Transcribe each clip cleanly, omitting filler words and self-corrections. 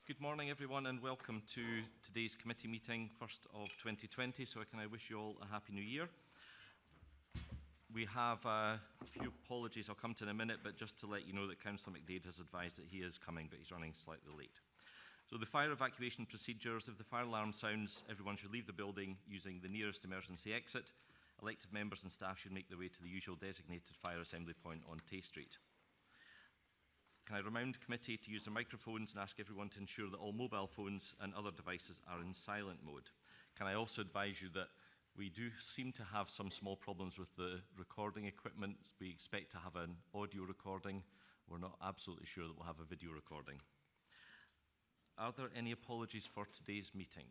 Good morning, everyone, and welcome to today's committee meeting, 1st of 2020. So can I wish you all a happy new year. We have a few apologies I'll come to in a minute, but just to let you know that Councillor McDade has advised that he is coming, but he's running slightly late. So the fire evacuation procedures: if the fire alarm sounds, everyone should leave the building using the nearest emergency exit. Elected members and staff should make their way to the usual designated fire assembly point on Tay Street. Can I remind committee to use their microphones and ask everyone to ensure that all mobile phones and other devices are in silent mode. Can I also advise you that we do seem to have some small problems with the recording equipment. We expect to have an audio recording. We're not absolutely sure that we'll have a video recording. Are there any apologies for today's meeting?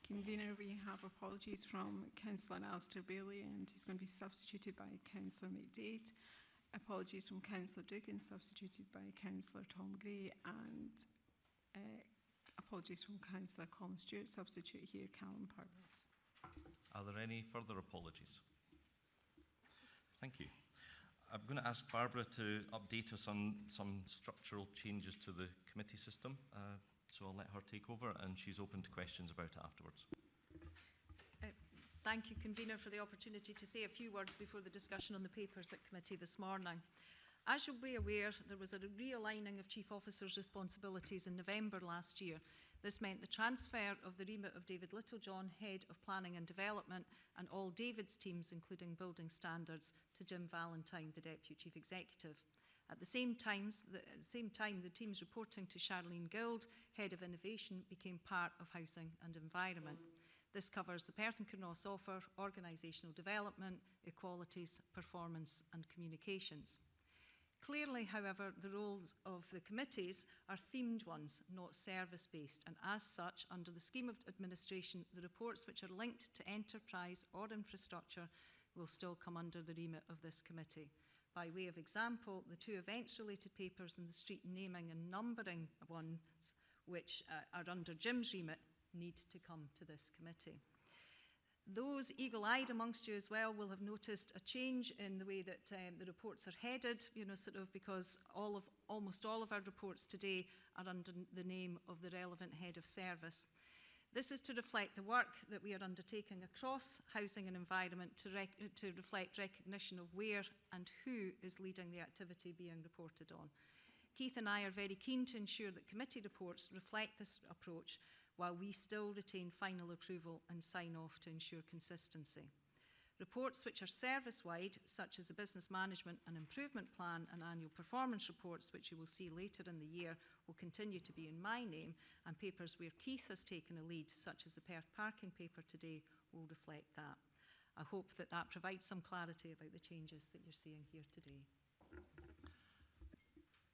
Convener, we have apologies from Councillor Alistair Bailey, and he's going to be substituted by Councillor McDade. Apologies from Councillor Dugan, substituted by Councillor Tom Gray, and apologies from Councillor Colin Stewart, substitute here Callum Purvis. Are there any further apologies? Thank you. I'm going to ask Barbara to update us on some structural changes to the committee system, so I'll let her take over, and she's open to questions about it afterwards. Thank you, Convener, for the opportunity to say a few words before the discussion on the papers at committee this morning. As you'll be aware, there was a realigning of Chief Officers' responsibilities in November last year. This meant the transfer of the remit of David Littlejohn, Head of Planning and Development, and all David's teams, including Building Standards, to Jim Valentine, the Deputy Chief Executive. At the same time, the teams reporting to Charlene Guild, Head of Innovation, became part of Housing and Environment. This covers the Perth Kinross offer, organisational development, equalities, performance and communications. Clearly, however, the roles of the committees are themed ones, not service-based, and as such, under the scheme of administration, the reports which are linked to enterprise or infrastructure will still come under the remit of this committee. By way of example, the two events-related papers and the street naming and numbering ones, which are under Jim's remit, need to come to this committee. Those eagle-eyed amongst you as well will have noticed a change in the way that the reports are headed, because almost all of our reports today are under the name of the relevant head of service. This is to reflect the work that we are undertaking across housing and environment to reflect recognition of where and who is leading the activity being reported on. Keith and I are very keen to ensure that committee reports reflect this approach, while we still retain final approval and sign-off to ensure consistency. Reports which are service-wide, such as the Business Management and Improvement Plan and Annual Performance Reports, which you will see later in the year, will continue to be in my name, and papers where Keith has taken a lead, such as the Perth Parking paper today, will reflect that. I hope that that provides some clarity about the changes that you're seeing here today.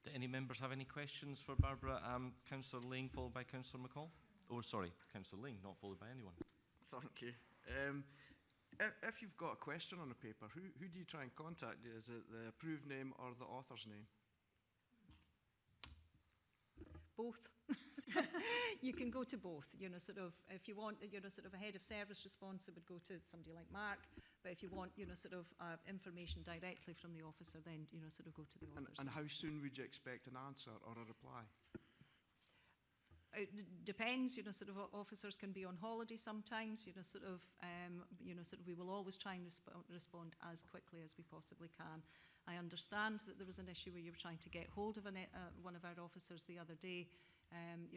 Do any members have any questions for Barbara? Councillor Ling, followed by Councillor McCall. Oh, sorry, Councillor Ling, not followed by anyone. Thank you. If you've got a question on a paper, who do you try and contact? Is it the approved name or the author's name? Both. You can go to both. If you want, a head of service response, it would go to somebody like Mark. But if you want, information directly from the officer, then, go to the author's And name. how soon would you expect an answer or a reply? It depends, officers can be on holiday sometimes, we will always try and respond as quickly as we possibly can. I understand that there was an issue where you were trying to get hold of one of our officers the other day, and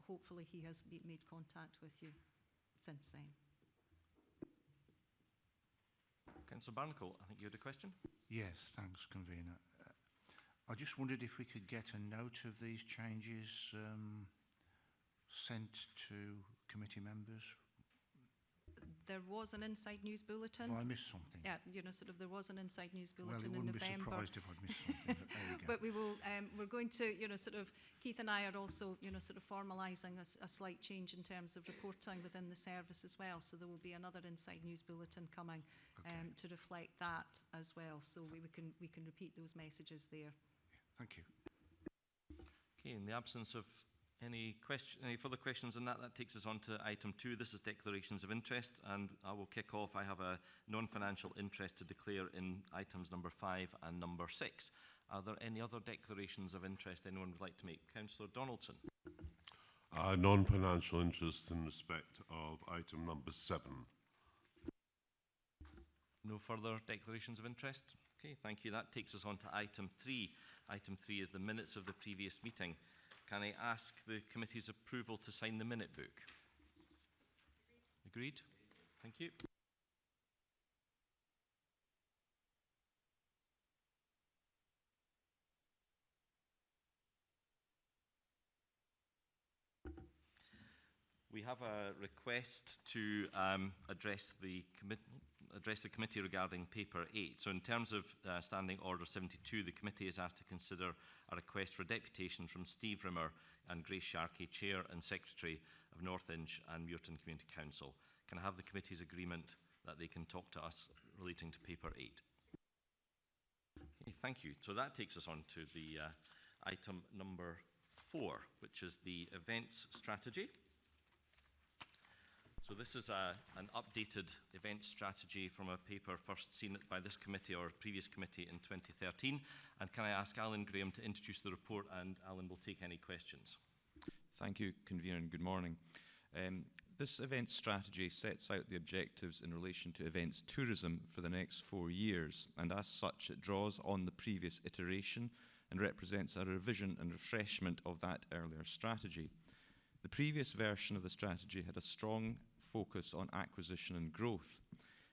hopefully he has made contact with you since then. Councillor Barnacle, I think you had a question? Yes, thanks, Convener. I just wondered if we could get a note of these changes sent to committee members. There was an inside news bulletin. Have I missed something? Yeah, there was an inside news bulletin in November. Well, I wouldn't be surprised if I'd missed something, but there we go. But we will, we're going to, Keith and I are also, formalising a slight change in terms of reporting within the service as well. So there will be another inside news bulletin coming to reflect that as well. So we can repeat those messages there. Thank you. Okay, in the absence of any further questions on that, that takes us on to item 2. This is declarations of interest, and I will kick off. I have a non-financial interest to declare in items number 5 and number 6. Are there any other declarations of interest anyone would like to make? Councillor Donaldson. Non-financial interest in respect of item number 7. No further declarations of interest? Okay, thank you. That takes us on to item 3. Item 3 is the minutes of the previous meeting. Can I ask the committee's approval to sign the minute book? Agreed? Thank you. We have a request to address the committee regarding paper 8. So in terms of Standing Order 72, the committee is asked to consider a request for deputation from Steve Rimmer and Grace Sharkey, Chair and Secretary of North Inch and Muirton Community Council. Can I have the committee's agreement that they can talk to us relating to paper 8? Okay, thank you. So that takes us on to the item number 4, which is the events strategy. So this is an updated event strategy from a paper first seen by this committee or previous committee in 2013. And can I ask Alan Graham to introduce the report, and Alan will take any questions. Thank you, Convener, and good morning. This event strategy sets out the objectives in relation to events tourism for the next 4 years, and as such it draws on the previous iteration and represents a revision and refreshment of that earlier strategy. The previous version of the strategy had a strong focus on acquisition and growth,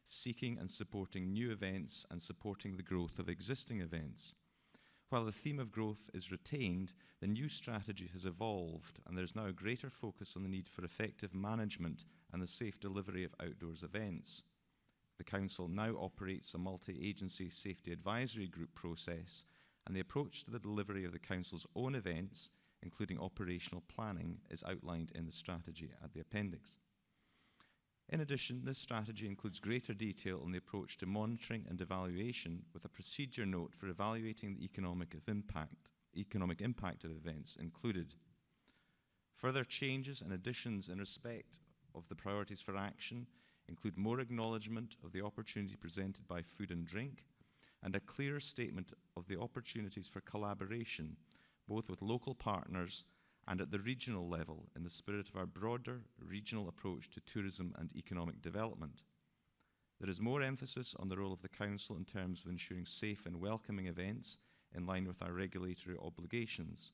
seeking and supporting new events and supporting the growth of existing events. While the theme of growth is retained, the new strategy has evolved, and there is now a greater focus on the need for effective management and the safe delivery of outdoors events. The Council now operates a multi-agency safety advisory group process, and the approach to the delivery of the Council's own events, including operational planning, is outlined in the strategy at the appendix. In addition, this strategy includes greater detail on the approach to monitoring and evaluation, with a procedure note for evaluating the economic impact of events included. Further changes and additions in respect of the priorities for action include more acknowledgement of the opportunity presented by food and drink, and a clearer statement of the opportunities for collaboration, both with local partners and at the regional level, in the spirit of our broader regional approach to tourism and economic development. There is more emphasis on the role of the Council in terms of ensuring safe and welcoming events in line with our regulatory obligations.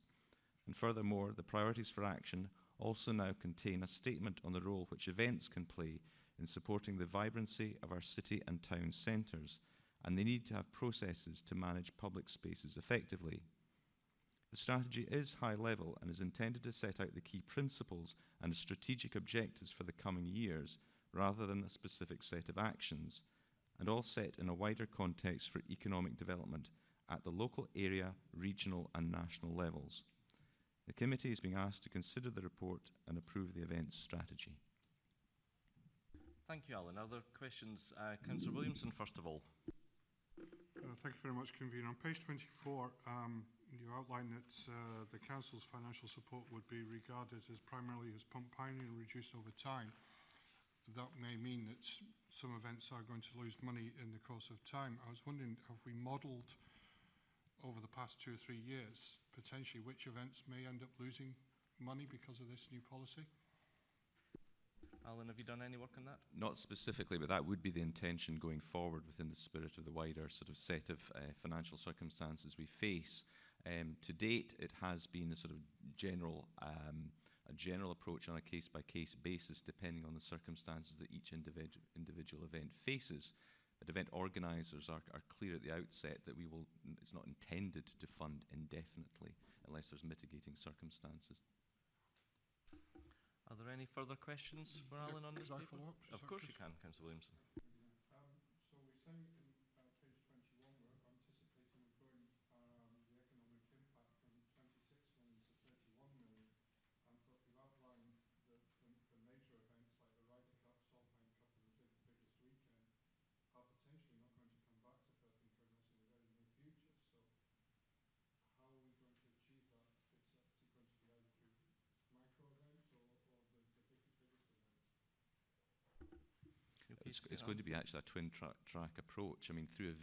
And furthermore, the priorities for action also now contain a statement on the role which events can play in supporting the vibrancy of our city and town centres, and they need to have processes to manage public spaces effectively. The strategy is high level and is intended to set out the key principles and strategic objectives for the coming years, rather than a specific set of actions, and all set in a wider context for economic development at the local, area, regional and national levels. The committee is being asked to consider the report and approve the events strategy. Thank you, Alan. Are there questions? Councillor Williamson, first of all. Thank you very much, Convener. On page 24, you outline that the Council's financial support would be regarded as primarily as pioneering and reduced over time. That may mean that some events are going to lose money in the course of time. I was wondering, have we modelled over the past 2 or 3 years potentially which events may end up losing money because of this new policy? Alan, have you done any work on that? Not specifically, but that would be the intention going forward within the spirit of the wider sort of set of financial circumstances we face. To date, it has been a sort of general approach on a case-by-case basis, depending on the circumstances that each individual event faces. But event organisers are clear at the outset that it's not intended to fund indefinitely unless there's mitigating circumstances. Are there any further questions for Alan on this Could I paper? follow up? Of course you can, Councillor Williamson. So we say in page 21 we're anticipating growing the economic impact from 26 million to 31 million, but you've outlined that the major events like the Ryder Cup, Solheim Cup and the biggest weekend are potentially not going to come back to Perth Kinross in the very near future. So how are we going to achieve that? Is it going to be either through micro events or the biggest events? It's going to be actually a twin track approach. I mean, through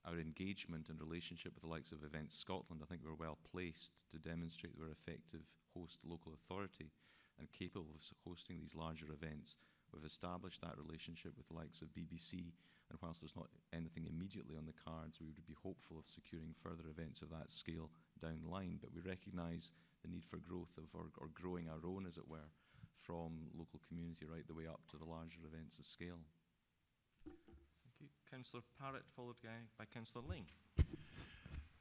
our engagement and relationship with the likes of Events Scotland, I think we're well placed to demonstrate that we're an effective host local authority and capable of hosting these larger events. We've established that relationship with the likes of BBC, and whilst there's not anything immediately on the cards, we would be hopeful of securing further events of that scale down the line. But we recognise the need for growth of, or growing our own, as it were, from local community right the way up to the larger events of scale. Thank you. Councillor Parrott, followed by Councillor Lane.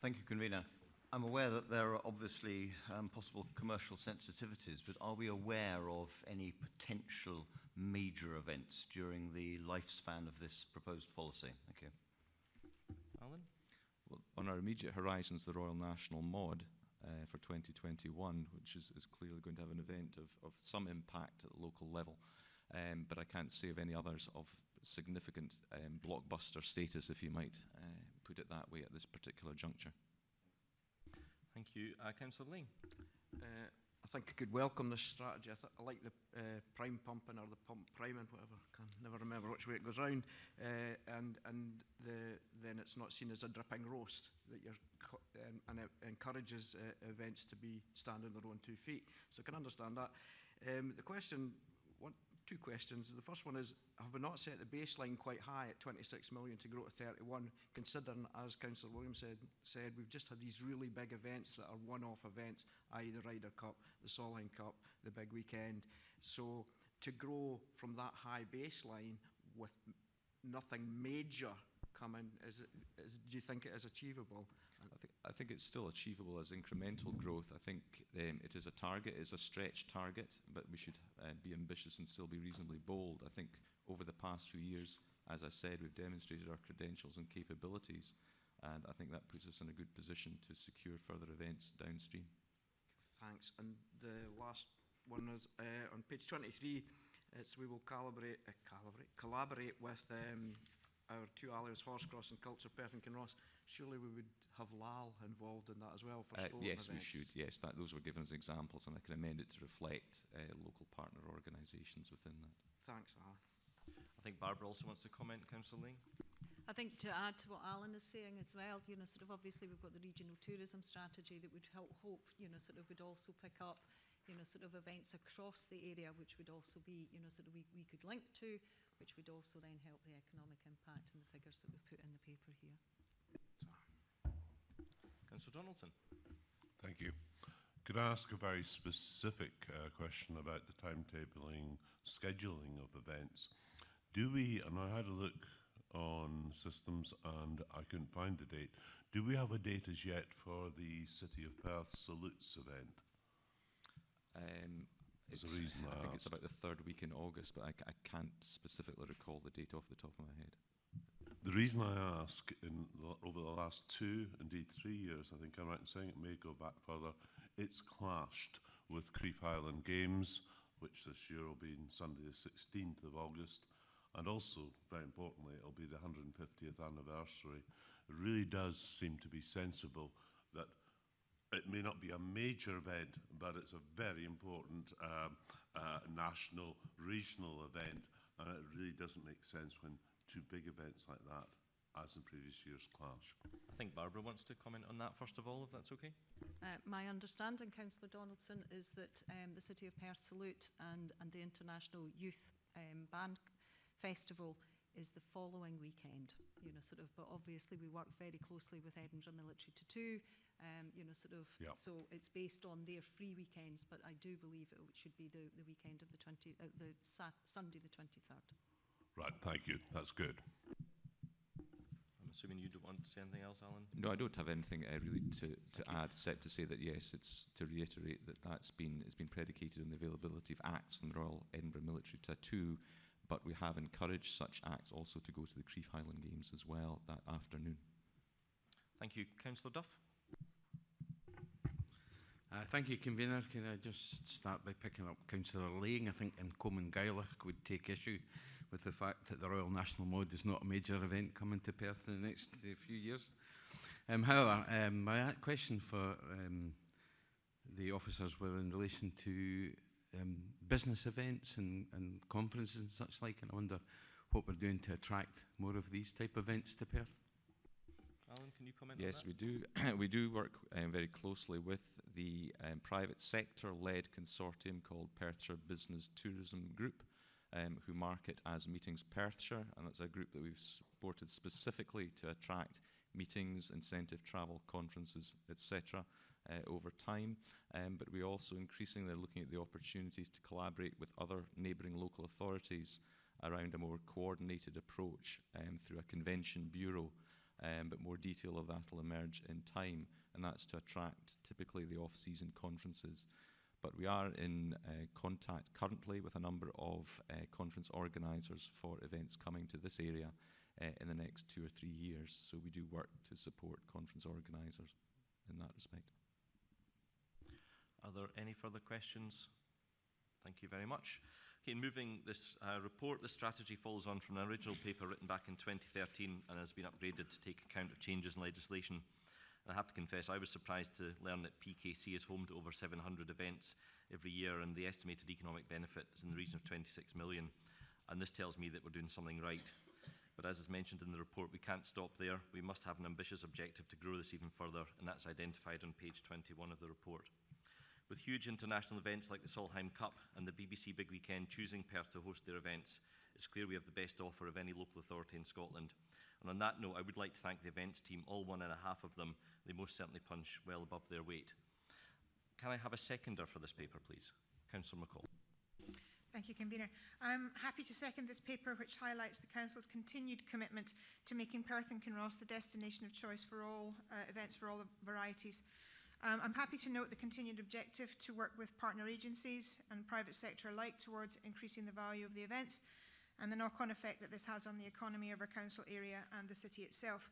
Thank you, Convener. I'm aware that there are obviously possible commercial sensitivities, but are we aware of any potential major events during the lifespan of this proposed policy? Thank you. Alan? Well, on our immediate horizons, the Royal National Mod for 2021, which is clearly going to have an event of some impact at the local level. But I can't say of any others of significant blockbuster status, if you might put it that way, at this particular juncture. Thank you. Councillor Lane? I think I could welcome this strategy. I like the prime pumping or the pump priming, whatever. I can never remember which way it goes round. Then it's not seen as a dripping roast, that you're and it encourages events to be stand on their own 2 feet. So I can understand that. The question, two questions. The first one is, have we not set the baseline quite high at 26 million to grow to 31, considering, as Councillor Williams said, we've just had these really big events that are one-off events, i.e. the Ryder Cup, the Solheim Cup, the big weekend. So to grow from that high baseline with nothing major coming, do you think it is achievable? I think it's still achievable as incremental growth. I think it is a target, it's a stretch target, but we should be ambitious and still be reasonably bold. I think over the past few years, as I said, we've demonstrated our credentials and capabilities, and I think that puts us in a good position to secure further events downstream. Thanks. And the last one is on page 23. It's we will collaborate with our two allies, Horsecross and Culture, Perth Kinross. Surely we would have LAL involved in that as well for sport yes, events. we should. Yes, those were given as examples, and I can amend it to reflect local partner organisations within that. Thanks, Alan. I think Barbara also wants to comment, Councillor Lane. I think to add to what Alan is saying as well, sort of obviously we've got the regional tourism strategy that would hope, sort of would also pick up, sort of events across the area, which would also be, sort of we could link to, which would also then help the economic impact and the figures that we've put in the paper here. Councillor Donaldson. Thank you. Could I ask a very specific question about the timetabling, scheduling of events? Do we, and I had a look on systems and I couldn't find the date, do we have a date as yet for the City of Perth Salutes event? There's a reason I think asked. it's about the third week in August, but I can't specifically recall the date off the top of my head. The reason I ask, over the last 2, indeed 3 years, I think I'm right in saying it may go back further, it's clashed with Crieff Highland Games, which this year will be on Sunday the 16th of August, and also, very importantly, it'll be the 150th anniversary. It really does seem to be sensible that it may not be a major event, but it's a very important national, regional event, and it really doesn't make sense when two big events like that, as in previous years, clash. I think Barbara wants to comment on that first of all, if that's okay. My understanding, Councillor Donaldson, is that the City of Perth Salute and the International Youth Band Festival is the following weekend, sort of, but obviously we work very closely with Edinburgh Military Tattoo, sort of, yep. So it's based on their free weekends, but I do believe it should be the weekend of the Sunday the 23rd. Right, thank you. That's good. I'm assuming you don't want to say anything else, Alan? No, I don't have anything really to add, except to say that yes, it's to reiterate that it's been predicated on the availability of acts in the Royal Edinburgh Military Tattoo, but we have encouraged such acts also to go to the Crieff Highland Games as well that afternoon. Thank you. Councillor Duff. Thank you, Convener. Can I just start by picking up Councillor Lane? I think in Common Gaelic would take issue with the fact that the Royal National Mod is not a major event coming to Perth in the next few years. However, my question for the officers were in relation to business events and conferences and such like, and I wonder what we're doing to attract more of these type of events to Perth. Alan, can you comment Yes, on we do. We do work very closely with the private sector-led consortium called Perthshire Business Tourism Group, who market as Meetings Perthshire, and that's a group that we've supported specifically to attract meetings, incentive travel, conferences, etc. Over time. But we also increasingly are looking at the opportunities to collaborate with other neighbouring local authorities around a more coordinated approach through a convention bureau. But more detail of that will emerge in time, and that's to attract typically the off-season conferences. But we are in contact currently with a number of conference organisers for events coming to this area in the next 2 or 3 years. So we do work to support conference organisers in that respect. Are there any further questions? Thank you very much. Okay, moving this report, the strategy follows on from an original paper written back in 2013 and has been upgraded to take account of changes in legislation. And I have to confess, I was surprised to learn that PKC is home to over 700 events every year, and the estimated economic benefit is in the region of 26 million. And this tells me that we're doing something right. But as is mentioned in the report, we can't stop there. We must have an ambitious objective to grow this even further, and that's identified on page 21 of the report. With huge international events like the Solheim Cup and the BBC Big Weekend choosing Perth to host their events, it's clear we have the best offer of any local authority in Scotland. And on that note, I would like to thank the events team, all 1.5 of them. They most certainly punch well above their weight. Can I have a seconder for this paper, please? Councillor McCall. Thank you, Convener. I'm happy to second this paper, which highlights the Council's continued commitment to making Perth and Kinross the destination of choice for all events for all varieties. I'm happy to note the continued objective to work with partner agencies and private sector alike towards increasing the value of the events and the knock-on effect that this has on the economy of our council area and the city itself.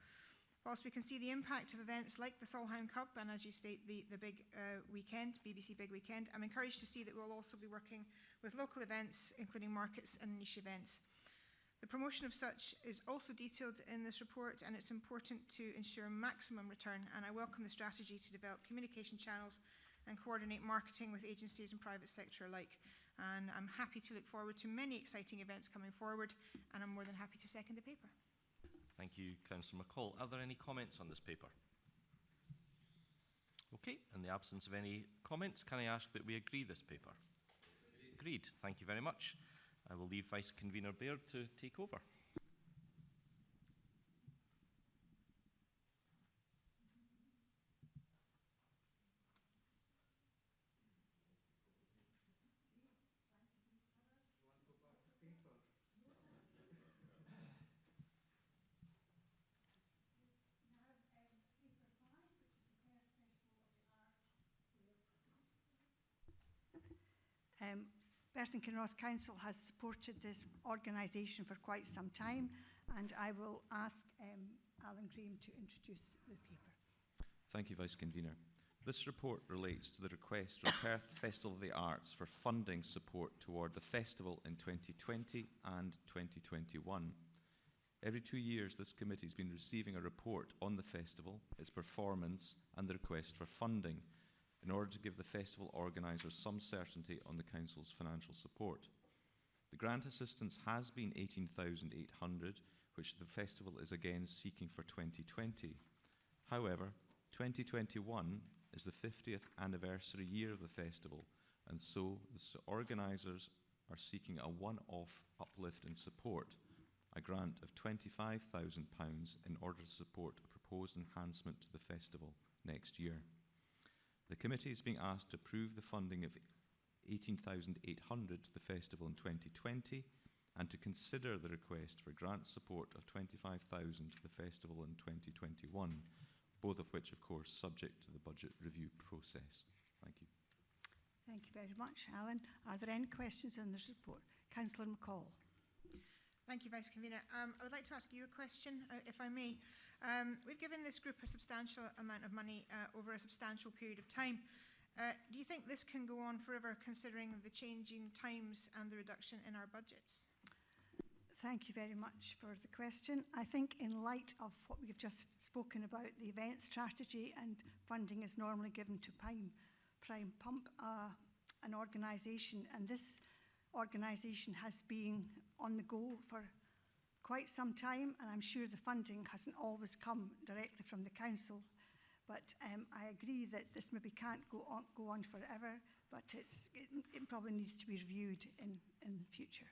Whilst we can see the impact of events like the Solheim Cup and, as you state, the big weekend, BBC Big Weekend, I'm encouraged to see that we'll also be working with local events, including markets and niche events. The promotion of such is also detailed in this report, and it's important to ensure maximum return, and I welcome the strategy to develop communication channels and coordinate marketing with agencies and private sector alike. And I'm happy to look forward to many exciting events coming forward, and I'm more than happy to second the paper. Thank you, Councillor McCall. Are there any comments on this paper? Okay, in the absence of any comments, can I ask that we agree this paper? Agreed. Thank you very much. I will leave Vice Convener Baird to take over. Perth and Kinross Council has supported this organisation for quite some time, and I will ask Alan Graham to introduce the paper. Thank you, Vice Convener. This report relates to the request from Perth Festival of the Arts for funding support toward the festival in 2020 and 2021. Every 2 years, this committee has been receiving a report on the festival, its performance, and the request for funding, in order to give the festival organisers some certainty on the Council's financial support. The grant assistance has been $18,800, which the festival is again seeking for 2020. However, 2021 is the 50th anniversary year of the festival, and so the organisers are seeking a one-off uplift in support, a grant of £25,000 in order to support a proposed enhancement to the festival next year. The committee is being asked to approve the funding of $18,800 to the festival in 2020 and to consider the request for grant support of $25,000 to the festival in 2021, both of which, of course, subject to the budget review process. Thank you. Thank you very much, Alan. Are there any questions on this report? Councillor McCall. Thank you, Vice Convener. I would like to ask you a question, if I may. We've given this group a substantial amount of money over a substantial period of time. Do you think this can go on forever, considering the changing times and the reduction in our budgets? Thank you very much for the question. I think in light of what we've just spoken about, the event strategy and funding is normally given to Prime Pump, an organisation, and this organisation has been on the go for quite some time, and I'm sure the funding hasn't always come directly from the council. But I agree that this maybe can't go on forever, but it probably needs to be reviewed in the future.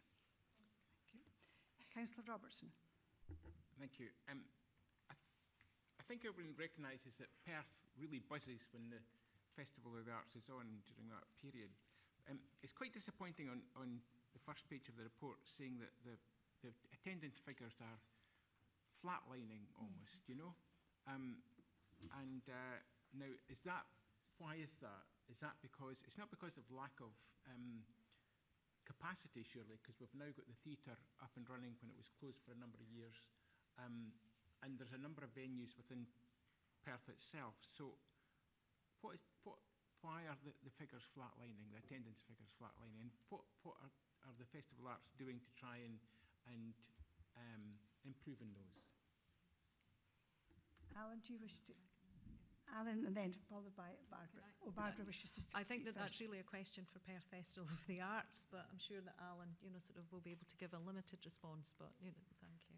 Thank you. Councillor Robertson. Thank you. I think everyone recognises that Perth really buzzes when the Festival of the Arts is on during that period. It's quite disappointing on the first page of the report seeing that the attendance figures are flatlining almost, you know. Now, why is that? Is that because, it's not because of lack of capacity surely, because we've now got the theatre up and running when it was closed for a number of years. And there's a number of venues within Perth itself. So why are the figures flatlining, the attendance figures flatlining? And what are the Festival Arts doing to try and improve on those? Alan, do you wish to? Alan, and then followed by Barbara. Barbara wishes to speak. I think that's first. really a question for Perth Festival of the Arts, but I'm sure that Alan, sort of will be able to give a limited response, but, thank you.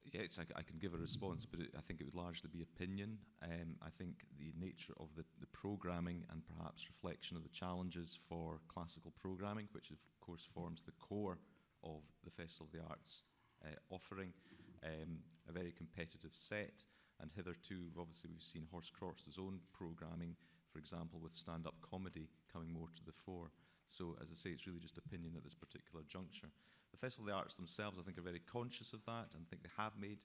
Yes, I can give a response, but I think it would largely be opinion. I think the nature of the programming and perhaps reflection of the challenges for classical programming, which of course forms the core of the Festival of the Arts offering, a very competitive set. And hitherto, obviously, we've seen Horse Cross's own programming, for example, with stand-up comedy coming more to the fore. So, as I say, it's really just opinion at this particular juncture. The Festival of the Arts themselves, I think, are very conscious of that, and think they have made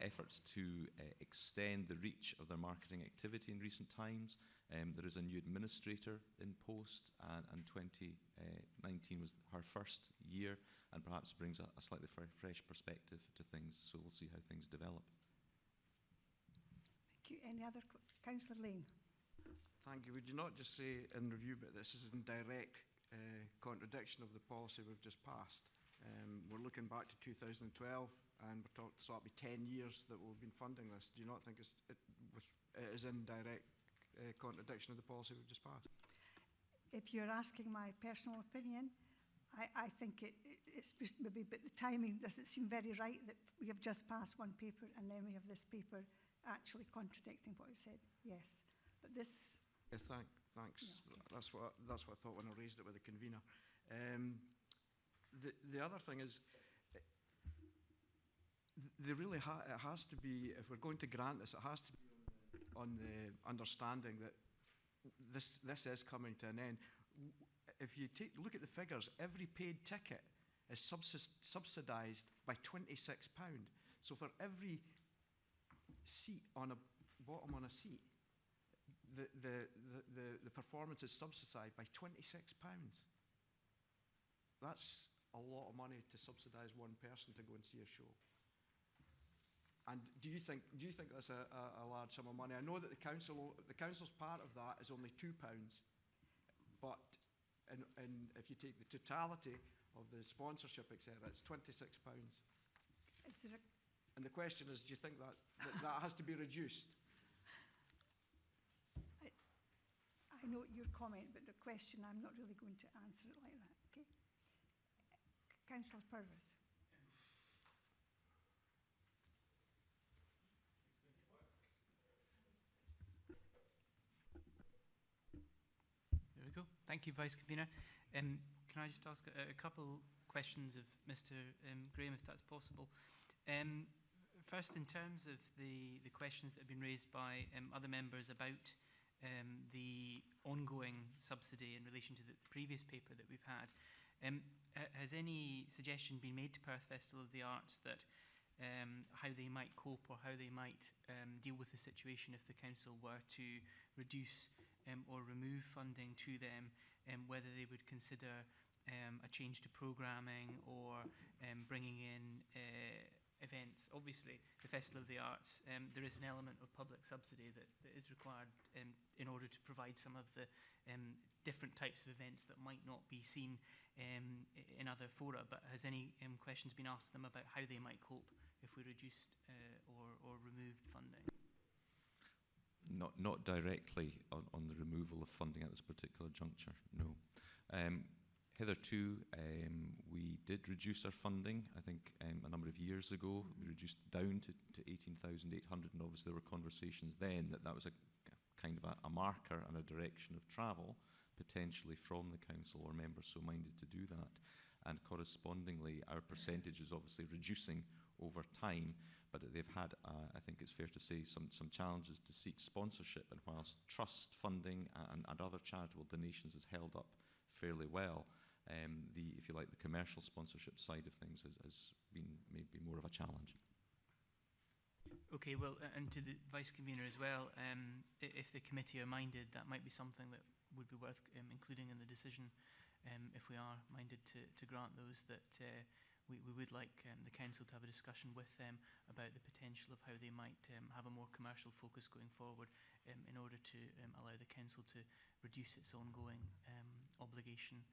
efforts to extend the reach of their marketing activity in recent times. There is a new administrator in post, and 2019 was her first year, and perhaps brings a slightly fresh perspective to things. So we'll see how things develop. Thank you. Any other? Councillor Lane. Thank you. Would you not just say in review, but this is in direct contradiction of the policy we've just passed? We're looking back to 2012, and we're talking, so it'll be 10 years that we've been funding this. Do you not think it is in direct contradiction of the policy we've just passed? If you're asking my personal opinion, I think it's just maybe, but the timing doesn't seem very right that we have just passed one paper and then we have this paper actually contradicting what you said. Yes, but this. Yeah, thanks. Yeah. That's what I thought when I raised it with the convener. The other thing is, it has to be, if we're going to grant this, it has to be on the understanding that this is coming to an end. If you look at the figures, every paid ticket is subsidised by £26. So for every seat on a bottom on a seat, the performance is subsidised by £26. That's a lot of money to subsidise one person to go and see a show. And do you think that's a large sum of money? I know that the council's part of that is only £2, but if you take the totality of the sponsorship, etc., it's £26. And the question is, do you think that has to be reduced? I note your comment, but the question, I'm not really going to answer it like that, okay? Councillor Purvis. There we go. Thank you, Vice Convener. Can I just ask a couple questions of Mr. Graham, if that's possible? First, in terms of the questions that have been raised by other members about the ongoing subsidy in relation to the previous paper that we've had, has any suggestion been made to Perth Festival of the Arts that how they might cope or how they might deal with the situation if the council were to reduce or remove funding to them, whether they would consider a change to programming or bringing in events? Obviously, the Festival of the Arts, there is an element of public subsidy that is required in order to provide some of the different types of events that might not be seen in other fora. But has any questions been asked them about how they might cope if we reduced or removed funding? Not directly on the removal of funding at this particular juncture, no. Hitherto, we did reduce our funding, I think a number of years ago. We reduced down to 18,800, and obviously there were conversations then that that was a kind of a marker and a direction of travel, potentially from the council or members so minded to do that. And correspondingly, our percentage is obviously reducing over time, but they've had, I think it's fair to say, some challenges to seek sponsorship, and whilst trust funding and other charitable donations has held up fairly well, if you like, the commercial sponsorship side of things has been maybe more of a challenge. Okay, well, and to the Vice Convener as well, if the committee are minded, that might be something that would be worth including in the decision, if we are minded to grant those, that we would like the council to have a discussion with them about the potential of how they might have a more commercial focus going forward, in order to allow the council to reduce its ongoing obligation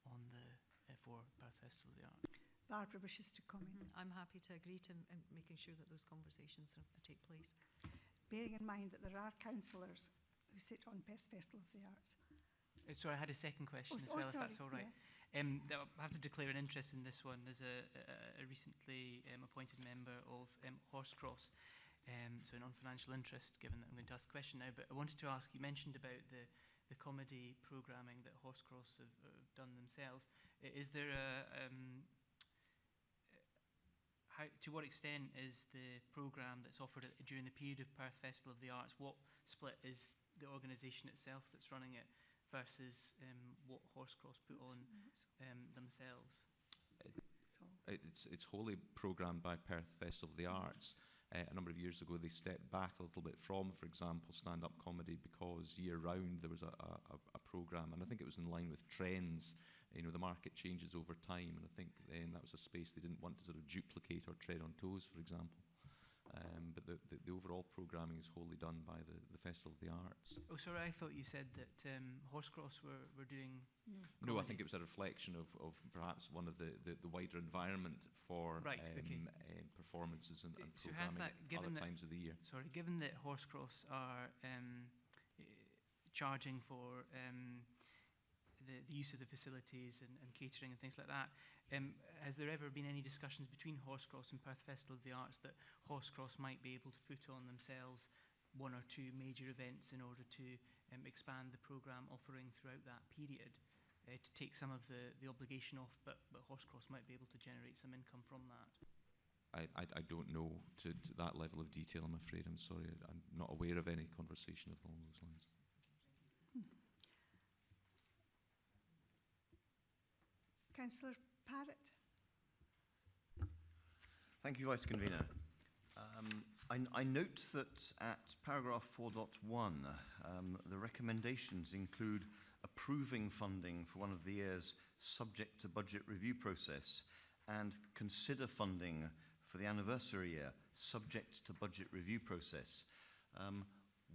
on the for Perth Festival of the Arts. Barbara wishes to comment. I'm happy to agree to making sure that those conversations take place. Bearing in mind that there are councillors who sit on Perth Festival of the Arts. Sorry, I had a second question as well, if that's all right. Yeah. I have to declare an interest in this one as a recently appointed member of Horsecross. So a non-financial interest, given that I'm going to ask a question now. But I wanted to ask, you mentioned about the comedy programming that Horsecross have done themselves. Is there to what extent is the programme that's offered during the period of Perth Festival of the Arts, what split is the organisation itself that's running it versus what Horsecross put on themselves? It's wholly programmed by Perth Festival of the Arts. A number of years ago, they stepped back a little bit from, for example, stand-up comedy, because year-round there was a programme, and I think it was in line with trends. You know, the market changes over time, and I think then that was a space they didn't want to sort of duplicate or tread on toes, for example. But the overall programming is wholly done by the Festival of the Arts. Oh, sorry, I thought you said that Horsecross were doing... No, I think it was a reflection of perhaps one of the wider environment for performances and so programming has that, given other that, times of the year. Sorry, given that Horsecross are charging for the use of the facilities and catering and things like that, has there ever been any discussions between Horsecross and Perth Festival of the Arts that Horsecross might be able to put on themselves one or two major events in order to expand the programme offering throughout that period, to take some of the obligation off, but Horsecross might be able to generate some income from that? I don't know to that level of detail, I'm afraid. I'm sorry. I'm not aware of any conversation along those lines. Councillor Parrott. Thank you, Vice Convener. I note that at paragraph 4.1, the recommendations include approving funding for one of the years subject to budget review process, and consider funding for the anniversary year subject to budget review process.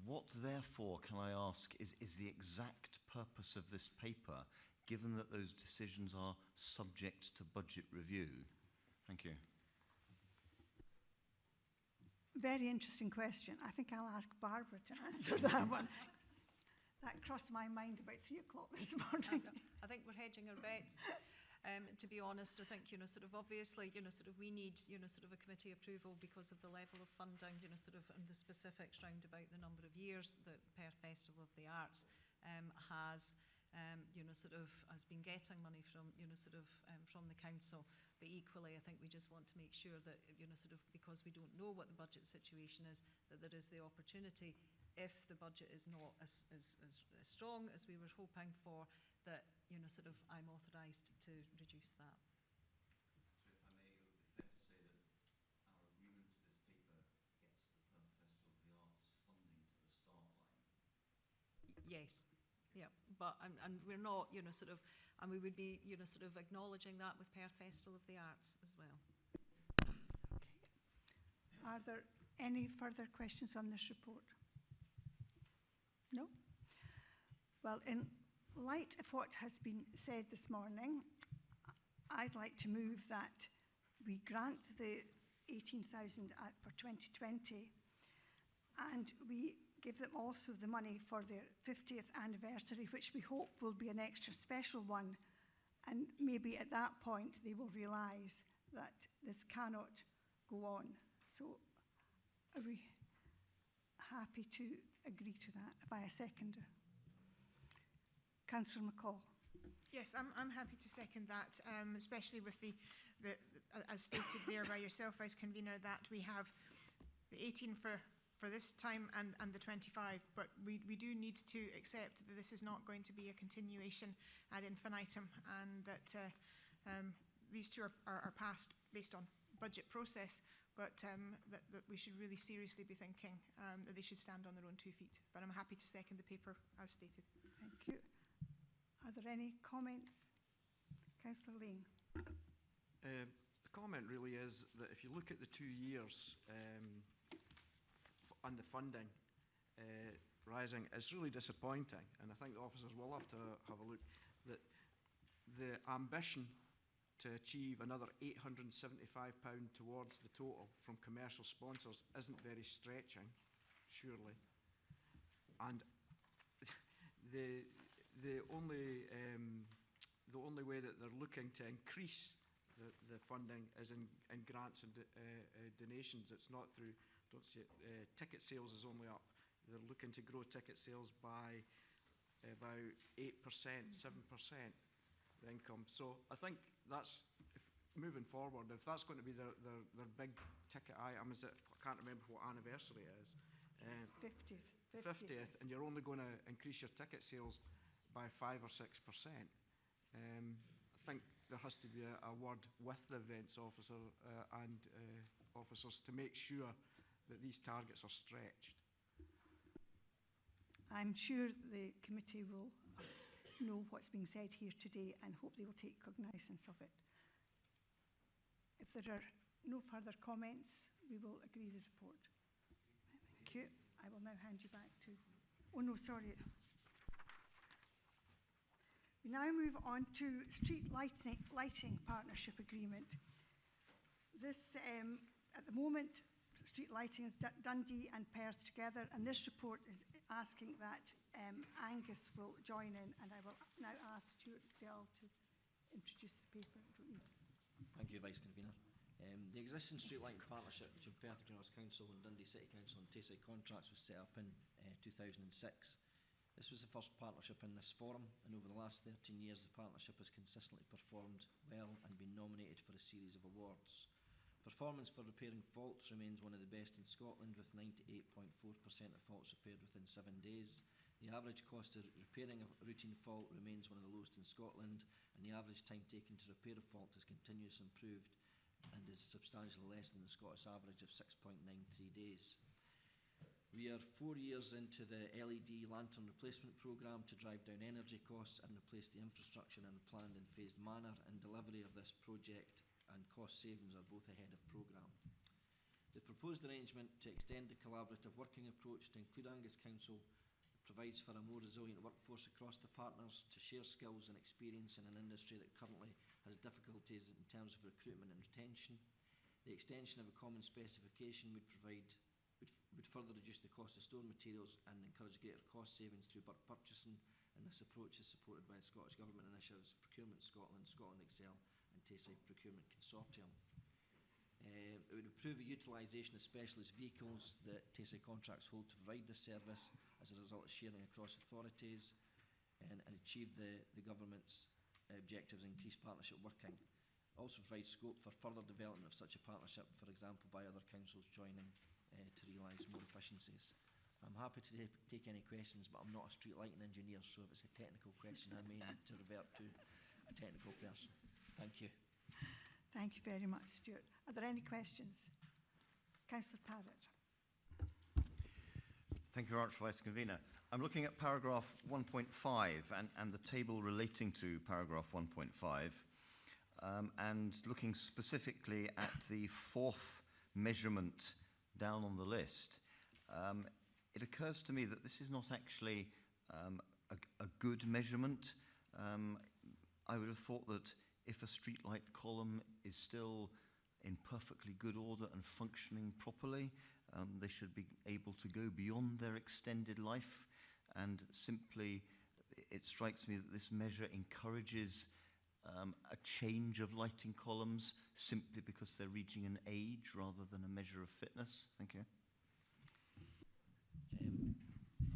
What, therefore, can I ask, is the exact purpose of this paper, given that those decisions are subject to budget review? Thank you. Very interesting question. I think I'll ask Barbara to answer that one. That crossed my mind about 3 o'clock this morning. I think we're hedging our bets. To be honest, I think, obviously, we need, sort of a committee approval because of the level of funding, and the specifics round about the number of years that Perth Festival of the Arts has been getting money from, from the council. But equally, I think we just want to make sure that, because we don't know what the budget situation is, that there is the opportunity, if the budget is not as strong as we were hoping for, that, I'm authorised to reduce that. So if I may, it would be fair to say that our agreement to this paper gets the Perth Festival of the Arts funding to the start line. Yes. Yeah, but and we're not, and we would be, acknowledging that with Perth Festival of the Arts as well. Okay. Are there any further questions on this report? No? Well, in light of what has been said this morning, I'd like to move that we grant the 18,000 for 2020, and we give them also the money for their 50th anniversary, which we hope will be an extra special one And maybe at that point they will realise that this cannot go on. So are we happy to agree to that by a seconder? Councillor McCall. Yes, I'm happy to second that, especially with the as stated there by yourself, Vice Convener, that we have the 18 for this time and the 25, but we do need to accept that this is not going to be a continuation ad infinitum, and that these two are passed based on budget process, but that we should really seriously be thinking that they should stand on their own 2 feet. But I'm happy to second the paper as stated. Thank you. Are there any comments? Councillor Lane. The comment really is that if you look at the 2 years and the funding rising, it's really disappointing, and I think the officers will have to have a look, that the ambition to achieve another £875 towards the total from commercial sponsors isn't very stretching, surely. And the only way that they're looking to increase the funding is in grants and donations. It's not through, don't see it, ticket sales is only up. They're looking to grow ticket sales by about 8%, 7% the income. So I think that's, moving forward, if that's going to be their big ticket item, is it, I can't remember what anniversary it is. 50th, and you're only going to increase your ticket sales by 5 or 6%. I think there has to be a word with the events officer and officers to make sure that these targets are stretched. I'm sure the committee will know what's being said here today and hope they will take cognizance of it. If there are no further comments, we will agree the report. Thank you. I will now hand you back to... Oh no, sorry. We now move on to Street Lighting Partnership Agreement. This, at the moment, street lighting is Dundee and Perth together, and this report is asking that Angus will join in, and I will now ask Stuart Dell to introduce the paper. Thank you, Vice Convener. The existing street lighting partnership between Perth Kinross Council and Dundee City Council and Tayside Contracts was set up in 2006. This was the first partnership in this forum, and over the last 13 years the partnership has consistently performed well and been nominated for a series of awards. Performance for repairing faults remains one of the best in Scotland, with 98.4% of faults repaired within 7 days. The average cost of repairing a routine fault remains one of the lowest in Scotland, and the average time taken to repair a fault has continuously improved and is substantially less than the Scottish average of 6.93 days. We are 4 years into the LED lantern replacement programme to drive down energy costs and replace the infrastructure in a planned and phased manner, and delivery of this project and cost savings are both ahead of programme. The proposed arrangement to extend the collaborative working approach to include Angus Council provides for a more resilient workforce across the partners to share skills and experience in an industry that currently has difficulties in terms of recruitment and retention. The extension of a common specification would further reduce the cost of stored materials and encourage greater cost savings through bulk purchasing, and this approach is supported by the Scottish Government initiatives Procurement Scotland, Scotland Excel and Tayside Procurement Consortium. It would improve the utilisation of specialist vehicles that Tayside Contracts hold to provide this service as a result of sharing across authorities, and achieve the Government's objectives and increased partnership working. Also provides scope for further development of such a partnership, for example by other councils joining to realise more efficiencies. I'm happy to take any questions, but I'm not a street lighting engineer, so if it's a technical question I may need to revert to a technical person. Thank you. Thank you very much, Stuart. Are there any questions? Councillor Parrott. Thank you very much, Vice Convener. I'm looking at paragraph 1.5 and the table relating to paragraph 1.5 and looking specifically at the fourth measurement down on the list. It occurs to me that this is not actually a good measurement. I would have thought that if a streetlight column is still in perfectly good order and functioning properly, they should be able to go beyond their extended life, and simply it strikes me that this measure encourages a change of lighting columns simply because they're reaching an age rather than a measure of fitness? Thank you.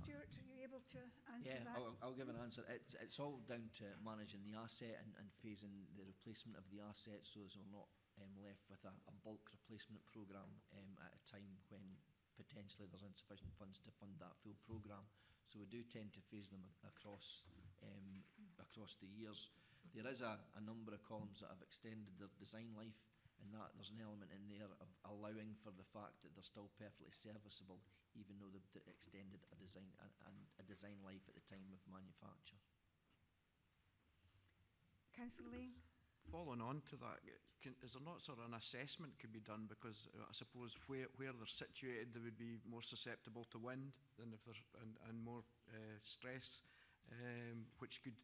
Stuart, are you able to answer that? I'll give an answer. It's all down to managing the asset and phasing the replacement of the asset so as we're not left with a bulk replacement programme at a time when potentially there's insufficient funds to fund that full programme. So we do tend to phase them across the years. There is a number of columns that have extended their design life, and that there's an element in there of allowing for the fact that they're still perfectly serviceable, even though they've extended a design life at the time of manufacture. Councillor Lee? Following on to that, is there not sort of an assessment could be done, because I suppose where they're situated they would be more susceptible to wind than if they're and more stress, which could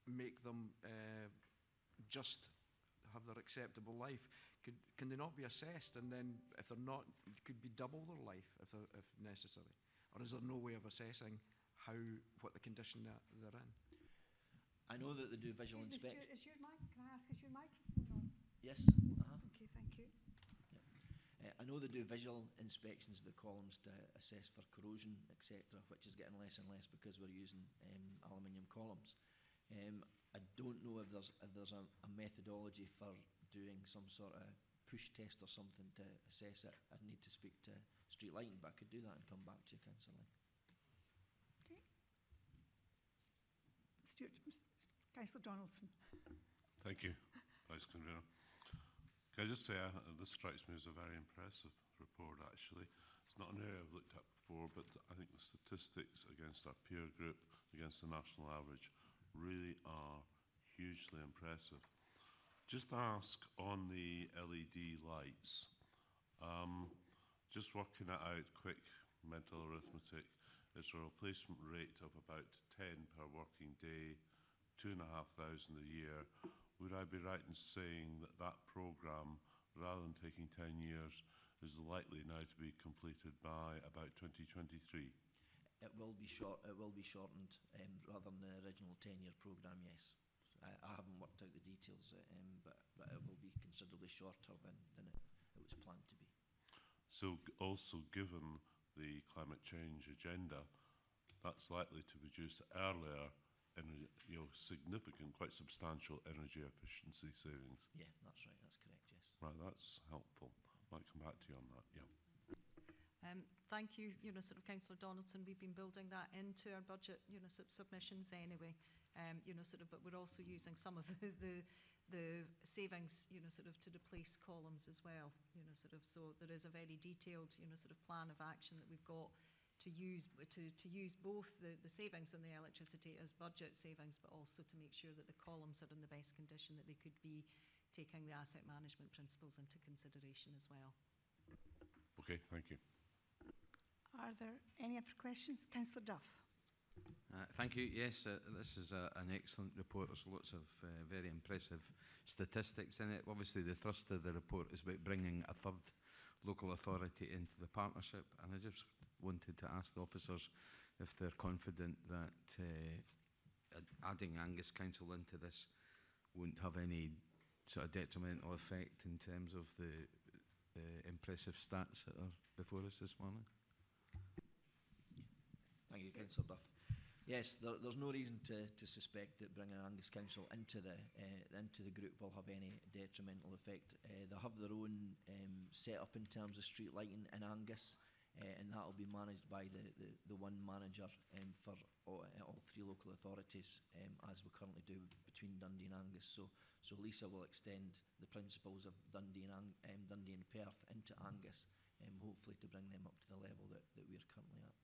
make them just have their acceptable life. Can they not be assessed, and then if they're not, it could be double their life if necessary? Or is there no way of assessing what the condition that they're in? I know that they do visual inspection. Is your mic? Can I ask, is your microphone on? Yes. Okay, thank you. I know they do visual inspections of the columns to assess for corrosion, etc., which is getting less and less because we're using aluminium columns. I don't know if there's a methodology for doing some sort of push test or something to assess it. I'd need to speak to Street Lighting, but I could do that and come back to you, Councillor. Okay. Stuart, Councillor Donaldson. Thank you, Vice Convener. Can I just say, this strikes me as a very impressive report, actually. It's not an area I've looked at before, but I think the statistics against our peer group, against the national average, really are hugely impressive. Just ask on the LED lights, just working it out, quick mental arithmetic, it's a replacement rate of about 10 per working day, 2,500 a year. Would I be right in saying that that programme, rather than taking 10 years, is likely now to be completed by about 2023? It will be shortened rather than the original 10-year programme, yes. I haven't worked out the details, but it will be considerably shorter than it was planned to be. So also given the climate change agenda, that's likely to produce earlier significant, quite substantial energy efficiency savings. Yeah, that's right, that's correct, yes. Right, that's helpful. Might come back to you on that, yeah. Thank you, Councillor Donaldson. We've been building that into our budget, submissions anyway. But we're also using some of the savings, to replace columns as well. So there is a very detailed, plan of action that we've got to use both the savings on the electricity as budget savings, but also to make sure that the columns are in the best condition that they could be, taking the asset management principles into consideration as well. Okay, thank you. Are there any other questions? Councillor Duff. Thank you. Yes, this is an excellent report. There's lots of very impressive statistics in it. Obviously, the thrust of the report is about bringing a third local authority into the partnership, and I just wanted to ask the officers if they're confident that adding Angus Council into this won't have any sort of detrimental effect in terms of the impressive stats that are before us this morning. Thank you, Councillor Duff. Yes, there's no reason to suspect that bringing Angus Council into the group will have any detrimental effect. They have their own setup in terms of street lighting in Angus, and that will be managed by the one manager for all three local authorities, as we currently do between Dundee and Angus. So Lisa will extend the principles of Dundee and Perth into Angus, hopefully to bring them up to the level that we're currently at.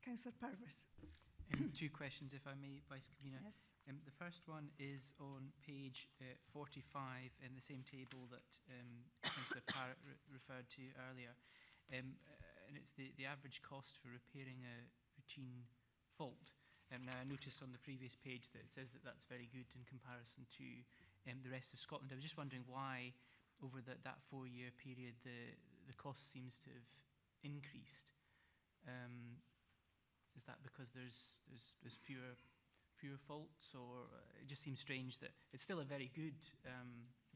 Councillor Purvis. Two questions, if I may, Vice Convener. Yes. The first one is on page 45 in the same table that Councillor Parrott referred to earlier. And it's the average cost for repairing a routine fault. Now, I noticed on the previous page that it says that that's very good in comparison to the rest of Scotland. I was just wondering why, over that 4-year period, the cost seems to have increased. Is that because there's fewer fewer faults, or it just seems strange that it's still a very good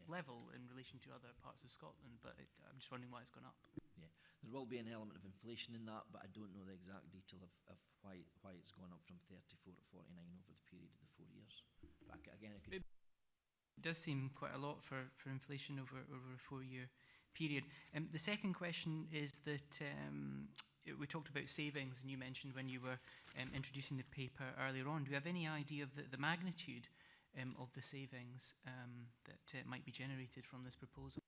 level in relation to other parts of Scotland, but I'm just wondering why it's gone up. Yeah, there will be an element of inflation in that, but I don't know the exact detail of why it's gone up from 34 to 49 over the period of the 4 years. But again, it could... It does seem quite a lot for inflation over a 4-year period. The second question is that we talked about savings, and you mentioned when you were introducing the paper earlier on. Do you have any idea of the magnitude of the savings that might be generated from this proposal?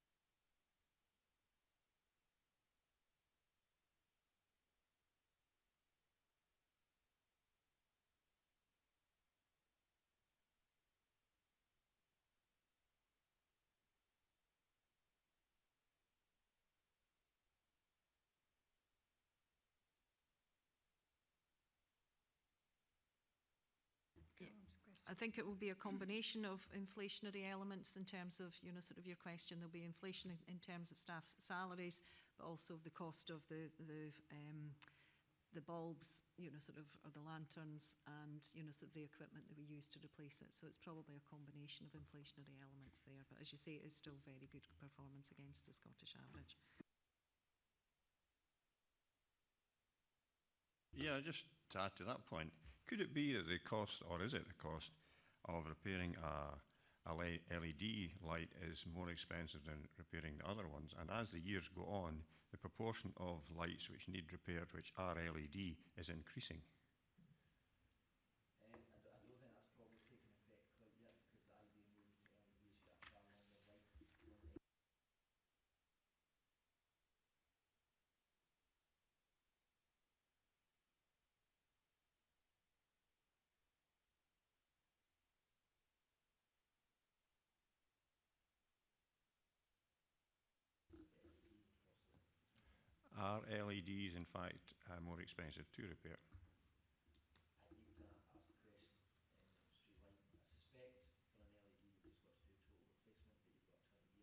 I think it will be a combination of inflationary elements in terms of, sort of your question. There'll be inflation in terms of staff's salaries, but also the cost of the bulbs, or the lanterns, and, sort of the equipment that we use to replace it. So it's probably a combination of inflationary elements there. But as you say, it is still very good performance against the Scottish average. Yeah, just to add to that point, could it be that the cost, or is it the cost, of repairing a LED light is more expensive than repairing the other ones? And as the years go on, the proportion of lights which need repaired, which are LED, is increasing. I don't think that's probably taken effect quite yet, because the idea moving to LEDs got a far longer life. Are LEDs, in fact, more expensive to repair? I need to ask the question on street lighting. I suspect for an LED you've just got to do total replacement, but you've got a 20-year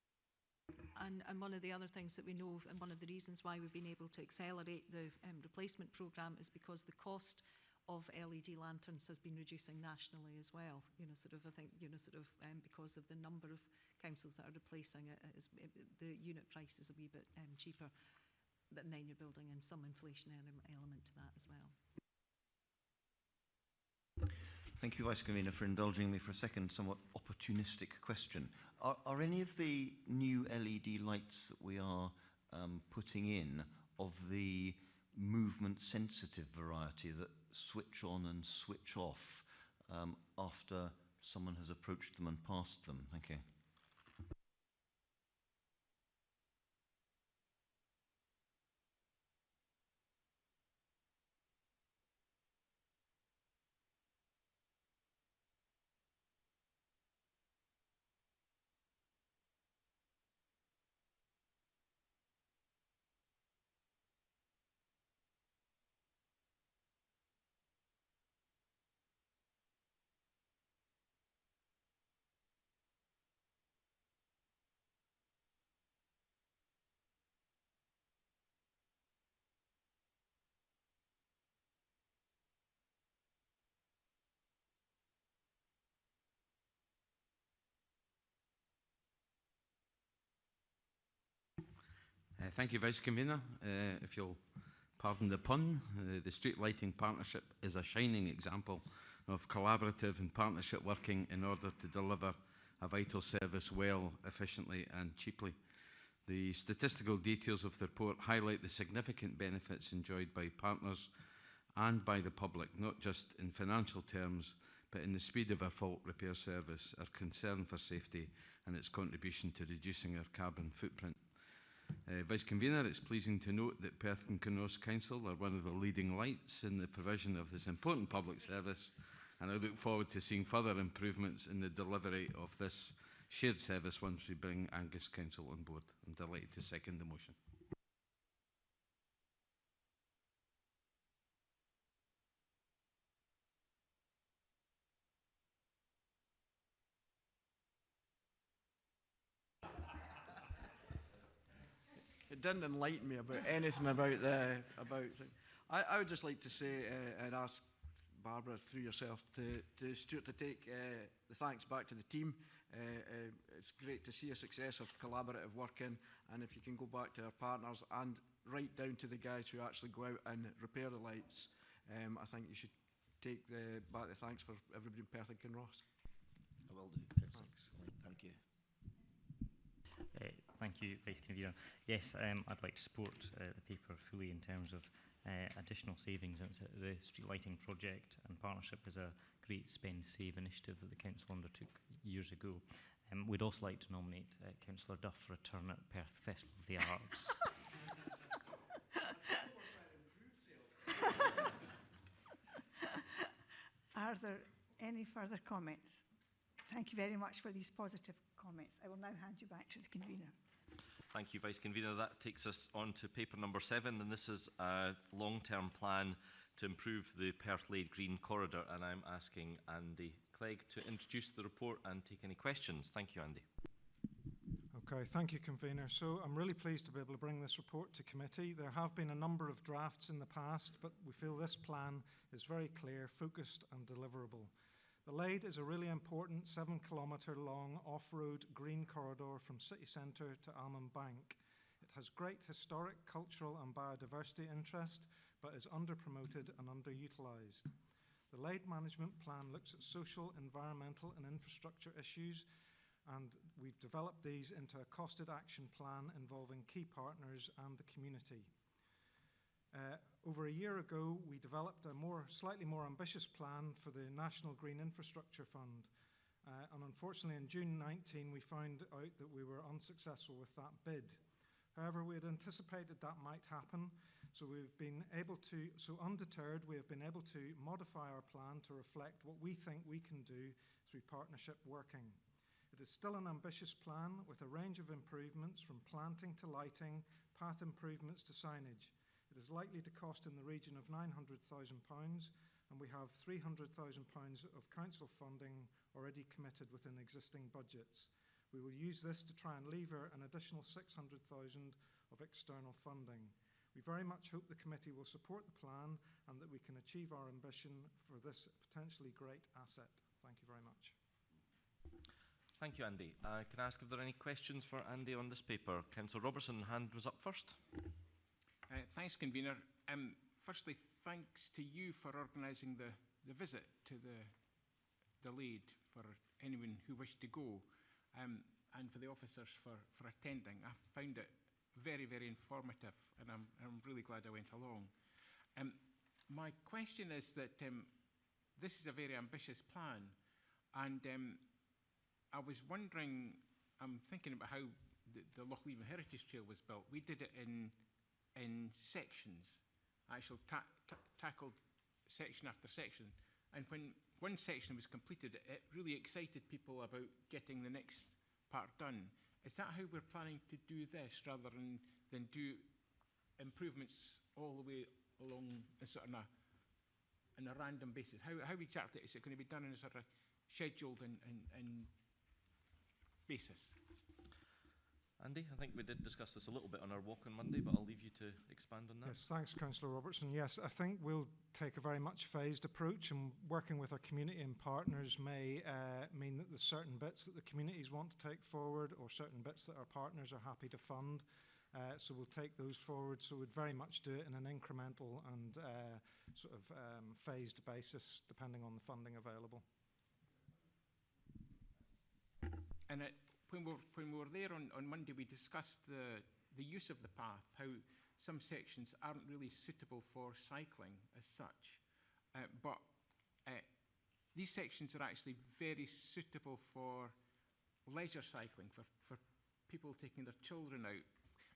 life out of them. And one of the other things that we know, and one of the reasons why we've been able to accelerate the replacement programme, is because the cost of LED lanterns has been reducing nationally as well. I think, because of the number of councils that are replacing it, the unit price is a wee bit cheaper, but then you're building in some inflationary element to that as well. Thank you, Vice Convener, for indulging me for a second somewhat opportunistic question. Are any of the new LED lights that we are putting in of the movement-sensitive variety that switch on and switch off after someone has approached them and passed them? Thank you. Thank you, Vice Convener. If you'll pardon the pun, the Street Lighting Partnership is a shining example of collaborative and partnership working in order to deliver a vital service well, efficiently and cheaply. The statistical details of the report highlight the significant benefits enjoyed by partners and by the public, not just in financial terms, but in the speed of our fault repair service, our concern for safety and its contribution to reducing our carbon footprint. Vice Convener, it's pleasing to note that Perth Kinross Council are one of the leading lights in the provision of this important public service, and I look forward to seeing further improvements in the delivery of this shared service once we bring Angus Council on board. I'm delighted to second the motion. didn't enlighten me about anything about the I would just like to say and ask Barbara through yourself to Stuart to take the thanks back to the team. It's great to see a success of collaborative working, and if you can go back to our partners and right down to the guys who actually go out and repair the lights, I think you should take back the thanks for everybody in Perth and Kinross. I will do. Thanks. Thank you. Thank you, Vice Convener. Yes, I'd like to support the paper fully in terms of additional savings. The street lighting project and partnership is a great spend-save initiative that the Council undertook years ago. We'd also like to nominate Councillor Duff for a turn at Perth Festival of the Arts. Are there any further comments? Thank you very much for these positive comments. I will now hand you back to the convener. Thank you, Vice Convener. That takes us on to paper number 7, and this is a long-term plan to improve the Perth Lade Green Corridor, and I'm asking Andy Clegg to introduce the report and take any questions. Thank you, Andy. Okay, thank you, Convener. So I'm really pleased to be able to bring this report to committee. There have been a number of drafts in the past, but we feel this plan is very clear, focused and deliverable. The Lade is a really important 7-kilometre long off-road green corridor from city centre to Almond Bank. It has great historic, cultural and biodiversity interest, but is under-promoted and underutilised. The Lade Management Plan looks at social, environmental and infrastructure issues, and we've developed these into a costed action plan involving key partners and the community. Over a year ago, we developed a slightly more ambitious plan for the National Green Infrastructure Fund. And unfortunately, in June 19, we found out that we were unsuccessful with that bid. However, we had anticipated that might happen, so undeterred, we have been able to modify our plan to reflect what we think we can do through partnership working. It is still an ambitious plan with a range of improvements from planting to lighting, path improvements to signage. It is likely to cost in the region of £900,000, and we have £300,000 of council funding already committed within existing budgets. We will use this to try and lever an additional £600,000 of external funding. We very much hope the committee will support the plan and that we can achieve our ambition for this potentially great asset. Thank you very much. Thank you, Andy. Can I ask if there are any questions for Andy on this paper? Councillor Robertson, hand was up first. Thanks, Convener. Firstly, thanks to you for organising the visit to the Lade for anyone who wished to go, and for the officers for attending. I found it very, very informative, and I'm really glad I went along. My question is that this is a very ambitious plan, and I was wondering, I'm thinking about how the Loch Leven Heritage Trail was built. We did it in sections, actually tackled section after section, and when one section was completed, it really excited people about getting the next part done. Is that how we're planning to do this, rather than do improvements all the way along on a random basis? How exactly is it going to be done in a sort of scheduled and basis? Andy, I think we did discuss this a little bit on our walk on Monday, but I'll leave you to expand on that. Yes, thanks, Councillor Robertson. Yes, I think we'll take a very much phased approach, and working with our community and partners may mean that there's certain bits that the communities want to take forward or certain bits that our partners are happy to fund. So we'll take those forward. So we'd very much do it in an incremental and phased basis, depending on the funding available. And when we were there on Monday, we discussed the use of the path, how some sections aren't really suitable for cycling as such, but these sections are actually very suitable for leisure cycling, for people taking their children out.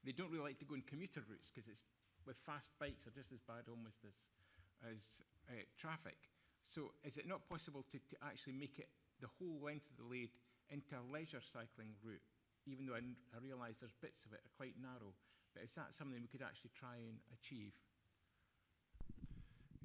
They don't really like to go in commuter routes because it's with fast bikes are just as bad almost as traffic. So is it not possible to actually make it the whole length of the Lade into a leisure cycling route, even though I realise there's bits of it are quite narrow, but is that something we could actually try and achieve?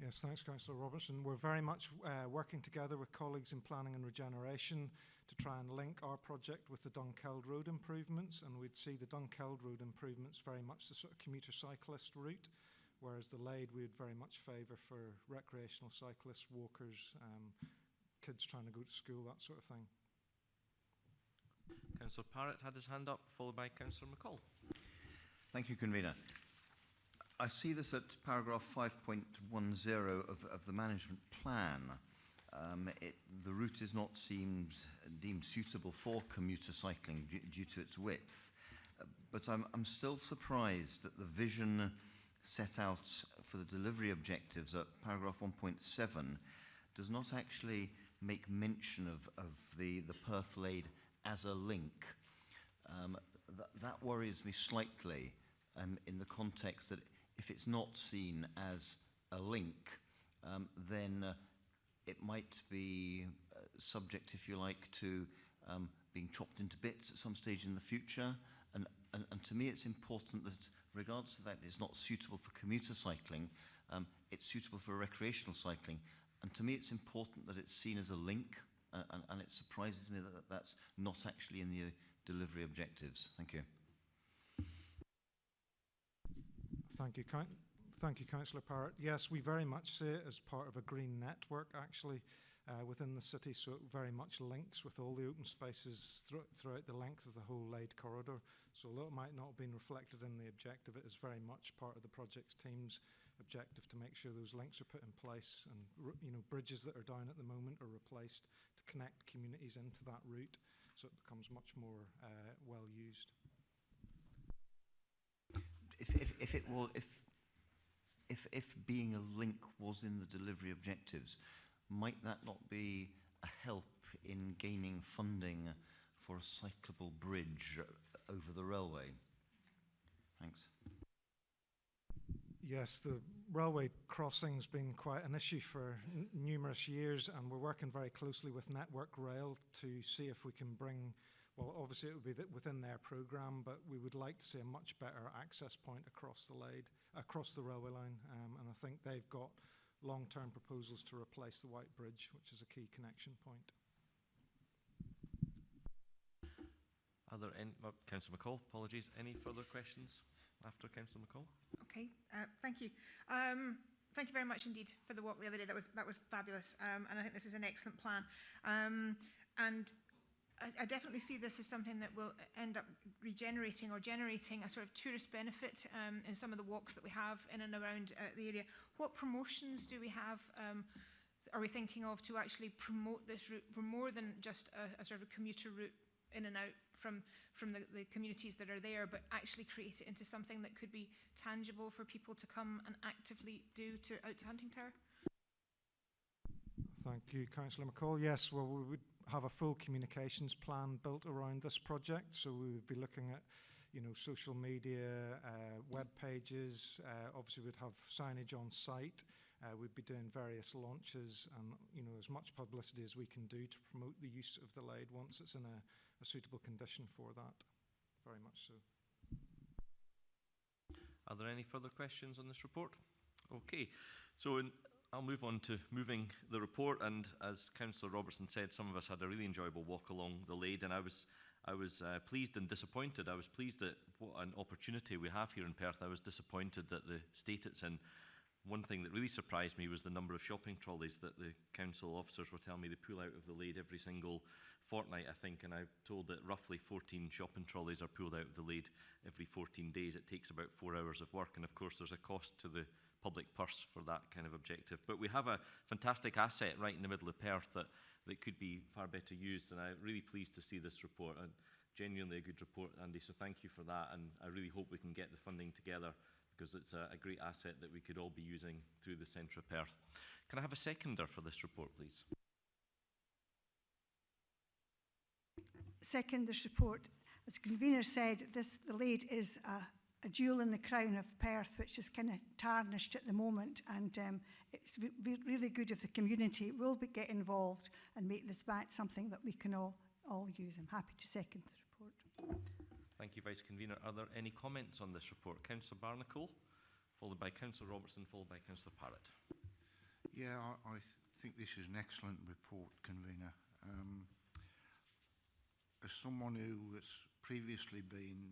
Yes, thanks, Councillor Robertson. We're very much working together with colleagues in planning and regeneration to try and link our project with the Dunkeld Road improvements, and we'd see the Dunkeld Road improvements very much the sort of commuter cyclist route, whereas the Lade we would very much favour for recreational cyclists, walkers, kids trying to go to school, that sort of thing. Councillor Parrott had his hand up, followed by Councillor McCall. Thank you, Convener. I see this at paragraph 5.10 of the management plan. The route is not deemed suitable for commuter cycling due to its width. But I'm still surprised that the vision set out for the delivery objectives at paragraph 1.7 does not actually make mention of the Perth Lade as a link. That worries me slightly in the context that if it's not seen as a link, then it might be subject, if you like, to being chopped into bits at some stage in the future. And to me, it's important that, regardless of that, it's not suitable for commuter cycling, it's suitable for recreational cycling. And to me, it's important that it's seen as a link, and it surprises me that that's not actually in the delivery objectives. Thank you. Thank you, Councillor Parrott. Yes, we very much see it as part of a green network, actually, within the city, so it very much links with all the open spaces throughout the length of the whole Lade corridor. So although it might not have been reflected in the objective, it is very much part of the project team's objective to make sure those links are put in place, and bridges that are down at the moment are replaced to connect communities into that route, so it becomes much more well used. If being a link was in the delivery objectives, might that not be a help in gaining funding for a cyclable bridge over the railway? Thanks. Yes, the railway crossing's been quite an issue for numerous years, and we're working very closely with Network Rail to see if we can bring, well, obviously it would be within their programme, but we would like to see a much better access point across the Lade, across the railway line, and I think they've got long-term proposals to replace the White Bridge, which is a key connection point. Are there any, Councillor McCall, apologies, any further questions after Councillor McCall? Okay, thank you. Thank you very much indeed for the walk the other day. That was fabulous, and I think this is an excellent plan. And I definitely see this as something that will end up regenerating or generating a sort of tourist benefit in some of the walks that we have in and around the area. What promotions do we have, are we thinking of to actually promote this route for more than just a sort of commuter route in and out from the communities that are there, but actually create it into something that could be tangible for people to come and actively do out to Hunting Tower? Thank you, Councillor McCall. Yes, well, we would have a full communications plan built around this project, so we would be looking at, social media, web pages. Obviously, we'd have signage on site. We'd be doing various launches and, as much publicity as we can do to promote the use of the Lade once it's in a suitable condition for that. Very much so. Are there any further questions on this report? Okay, so I'll move on to moving the report, and as Councillor Robertson said, some of us had a really enjoyable walk along the Lade, and I was pleased and disappointed. I was pleased at what an opportunity we have here in Perth. I was disappointed that the state it's in. One thing that really surprised me was the number of shopping trolleys that the council officers were telling me they pull out of the Lade every single fortnight, I think, and I'm told that roughly 14 shopping trolleys are pulled out of the Lade every 14 days. It takes about 4 hours of work, and of course there's a cost to the public purse for that kind of objective. But we have a fantastic asset right in the middle of Perth that could be far better used, and I'm really pleased to see this report. And genuinely a good report, Andy, so thank you for that, and I really hope we can get the funding together, because it's a great asset that we could all be using through the centre of Perth. Can I have a seconder for this report, please? Second this report. As convener said, the Lade is a jewel in the crown of Perth, which is kind of tarnished at the moment, and it's really good if the community will get involved and make this back something that we can all use. I'm happy to second the report. Thank you, Vice Convener. Are there any comments on this report? Councillor Barnacle, followed by Councillor Robertson, followed by Councillor Parrott. Yeah, I think this is an excellent report, Convener. As someone who has previously been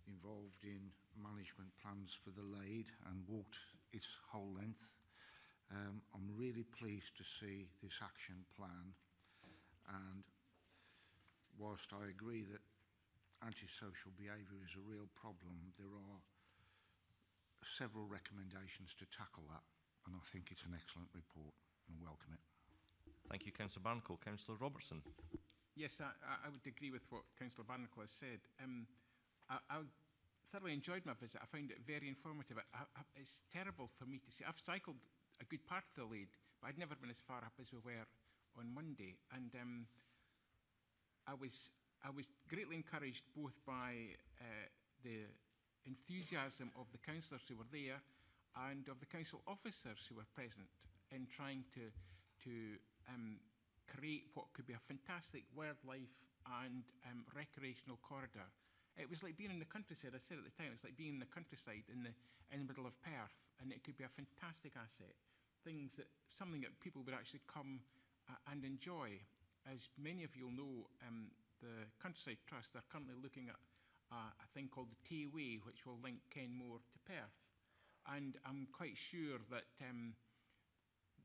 involved in management plans for the Lade and walked its whole length, I'm really pleased to see this action plan. And whilst I agree that antisocial behaviour is a real problem, there are several recommendations to tackle that, and I think it's an excellent report and welcome it. Thank you, Councillor Barnacle. Councillor Robertson. Yes, I would agree with what Councillor Barnacle has said. I thoroughly enjoyed my visit. I found it very informative. It's terrible for me to see. I've cycled a good part of the Lade, but I'd never been as far up as we were on Monday. And I was greatly encouraged both by the enthusiasm of the councillors who were there and of the council officers who were present in trying to create what could be a fantastic wildlife and recreational corridor. It was like being in the countryside. I said at the time, it's like being in the countryside in the middle of Perth, and it could be a fantastic asset. Something that people would actually come and enjoy. As many of you will know, the Countryside Trust are currently looking at a thing called the Tayway, which will link Kenmore to Perth. And I'm quite sure that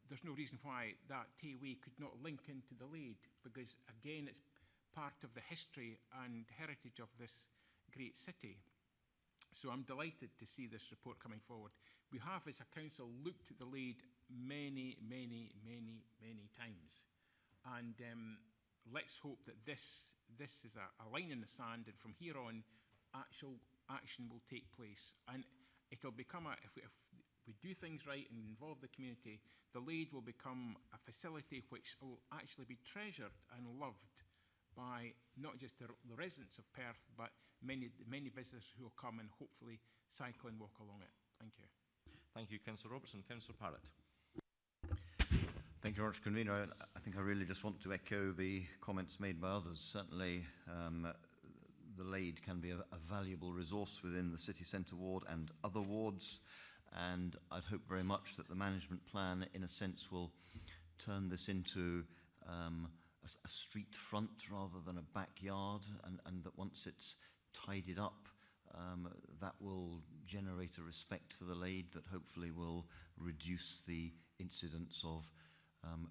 there's no reason why that Tayway could not link into the Lade, because again, it's part of the history and heritage of this great city. So I'm delighted to see this report coming forward. We have, as a council, looked at the Lade many times. And let's hope that this is a line in the sand, and from here on, actual action will take place. And it'll become if we do things right and involve the community, the Lade will become a facility which will actually be treasured and loved by not just the residents of Perth, but many visitors who will come and hopefully cycle and walk along it. Thank you. Thank you, Councillor Robertson. Councillor Parrott. Thank you very much, Convener. I think I really just want to echo the comments made by others. Certainly, the Lade can be a valuable resource within the city centre ward and other wards, and I'd hope very much that the management plan, in a sense, will turn this into a street front rather than a backyard, and that once it's tidied up, that will generate a respect for the Lade that hopefully will reduce the incidence of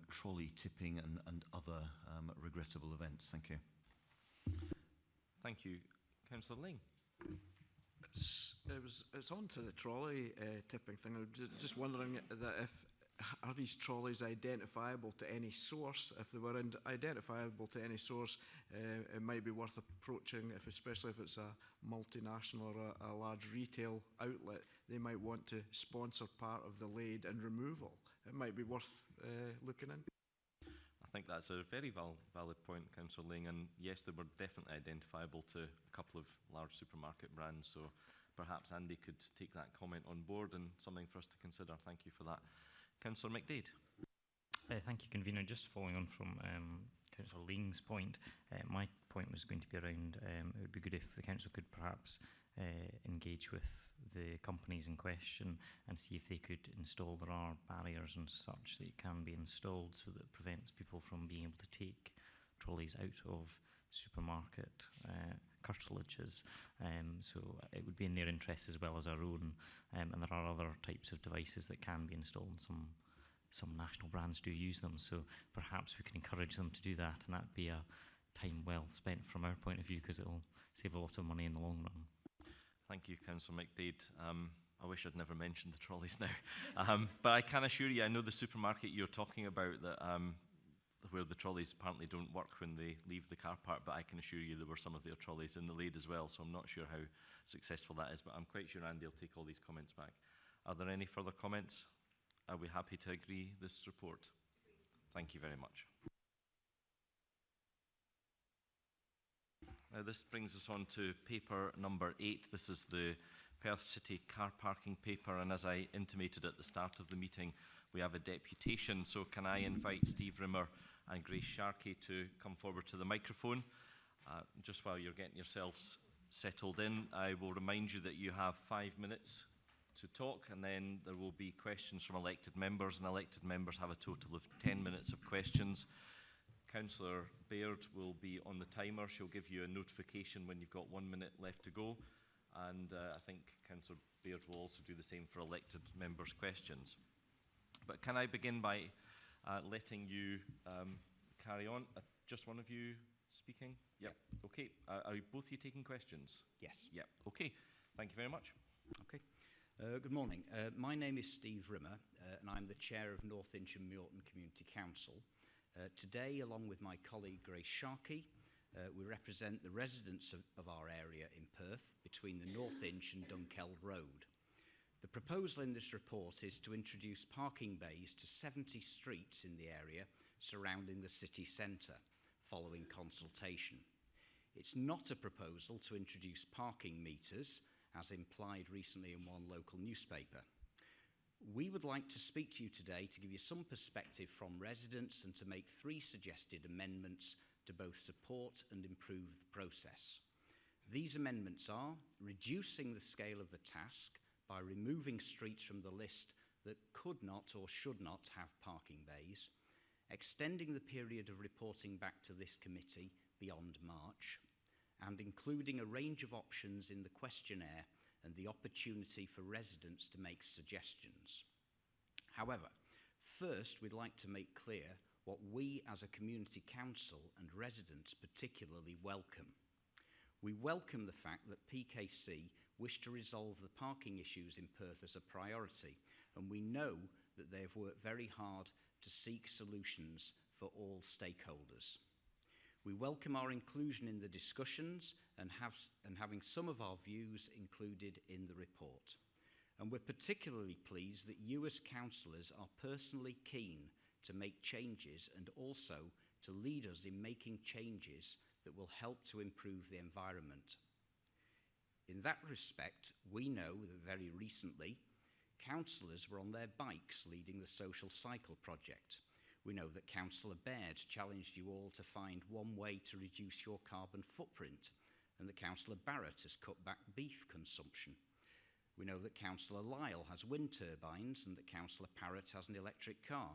trolley tipping and other regrettable events. Thank you. Thank you. Councillor Ling. It's on to the trolley tipping thing. I'm just wondering that are these trolleys identifiable to any source? If they were identifiable to any source, it might be worth approaching, especially if it's a multinational or a large retail outlet. They might want to sponsor part of the Lade and removal. It might be worth looking in. I think that's a very valid point, Councillor Ling, and yes, they were definitely identifiable to a couple of large supermarket brands, so perhaps Andy could take that comment on board and something for us to consider. Thank you for that. Councillor McDade. Thank you, Convener. Just following on from Councillor Ling's point, my point was going to be around it would be good if the council could perhaps engage with the companies in question and see if they could install, there are barriers and such that can be installed so that it prevents people from being able to take trolleys out of supermarket curtilages. So it would be in their interest as well as our own, and there are other types of devices that can be installed. Some national brands do use them, so perhaps we can encourage them to do that, and that'd be a time well spent from our point of view, because it'll save a lot of money in the long run. Thank you, Councillor McDade. I wish I'd never mentioned the trolleys now. But I can assure you, I know the supermarket you're talking about, that where the trolleys apparently don't work when they leave the car park, but I can assure you there were some of their trolleys in the Lade as well, so I'm not sure how successful that is, but I'm quite sure Andy will take all these comments back. Are there any further comments? Are we happy to agree this report? Thank you very much. Now this brings us on to paper number 8. This is the Perth City car parking paper, and as I intimated at the start of the meeting, we have a deputation, so can I invite Steve Rimmer and Grace Sharkey to come forward to the microphone. Just while you're getting yourselves settled in, I will remind you that you have 5 minutes to talk, and then there will be questions from elected members, and elected members have a total of 10 minutes of questions. Councillor Baird will be on the timer. She'll give you a notification when you've got 1 minute left to go, and I think Councillor Baird will also do the same for elected members' questions. But can I begin by letting you carry on? Just one of you speaking? Yep. Okay. Are both of you taking questions? Yes. Yep. Okay. Thank you very much. Okay. Good morning. My name is Steve Rimmer, and I'm the chair of North Inch and Muirton Community Council. Today, along with my colleague Grace Sharkey, we represent the residents of our area in Perth between the North Inch and Dunkeld Road. The proposal in this report is to introduce parking bays to 70 streets in the area surrounding the city centre, following consultation. It's not a proposal to introduce parking meters, as implied recently in one local newspaper. We would like to speak to you today to give you some perspective from residents and to make 3 suggested amendments to both support and improve the process. These amendments are reducing the scale of the task by removing streets from the list that could not or should not have parking bays, extending the period of reporting back to this committee beyond March, and including a range of options in the questionnaire and the opportunity for residents to make suggestions. However, first we'd like to make clear what we as a community council and residents particularly welcome. We welcome the fact that PKC wish to resolve the parking issues in Perth as a priority, and we know that they have worked very hard to seek solutions for all stakeholders. We welcome our inclusion in the discussions and having some of our views included in the report. And we're particularly pleased that you as councillors are personally keen to make changes and also to lead us in making changes that will help to improve the environment. In that respect, we know that very recently, councillors were on their bikes leading the Social Cycle project. We know that Councillor Baird challenged you all to find one way to reduce your carbon footprint, and that Councillor Barrett has cut back beef consumption. We know that Councillor Lyle has wind turbines and that Councillor Parrott has an electric car.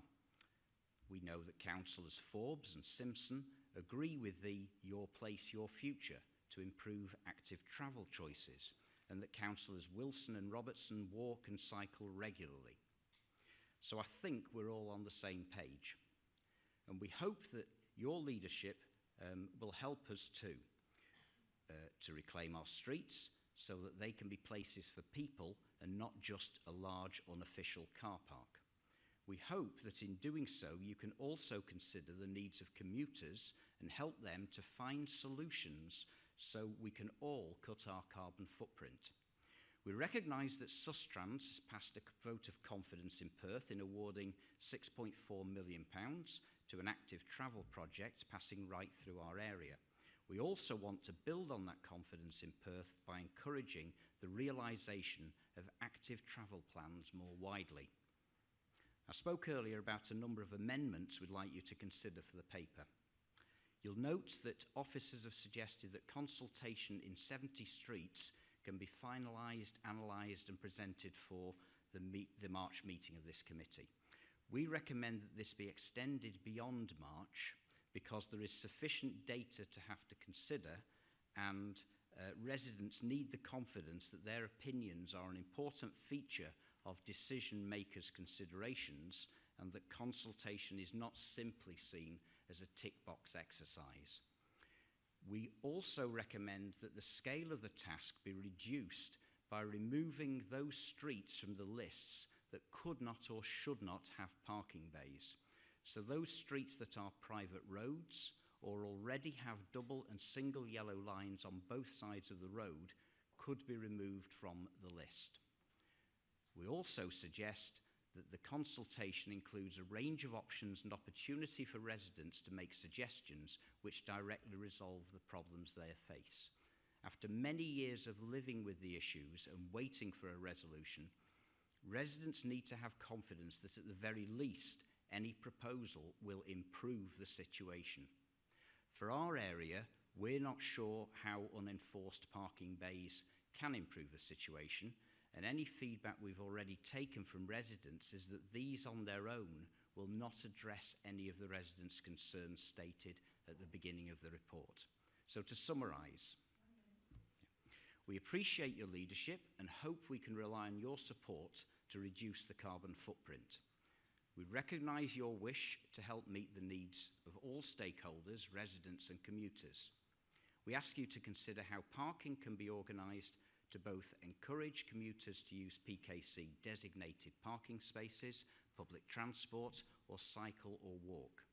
We know that Councillors Forbes and Simpson agree with the Your Place, Your Future to improve active travel choices, and that Councillors Wilson and Robertson walk and cycle regularly. So I think we're all on the same page. And we hope that your leadership will help us too, to reclaim our streets so that they can be places for people and not just a large unofficial car park. We hope that in doing so you can also consider the needs of commuters and help them to find solutions so we can all cut our carbon footprint. We recognise that Sustrans has passed a vote of confidence in Perth in awarding £6.4 million to an active travel project passing right through our area. We also want to build on that confidence in Perth by encouraging the realisation of active travel plans more widely. I spoke earlier about a number of amendments we'd like you to consider for the paper. You'll note that officers have suggested that consultation in 70 streets can be finalised, analysed and presented for the March meeting of this committee. We recommend that this be extended beyond March because there is sufficient data to have to consider, and residents need the confidence that their opinions are an important feature of decision makers' considerations and that consultation is not simply seen as a tick box exercise. We also recommend that the scale of the task be reduced by removing those streets from the lists that could not or should not have parking bays. So those streets that are private roads or already have double and single yellow lines on both sides of the road could be removed from the list. We also suggest that the consultation includes a range of options and opportunity for residents to make suggestions which directly resolve the problems they face. After many years of living with the issues and waiting for a resolution, residents need to have confidence that at the very least, any proposal will improve the situation. For our area, we're not sure how unenforced parking bays can improve the situation, And any feedback we've already taken from residents is that these on their own will not address any of the residents' concerns stated at the beginning of the report. So to summarise, we appreciate your leadership and hope we can rely on your support to reduce the carbon footprint. We recognise your wish to help meet the needs of all stakeholders, residents and commuters. We ask you to consider how parking can be organised to both encourage commuters to use PKC designated parking spaces, public transport or cycle or walk.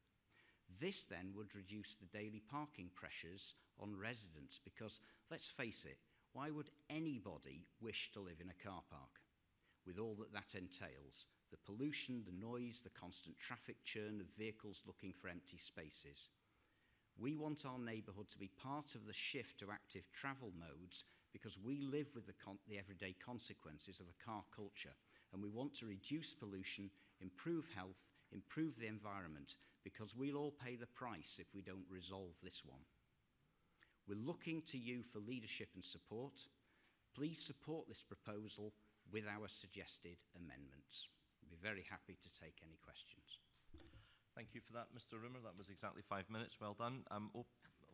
This then would reduce the daily parking pressures on residents because, let's face it, why would anybody wish to live in a car park? With all that that entails, the pollution, the noise, the constant traffic churn of vehicles looking for empty spaces. We want our neighbourhood to be part of the shift to active travel modes because we live with the everyday consequences of a car culture, and we want to reduce pollution, improve health, improve the environment, because we'll all pay the price if we don't resolve this one. We're looking to you for leadership and support. Please support this proposal with our suggested amendments. We'll be very happy to take any questions. Thank you for that, Mr. Rimmer. That was exactly 5 minutes. Well done. I'm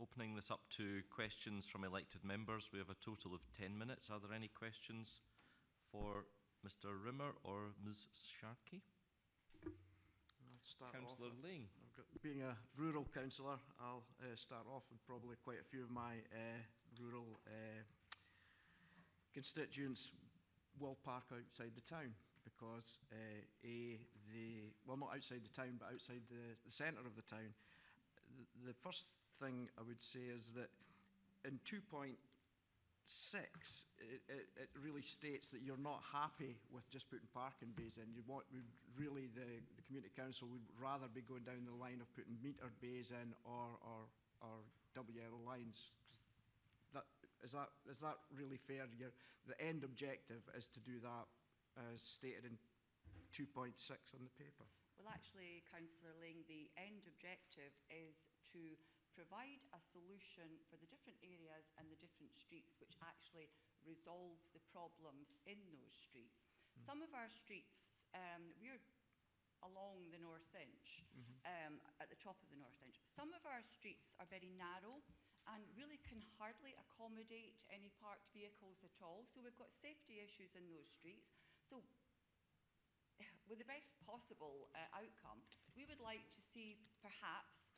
opening this up to questions from elected members. We have a total of 10 minutes. Are there any questions for Mr. Rimmer or Ms. Sharkey? I'll start Councillor off. Ling. Being a rural councillor, I'll start off with probably quite a few of my rural constituents will park outside the town because well, not outside the town, but outside the centre of the town. The first thing I would say is that in 2.6, it really states that you're not happy with just putting parking bays in. The Community Council would rather be going down the line of putting metered bays in or double yellow lines. Is that really fair? The end objective is to do that as stated in 2.6 on the paper. Well, actually, Councillor Ling, the end objective is to provide a solution for the different areas and the different streets which actually resolves the problems in those streets. Some of our streets, we're along the North Inch, at the top of the North Inch. Some of our streets are very narrow and really can hardly accommodate any parked vehicles at all. So we've got safety issues in those streets. So with the best possible outcome, we would like to see perhaps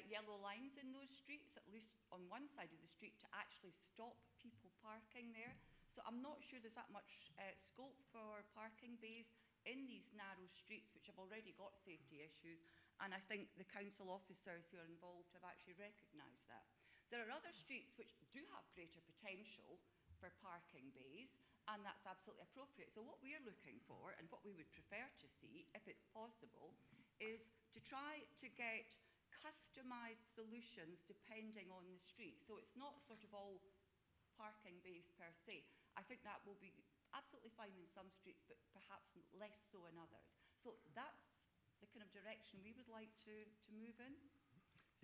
yellow lines in those streets, at least on one side of the street, to actually stop people parking there. So I'm not sure there's that much scope for parking bays in these narrow streets which have already got safety issues, and I think the council officers who are involved have actually recognised that. There are other streets which do have greater potential for parking bays, and that's absolutely appropriate. So what we're looking for, and what we would prefer to see, if it's possible, is to try to get customised solutions depending on the street. So it's not sort of all parking bays per se. I think that will be absolutely fine in some streets, but perhaps less so in others. So that's the kind of direction we would like to move in.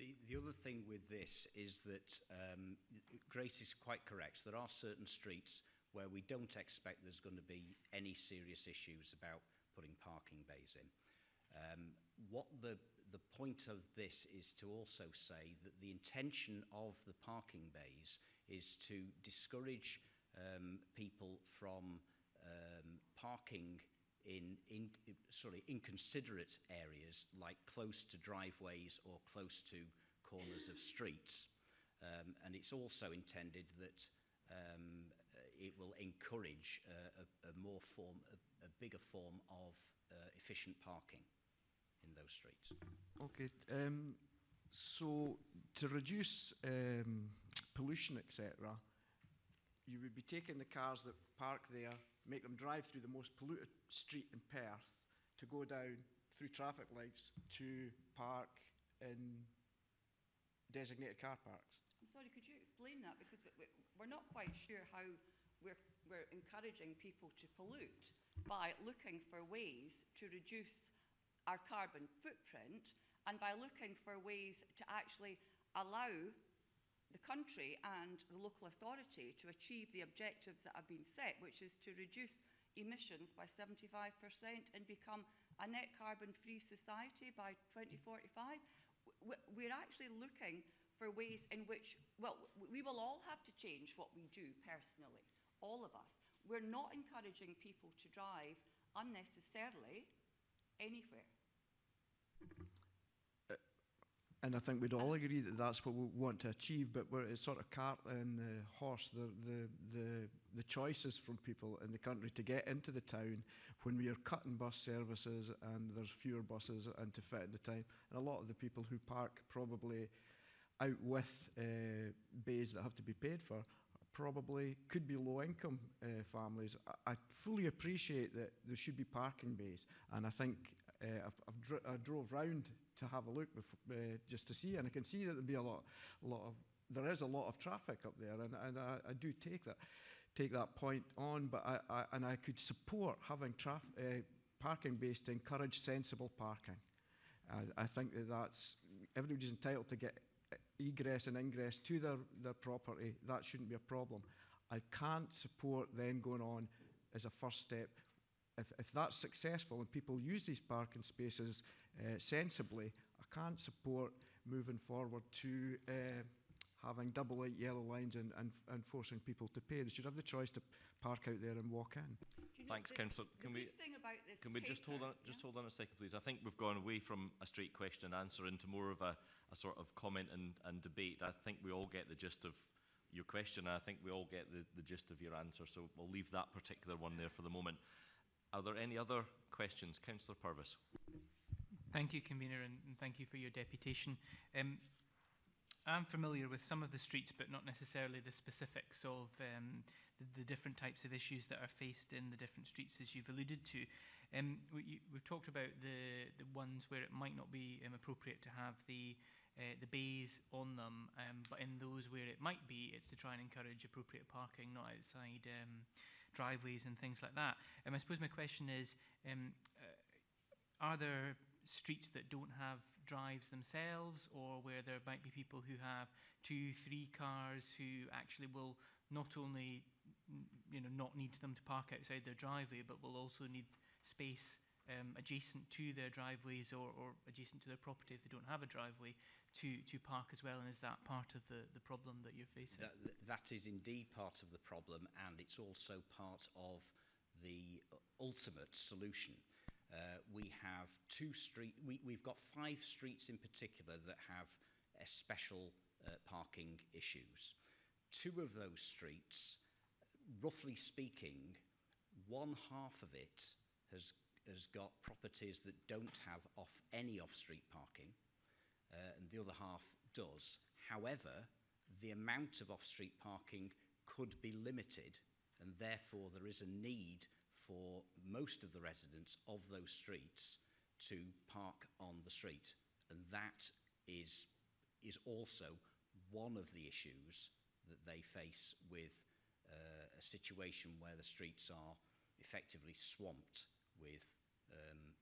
The other thing with this is that Grace is quite correct. There are certain streets where we don't expect there's going to be any serious issues about putting parking bays in. What the point of this is to also say that the intention of the parking bays is to discourage people from parking in inconsiderate areas like close to driveways or close to corners of streets. And it's also intended that it will encourage a bigger form of efficient parking in those streets. Okay, so to reduce pollution, etc., you would be taking the cars that park there, make them drive through the most polluted street in Perth, to go down through traffic lights to park in designated car parks. I'm sorry, could you explain that? Because we're not quite sure how we're encouraging people to pollute by looking for ways to reduce our carbon footprint and by looking for ways to actually allow the country and the local authority to achieve the objectives that have been set, which is to reduce emissions by 75% and become a net carbon-free society by 2045. We're actually looking for ways in which, well, we will all have to change what we do personally, all of us. We're not encouraging people to drive unnecessarily anywhere. And I think we'd all agree that that's what we want to achieve, but it's sort of cart and the horse, the choices from people in the country to get into the town when we are cutting bus services and there's fewer buses and to fit in the time. And a lot of the people who park probably out with bays that have to be paid for probably could be low-income families. I fully appreciate that there should be parking bays, and I think I drove round to have a look just to see, and I can see that there is a lot of traffic up there, and I do take that point on, but I could support having parking bays to encourage sensible parking. I think that's everybody's entitled to get egress and ingress to their property. That shouldn't be a problem. I can't support then going on as a first step. If that's successful and people use these parking spaces sensibly, I can't support moving forward to having double light yellow lines and forcing people to pay. They should have the choice to park out there and walk in. Thanks, Councillor. Can we just hold on a second, please? I think we've gone away from a straight question and answer into more of a sort of comment and debate. I think we all get the gist of your question, and I think we all get the gist of your answer, so we'll leave that particular one there for the moment. Are there any other questions? Councillor Purvis. Thank you, Convener, and thank you for your deputation. I'm familiar with some of the streets, but not necessarily the specifics of the different types of issues that are faced in the different streets, as you've alluded to. We've talked about the ones where it might not be appropriate to have the bays on them, but in those where it might be, it's to try and encourage appropriate parking, not outside driveways and things like that. I suppose my question is, are there streets that don't have drives themselves, or where there might be people who have 2, 3 cars who actually will not only not need them to park outside their driveway, but will also need space adjacent to their driveways or adjacent to their property if they don't have a driveway to park as well? And is that part of the problem that you're facing? That is indeed part of the problem, and it's also part of the ultimate solution. We have we've got 5 streets in particular that have special parking issues. 2 of those streets, roughly speaking, one half of it has got properties that don't have any off-street parking, and the other half does. However, the amount of off-street parking could be limited, and therefore there is a need for most of the residents of those streets to park on the street. And that is also one of the issues that they face with a situation where the streets are effectively swamped with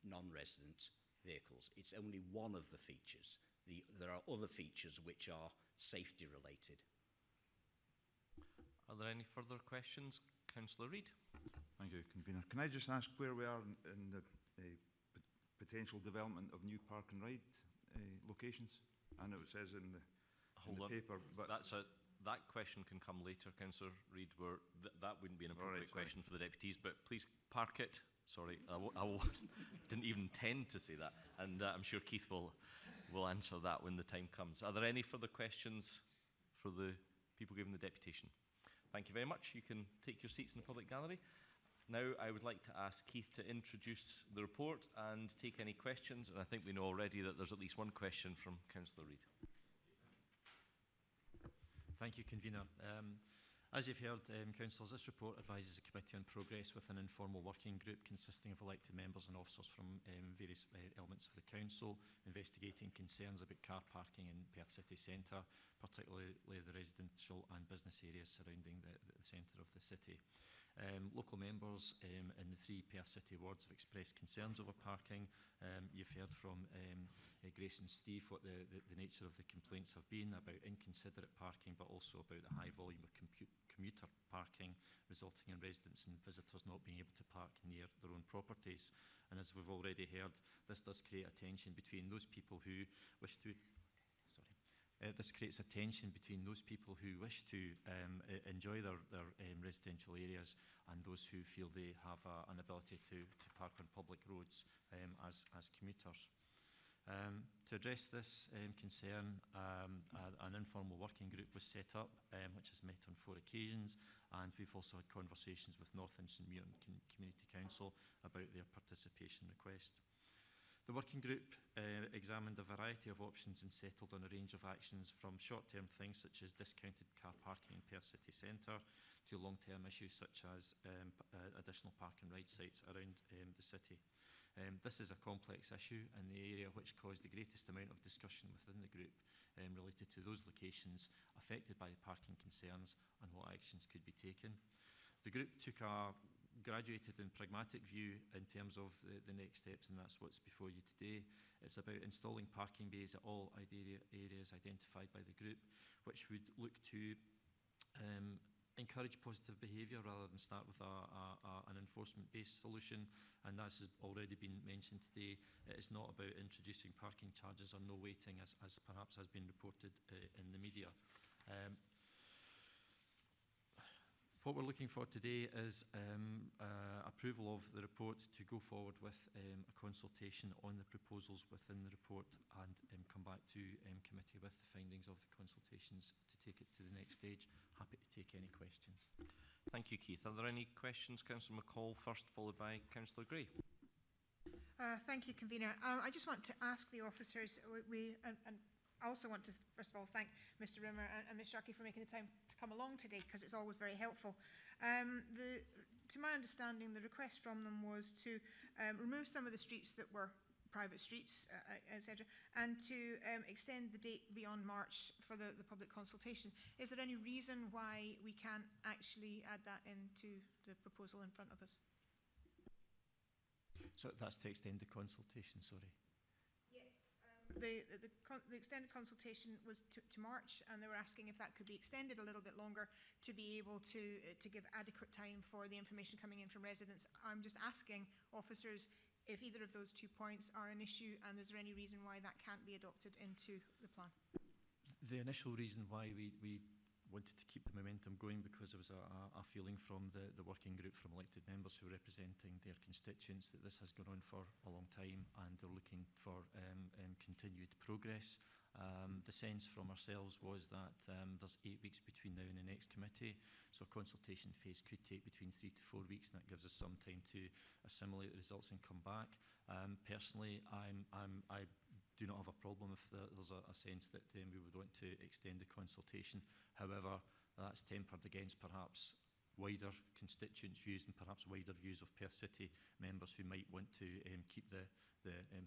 non-resident vehicles. It's only one of the features. There are other features which are safety related. Are there any further questions? Councillor Reid. Thank you, Convener. Can I just ask where we are in the potential development of new park and ride locations? I know it says in the paper, but that question can come later, Councillor Reid. That wouldn't be an appropriate question for the deputies, but please park it. Sorry, I didn't even intend to say that, and I'm sure Keith will answer that when the time comes. Are there any further questions for the people giving the deputation? Thank you very much. You can take your seats in the public gallery. Now I would like to ask Keith to introduce the report and take any questions, and I think we know already that there's at least one question from Councillor Reid. Thank you, Convener. As you've heard, Councillors, this report advises the Committee on progress with an informal working group consisting of elected members and officers from various elements of the Council, investigating concerns about car parking in Perth City Centre, particularly the residential and business areas surrounding the centre of the city. Local members in the 3 Perth City wards have expressed concerns over parking. You've heard from Grace and Steve what the nature of the complaints have been about inconsiderate parking, but also about the high volume of commuter parking, resulting in residents and visitors not being able to park near their own properties. And as we've already heard, this does create a tension between those people who wish to this creates a tension between those people who wish to enjoy their residential areas and those who feel they have an ability to park on public roads as commuters. To address this concern, an informal working group was set up, which has met on 4 occasions, and we've also had conversations with North and St Muirton Community Council about their participation request. The working group examined a variety of options and settled on a range of actions, from short-term things such as discounted car parking in Perth City Centre to long-term issues such as additional park and ride sites around the city. This is a complex issue, and the area which caused the greatest amount of discussion within the group related to those locations affected by the parking concerns and what actions could be taken. The group took a graduated and pragmatic view in terms of the next steps, and that's what's before you today. It's about installing parking bays at all areas identified by the group, which would look to encourage positive behaviour rather than start with an enforcement-based solution. And as has already been mentioned today, it is not about introducing parking charges or no waiting, as perhaps has been reported in the media. What we're looking for today is approval of the report to go forward with a consultation on the proposals within the report and come back to committee with the findings of the consultations to take it to the next stage. Happy to take any questions. Thank you, Keith. Are there any questions? Councillor McCall first, followed by Councillor Gray. Thank you, Convener. I just want to ask the officers, and I also want to, first of all, thank Mr Rimmer and Ms Sharkey for making the time to come along today, because it's always very helpful. To my understanding, the request from them was to remove some of the streets that were private streets, etc., and to extend the date beyond March for the public consultation. Is there any reason why we can't actually add that into the proposal in front of us? So that's to extend the consultation, sorry. The extended consultation was to March, and they were asking if that could be extended a little bit longer to be able to give adequate time for the information coming in from residents. I'm just asking officers if either of those 2 points are an issue, and is there any reason why that can't be adopted into the plan? The initial reason why we wanted to keep the momentum going, because there was a feeling from the working group, from elected members who are representing their constituents, that this has gone on for a long time and they're looking for continued progress. The sense from ourselves was that there's 8 weeks between now and the next committee, so a consultation phase could take between 3 to 4 weeks, and that gives us some time to assimilate the results and come back. Personally, I do not have a problem if there's a sense that we would want to extend the consultation. However, that's tempered against perhaps wider constituent views and perhaps wider views of Perth City members who might want to keep the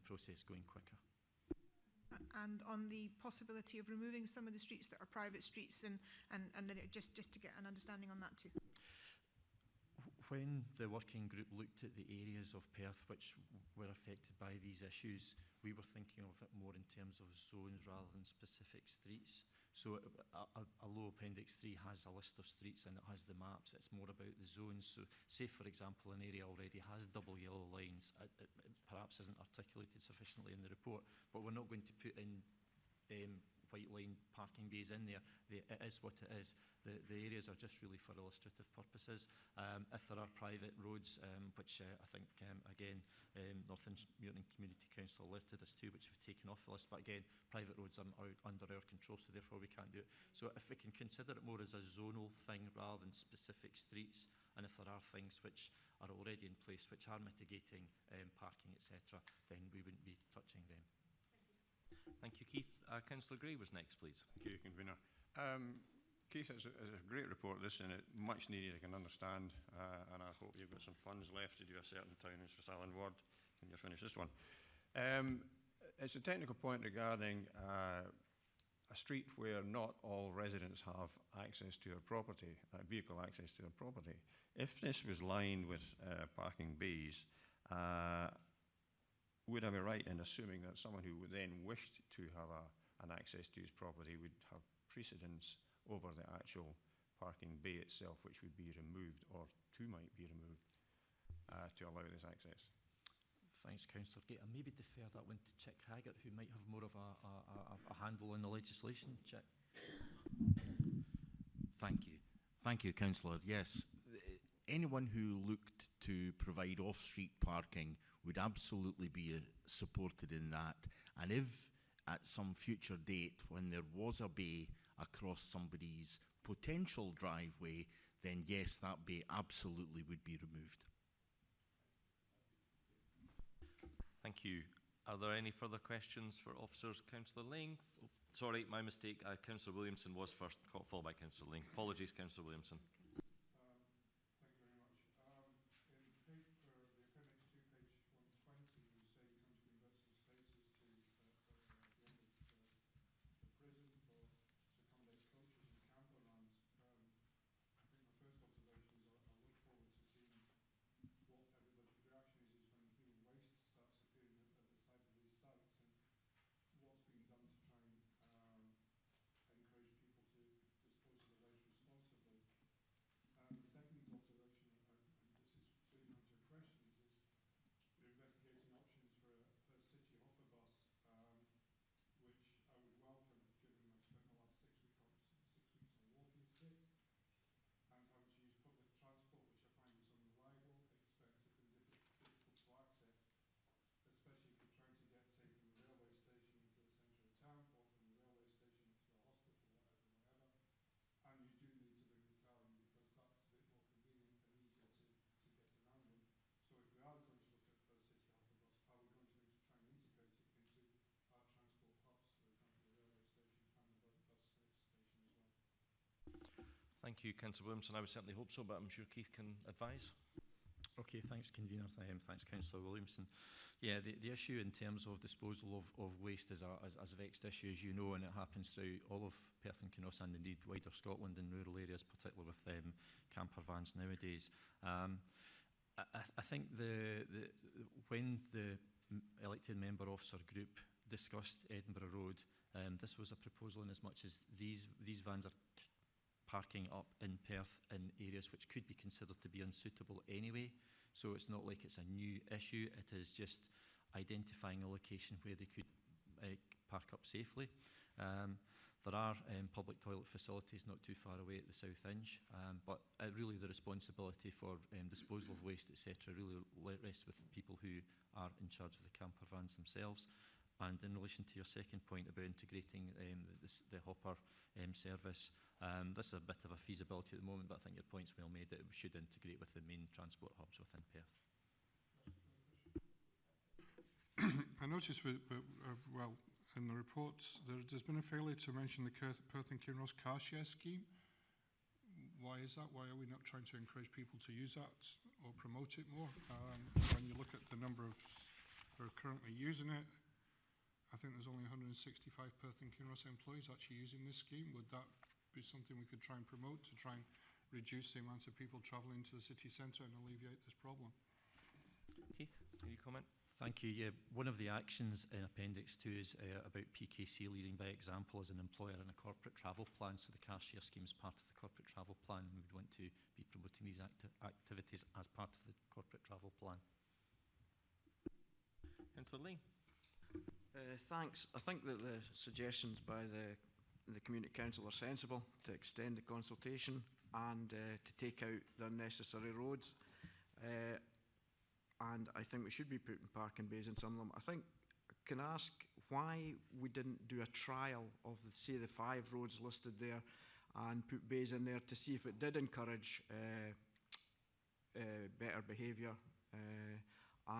process going quicker. And on the possibility of removing some of the streets that are private streets, and just to get an understanding on that too. When the working group looked at the areas of Perth which were affected by these issues, we were thinking of it more in terms of zones rather than specific streets. So a low Appendix 3 has a list of streets and it has the maps. It's more about the zones. So say, for example, an area already has double yellow lines. It perhaps isn't articulated sufficiently in the report, but we're not going to put in white line parking bays in there. It is what it is. The areas are just really for illustrative purposes. If there are private roads, which I think, again, North Muirton Community Council alerted us to, which we've taken off the list, but again, private roads are under our control, so therefore we can't do it. So if we can consider it more as a zonal thing rather than specific streets, and if there are things which are already in place, which are mitigating parking, etc., then we wouldn't be touching them. Thank you, Keith. Councillor Gray was next, please. Thank you, Convener. Keith, it's a great report, this, and it much needed, I can understand, and I hope you've got some funds left to do a certain town in Strathallan Island ward when you finish this one. It's a technical point regarding a street where not all residents have access to their property, vehicle access to their property. If this was lined with parking bays, would I be right in assuming that someone who then wished to have an access to his property would have precedence over the actual parking bay itself, which would be removed, or two might be removed, to allow this access? Thanks, Councillor Gate. I maybe defer that one to Chick Haggart, who might have more of a handle on the legislation. Chick. Thank you. Thank you, Councillor. Yes, anyone who looked to provide off-street parking would absolutely be supported in that. And if at some future date, when there was a bay across somebody's potential driveway, then yes, that bay absolutely would be removed. Thank you. Are there any further questions for officers? Councillor Ling? Oh, sorry, my mistake. Councillor Williamson was first, followed by Councillor Ling. Apologies, Councillor Williamson. Thank you, Councillor Williamson. I would certainly hope so, but I'm sure Keith can advise. Okay, thanks, Convener. Thanks, Councillor Williamson. Yeah, the issue in terms of disposal of waste is a vexed issue, as you know, and it happens through all of Perth and Kinross and indeed wider Scotland in rural areas, particularly with camper vans nowadays. I think when the elected member officer group discussed Edinburgh Road, this was a proposal in as much as these vans are parking up in Perth in areas which could be considered to be unsuitable anyway. So it's not like it's a new issue, it is just identifying a location where they could park up safely. There are public toilet facilities not too far away at the South Inch, but really the responsibility for disposal of waste, etc., really rests with the people who are in charge of the camper vans themselves. And in relation to your second point about integrating the hopper service, this is a bit of a feasibility at the moment, but I think your point's well made that we should integrate with the main transport hubs within Perth. I noticed, well, in the reports, there's been a failure to mention the Perth and Kinross car share scheme. Why is that? Why are we not trying to encourage people to use that or promote it more? When you look at the number of who are currently using it, I think there's only 165 Perth and Kinross employees actually using this scheme. Would that be something we could try and promote to try and reduce the amount of people travelling to the city centre and alleviate this problem? Keith, can you comment? Thank you. Yeah, one of the actions in Appendix 2 is about PKC leading by example as an employer in a corporate travel plan. So the car share scheme is part of the corporate travel plan, and we would want to be promoting these activities as part of the corporate travel plan. Councillor Lee. Thanks. I think that the suggestions by the Community Council are sensible, to extend the consultation and to take out the unnecessary roads. And I think we should be putting parking bays in some of them. I think, can I ask why we didn't do a trial of, say, the 5 roads listed there and put bays in there to see if it did encourage better behaviour,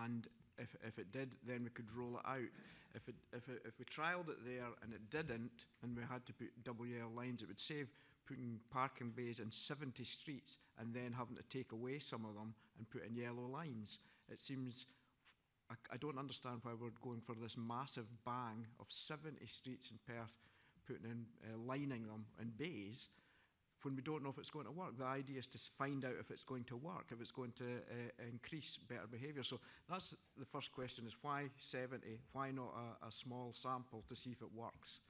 and if it did, then we could roll it out. If we trialled it there and it didn't, and we had to put double yellow lines, it would save putting parking bays in 70 streets and then having to take away some of them and put in yellow lines. It seems, I don't understand why we're going for this massive bang of 70 streets in Perth, putting in, lining them in bays, when we don't know if it's going to work. The idea is to find out if it's going to work, if it's going to increase better behaviour. So that's the first question, is why 70? Why not a small sample to see if it works?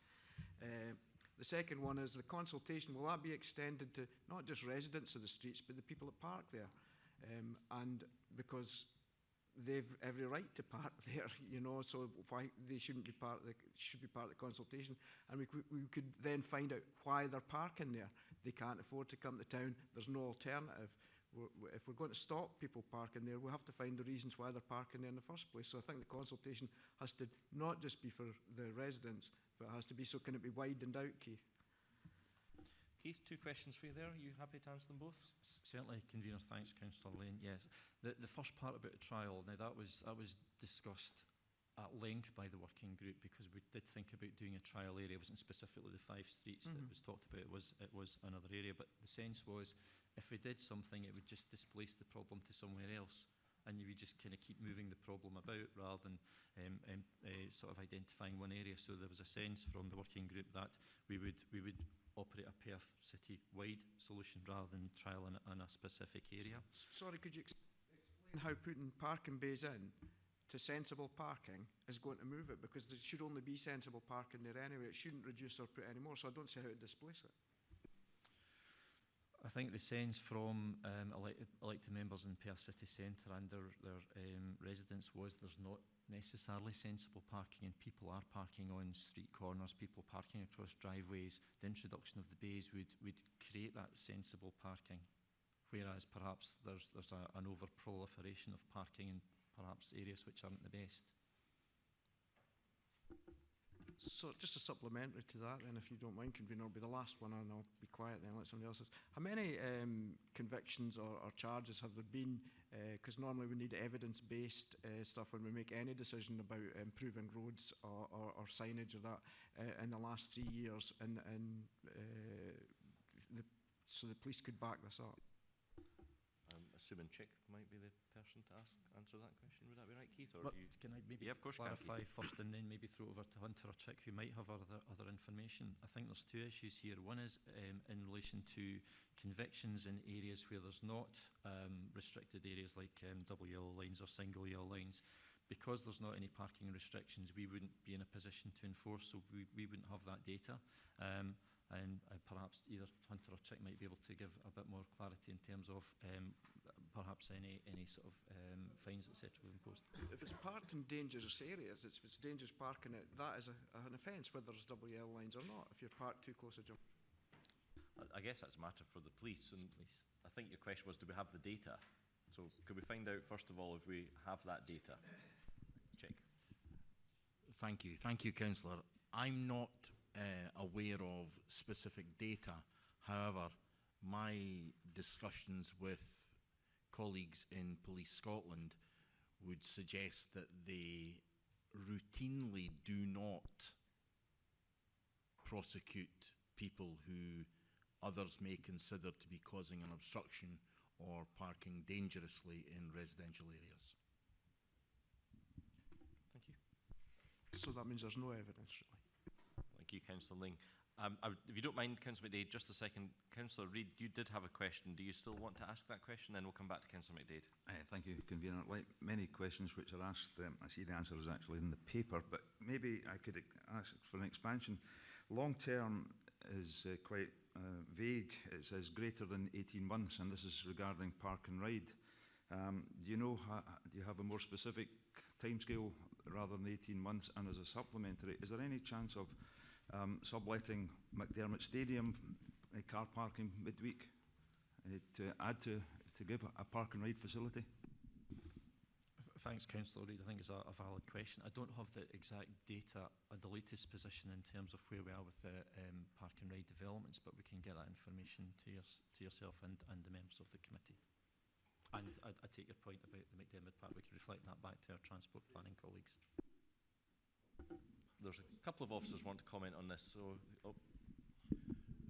The second one is the consultation. Will that be extended to not just residents of the streets, but the people that park there? And because they've every right to park there, you know, so why they shouldn't be part of should be part of the consultation. And we could then find out why they're parking there. They can't afford to come to town. There's no alternative. If we're going to stop people parking there, we'll have to find the reasons why they're parking there in the first place. So I think the consultation has to not just be for the residents, but it has to be, so can it be widened out, Keith? Keith, two questions for you there. Are you happy to answer them both? Certainly, Convener. Thanks, Councillor Lane. Yes, the first part about the trial, now that was discussed at length by the working group, because we did think about doing a trial area. It wasn't specifically the 5 streets that was talked about. It was another area, but the sense was if we did something, it would just displace the problem to somewhere else, and you would just kind of keep moving the problem about rather than sort of identifying one area. So there was a sense from the working group that we would operate a Perth city-wide solution rather than trial in a specific area. Sorry, could you explain how putting parking bays in to sensible parking is going to move it? Because there should only be sensible parking there anyway. It shouldn't reduce or put any more, so I don't see how it displace it. I think the sense from elected members in Perth City Centre and their residents was there's not necessarily sensible parking, and people are parking on street corners, people parking across driveways. The introduction of the bays would create that sensible parking, whereas perhaps there's an over-proliferation of parking in perhaps areas which aren't the best. So just a supplementary to that then, if you don't mind, Convener, will be the last one, and I'll be quiet then, let somebody else. How many convictions or charges have there been? Because normally we need evidence-based stuff when we make any decision about improving roads or signage or that in the last 3 years, so the police could back this up. Assuming Chick might be the person to answer that question. Would that be right, Keith? Or But can I maybe of course clarify first and then maybe throw over to Hunter or Chick, who might have other information? I think there's 2 issues here. One is in relation to convictions in areas where there's not restricted areas like double yellow lines or single yellow lines. Because there's not any parking restrictions, we wouldn't be in a position to enforce, so we wouldn't have that data. And perhaps either Hunter or Chick might be able to give a bit more clarity in terms of perhaps any sort of fines, etc. we've imposed. If it's parked in dangerous areas, if it's dangerous parking, that is an offence, whether there's double yellow lines or not, if you're parked too close to jump. I guess that's a matter for the police, and I think your question was, do we have the data? So could we find out, first of all, if we have that data? Chick. Thank you, Councillor. I'm not aware of specific data. However, my discussions with colleagues in Police Scotland would suggest that they routinely do not prosecute people who others may consider to be causing an obstruction or parking dangerously in residential areas. Thank you. So that means there's no evidence, really. Thank you, Councillor Ling. If you don't mind, Councillor McDade, just a second. Councillor Reid, you did have a question. Do you still want to ask that question? Then we'll come back to Councillor McDade. Thank you, Convener. Like many questions which are asked, I see the answer is actually in the paper, but maybe I could ask for an expansion. Long term is quite vague. It says greater than 18 months, and this is regarding park and ride. Do you have a more specific timescale rather than 18 months? And as a supplementary, is there any chance of subletting McDermott Stadium car parking midweek to add to give a park and ride facility? Thanks, Councillor Reid. I think it's a valid question. I don't have the exact data at the latest position in terms of where we are with the park and ride developments, but we can get that information to yourself and the members of the committee. And I take your point about the McDermott Park. We can reflect that back to our transport planning colleagues. There's a couple of officers want to comment on this. So,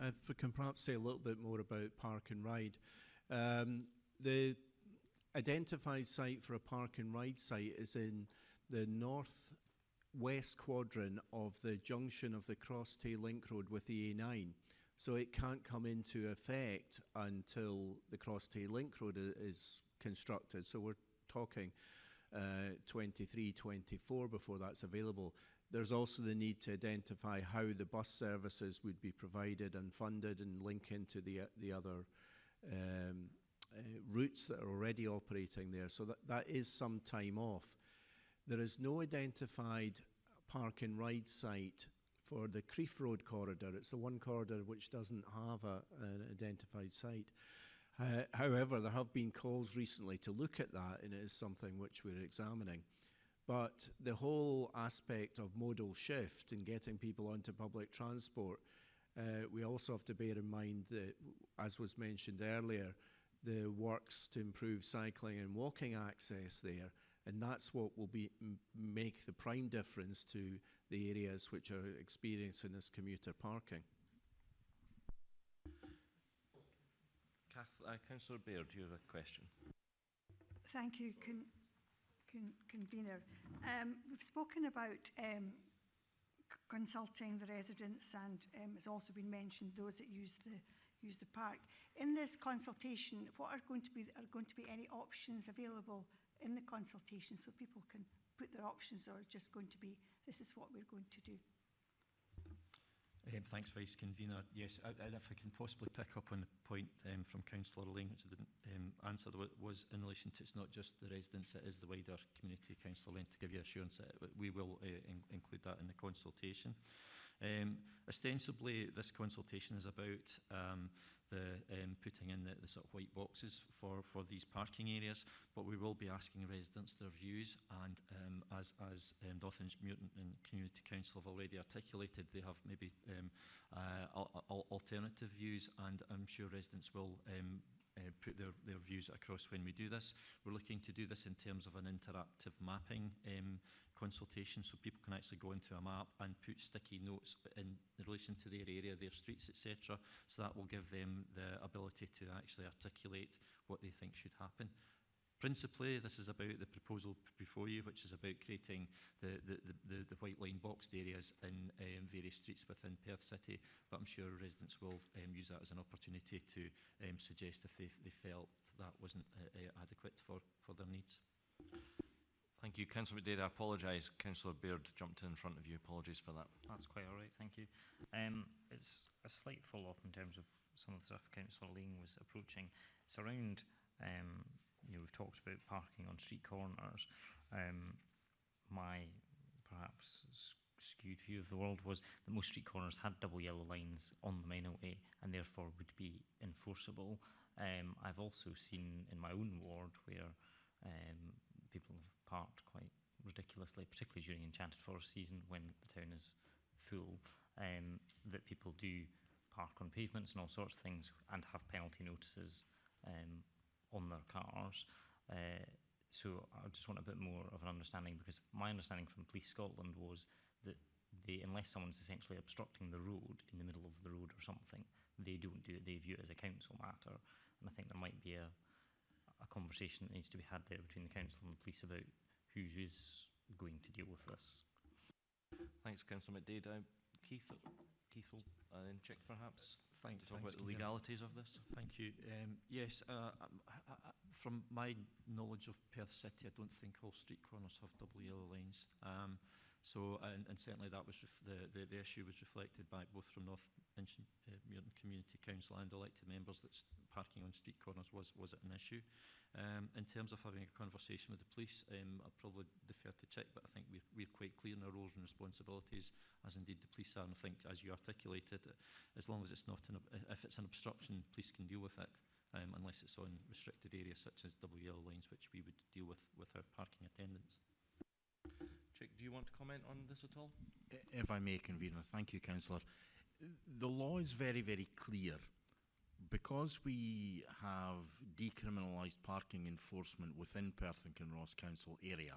if we can perhaps say a little bit more about park and ride. The identified site for a park and ride site is in the north west quadrant of the junction of the Cross-Tay Link Road with the A9. So it can't come into effect until the Cross-Tay Link Road is constructed. So we're talking 23, 24 before that's available. There's also the need to identify how the bus services would be provided and funded and link into the other routes that are already operating there. So that is some time off. There is no identified park and ride site for the Creef Road corridor. It's the one corridor which doesn't have an identified site. However, there have been calls recently to look at that, and it is something which we're examining. But the whole aspect of modal shift and getting people onto public transport, we also have to bear in mind that, as was mentioned earlier, the works to improve cycling and walking access there, and that's what will make the prime difference to the areas which are experiencing this commuter parking. Councillor Baird, do you have a question? Thank you, Convener. We've spoken about consulting the residents, and it's also been mentioned those that use the park. In this consultation, what are going to be any options available in the consultation so people can put their options, or just going to be, this is what we're going to do? Thanks, Vice Convener. Yes, and if I can possibly pick up on the point from Councillor Lane, which I didn't answer, was in relation to, it's not just the residents, it is the wider community. Councillor Lane, to give you assurance that we will include that in the consultation. Ostensibly, this consultation is about putting in the sort of white boxes for these parking areas, but we will be asking residents their views, and as North Inchmuirton and Community Council have already articulated, they have maybe alternative views, and I'm sure residents will put their views across when we do this. We're looking to do this in terms of an interactive mapping consultation, so people can actually go into a map and put sticky notes in relation to their area, their streets, etc. So that will give them the ability to actually articulate what they think should happen. Principally, this is about the proposal before you, which is about creating the white line boxed areas in various streets within Perth City, but I'm sure residents will use that as an opportunity to suggest if they felt that wasn't adequate for their needs. Thank you. Councillor McDade, I apologise. Councillor Baird jumped in front of you. Apologies for that. That's quite all right, thank you. It's a slight follow-up in terms of some of the stuff Councillor Lane was approaching. It's around, we've talked about parking on street corners. My perhaps skewed view of the world was that most street corners had double yellow lines on the main way and therefore would be enforceable. I've also seen in my own ward where people have parked quite ridiculously, particularly during Enchanted Forest season when the town is full, that people do park on pavements and all sorts of things and have penalty notices on their cars. So I just want a bit more of an understanding, because my understanding from Police Scotland was that unless someone's essentially obstructing the road in the middle of the road or something, they don't do it, they view it as a council matter. And I think there might be a conversation that needs to be had there between the council and the police about who is going to deal with this. Thanks, Councillor McDade. Keith will then check perhaps. Thanks. Talk about the legalities of this. Thank you. Yes, from my knowledge of Perth City, I don't think all street corners have double yellow lines. So, and certainly that was the issue was reflected by both from North Inchmuirton Community Council and elected members that parking on street corners was an issue. In terms of having a conversation with the police, I'd probably defer to check, but I think we're quite clear in our roles and responsibilities, as indeed the police are. And I think, as you articulated, as long as it's not if it's an obstruction, police can deal with it, unless it's on restricted areas such as double yellow lines, which we would deal with our parking attendants. Chick, do you want to comment on this at all? If I may, Convener. Thank you, Councillor. The law is very, very clear. Because we have decriminalised parking enforcement within Perth and Kinross Council area,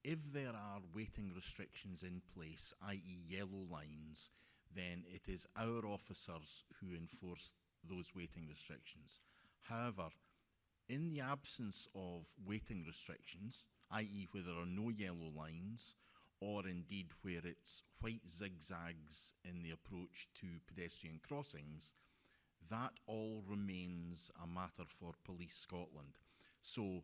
if there are waiting restrictions in place, i.e. yellow lines, then it is our officers who enforce those waiting restrictions. However, in the absence of waiting restrictions, i.e. where there are no yellow lines, or indeed where it's white zigzags in the approach to pedestrian crossings, that all remains a matter for Police Scotland. So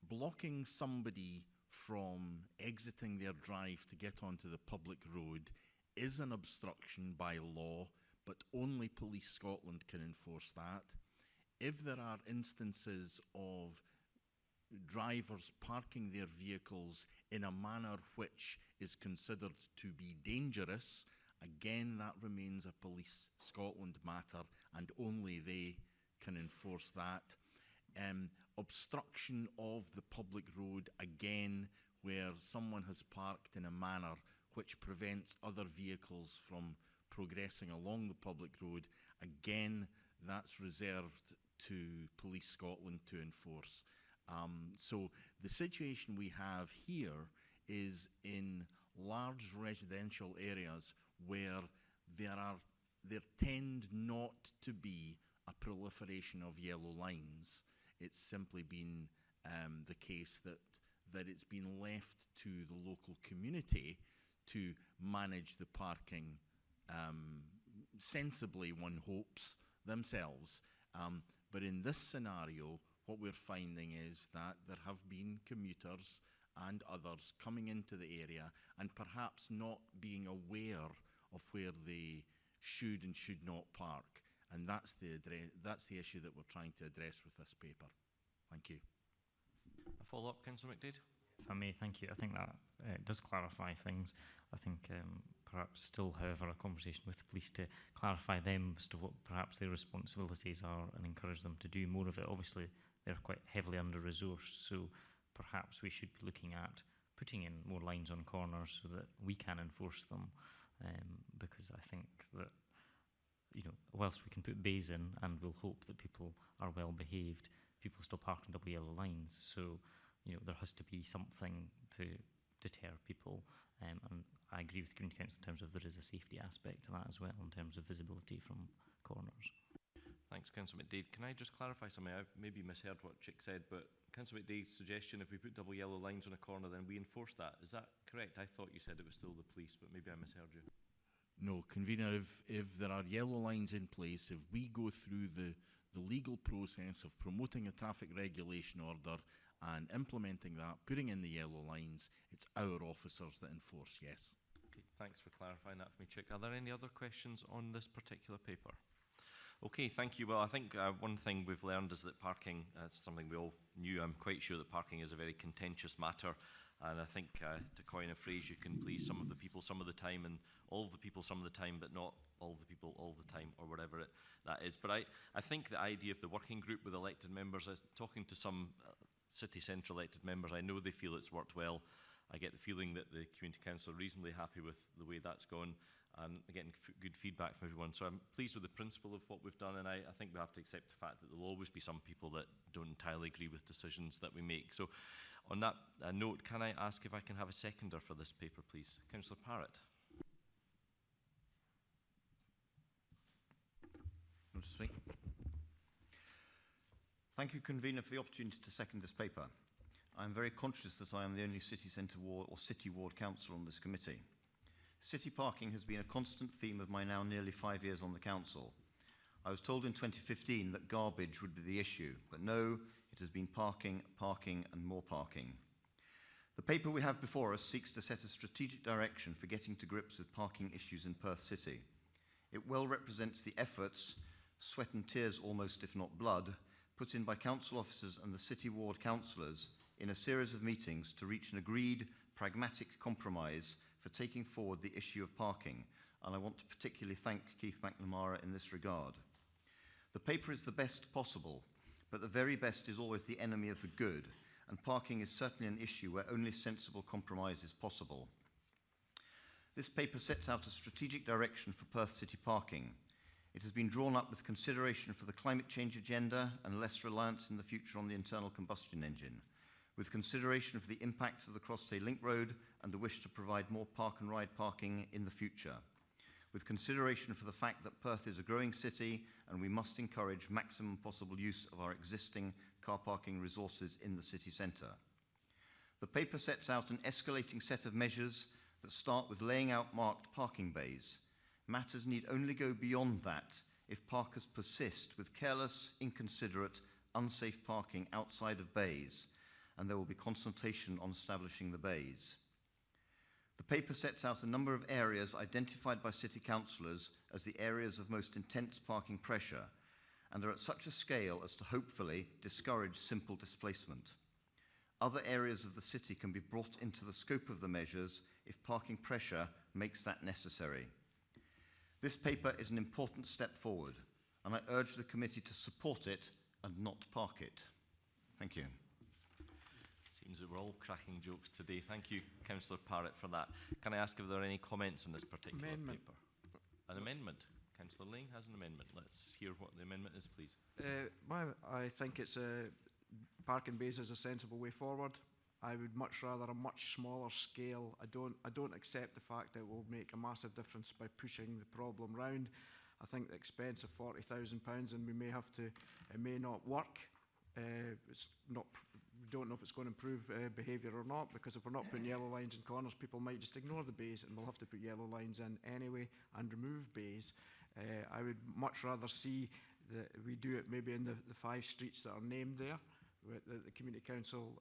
blocking somebody from exiting their drive to get onto the public road is an obstruction by law, but only Police Scotland can enforce that. If there are instances of drivers parking their vehicles in a manner which is considered to be dangerous, again, that remains a Police Scotland matter, and only they can enforce that. Obstruction of the public road, again, where someone has parked in a manner which prevents other vehicles from progressing along the public road, again, that's reserved to Police Scotland to enforce. So the situation we have here is in large residential areas where there tend not to be a proliferation of yellow lines. It's simply been the case that it's been left to the local community to manage the parking sensibly, one hopes, themselves. But in this scenario, what we're finding is that there have been commuters and others coming into the area and perhaps not being aware of where they should and should not park. And that's the issue that we're trying to address with this paper. Thank you. A follow-up, Councillor McDade? If I may, thank you. I think that does clarify things. I think perhaps still, however, a conversation with the police to clarify them as to what perhaps their responsibilities are and encourage them to do more of it. Obviously, they're quite heavily under-resourced, so perhaps we should be looking at putting in more lines on corners so that we can enforce them, because I think that, you know, whilst we can put bays in and we'll hope that people are well behaved, people still park on double yellow lines. So, you know, there has to be something to deter people. And I agree with Community Council in terms of there is a safety aspect to that as well, in terms of visibility from corners. Thanks, Councillor McDade. Can I just clarify something? I maybe misheard what Chick said, but Councillor McDade's suggestion, if we put double yellow lines on a corner, then we enforce that. Is that correct? I thought you said it was still the police, but maybe I misheard you. No, Convener, if there are yellow lines in place, if we go through the legal process of promoting a traffic regulation order and implementing that, putting in the yellow lines, it's our officers that enforce, yes. Okay, thanks for clarifying that for me, Chick. Are there any other questions on this particular paper? Okay, thank you. Well, I think one thing we've learned is that parking, something we all knew. I'm quite sure that parking is a very contentious matter. And I think, to coin a phrase, you can please some of the people some of the time and all of the people some of the time, but not all the people all the time, or whatever that is. But I think the idea of the working group with elected members, talking to some city centre elected members, I know they feel it's worked well. I get the feeling that the Community Council are reasonably happy with the way that's gone, and getting good feedback from everyone. So I'm pleased with the principle of what we've done, and I think we have to accept the fact that there will always be some people that don't entirely agree with decisions that we make. So on that note, can I ask if I can have a seconder for this paper, please? Councillor Parrott. Want to speak? Thank you, Convener, for the opportunity to second this paper. I am very conscious that I am the only city centre ward or city ward councillor on this committee. City parking has been a constant theme of my now nearly 5 years on the council. I was told in 2015 that garbage would be the issue, but no, it has been parking, parking and more parking. The paper we have before us seeks to set a strategic direction for getting to grips with parking issues in Perth City. It well represents the efforts, sweat and tears almost if not blood, put in by council officers and the city ward councillors in a series of meetings to reach an agreed, pragmatic compromise for taking forward the issue of parking, and I want to particularly thank Keith McNamara in this regard. The paper is the best possible, but the very best is always the enemy of the good, and parking is certainly an issue where only sensible compromise is possible. This paper sets out a strategic direction for Perth City parking. It has been drawn up with consideration for the climate change agenda and less reliance in the future on the internal combustion engine, with consideration for the impact of the Crosstay Link Road and a wish to provide more park and ride parking in the future, with consideration for the fact that Perth is a growing city and we must encourage maximum possible use of our existing car parking resources in the city centre. The paper sets out an escalating set of measures that start with laying out marked parking bays. Matters need only go beyond that if parkers persist with careless, inconsiderate, unsafe parking outside of bays, and there will be consultation on establishing the bays. The paper sets out a number of areas identified by city councillors as the areas of most intense parking pressure, and are at such a scale as to hopefully discourage simple displacement. Other areas of the city can be brought into the scope of the measures if parking pressure makes that necessary. This paper is an important step forward, and I urge the committee to support it and not park it. Thank you. Seems that we're all cracking jokes today. Thank you, Councillor Parrott, for that. Can I ask if there are any comments on this particular paper? An amendment. Councillor Lang has an amendment. Let's hear what the amendment is, please. I think it's parking bays is a sensible way forward. I would much rather a much smaller scale. I don't accept the fact that it will make a massive difference by pushing the problem round. I think the expense of £40,000, and we may have to, it may not work. It's not. We don't know if it's going to improve behaviour or not, because if we're not putting yellow lines in corners, people might just ignore the bays, and we'll have to put yellow lines in anyway and remove bays. I would much rather see that we do it maybe in the 5 streets that are named there, that the Community Council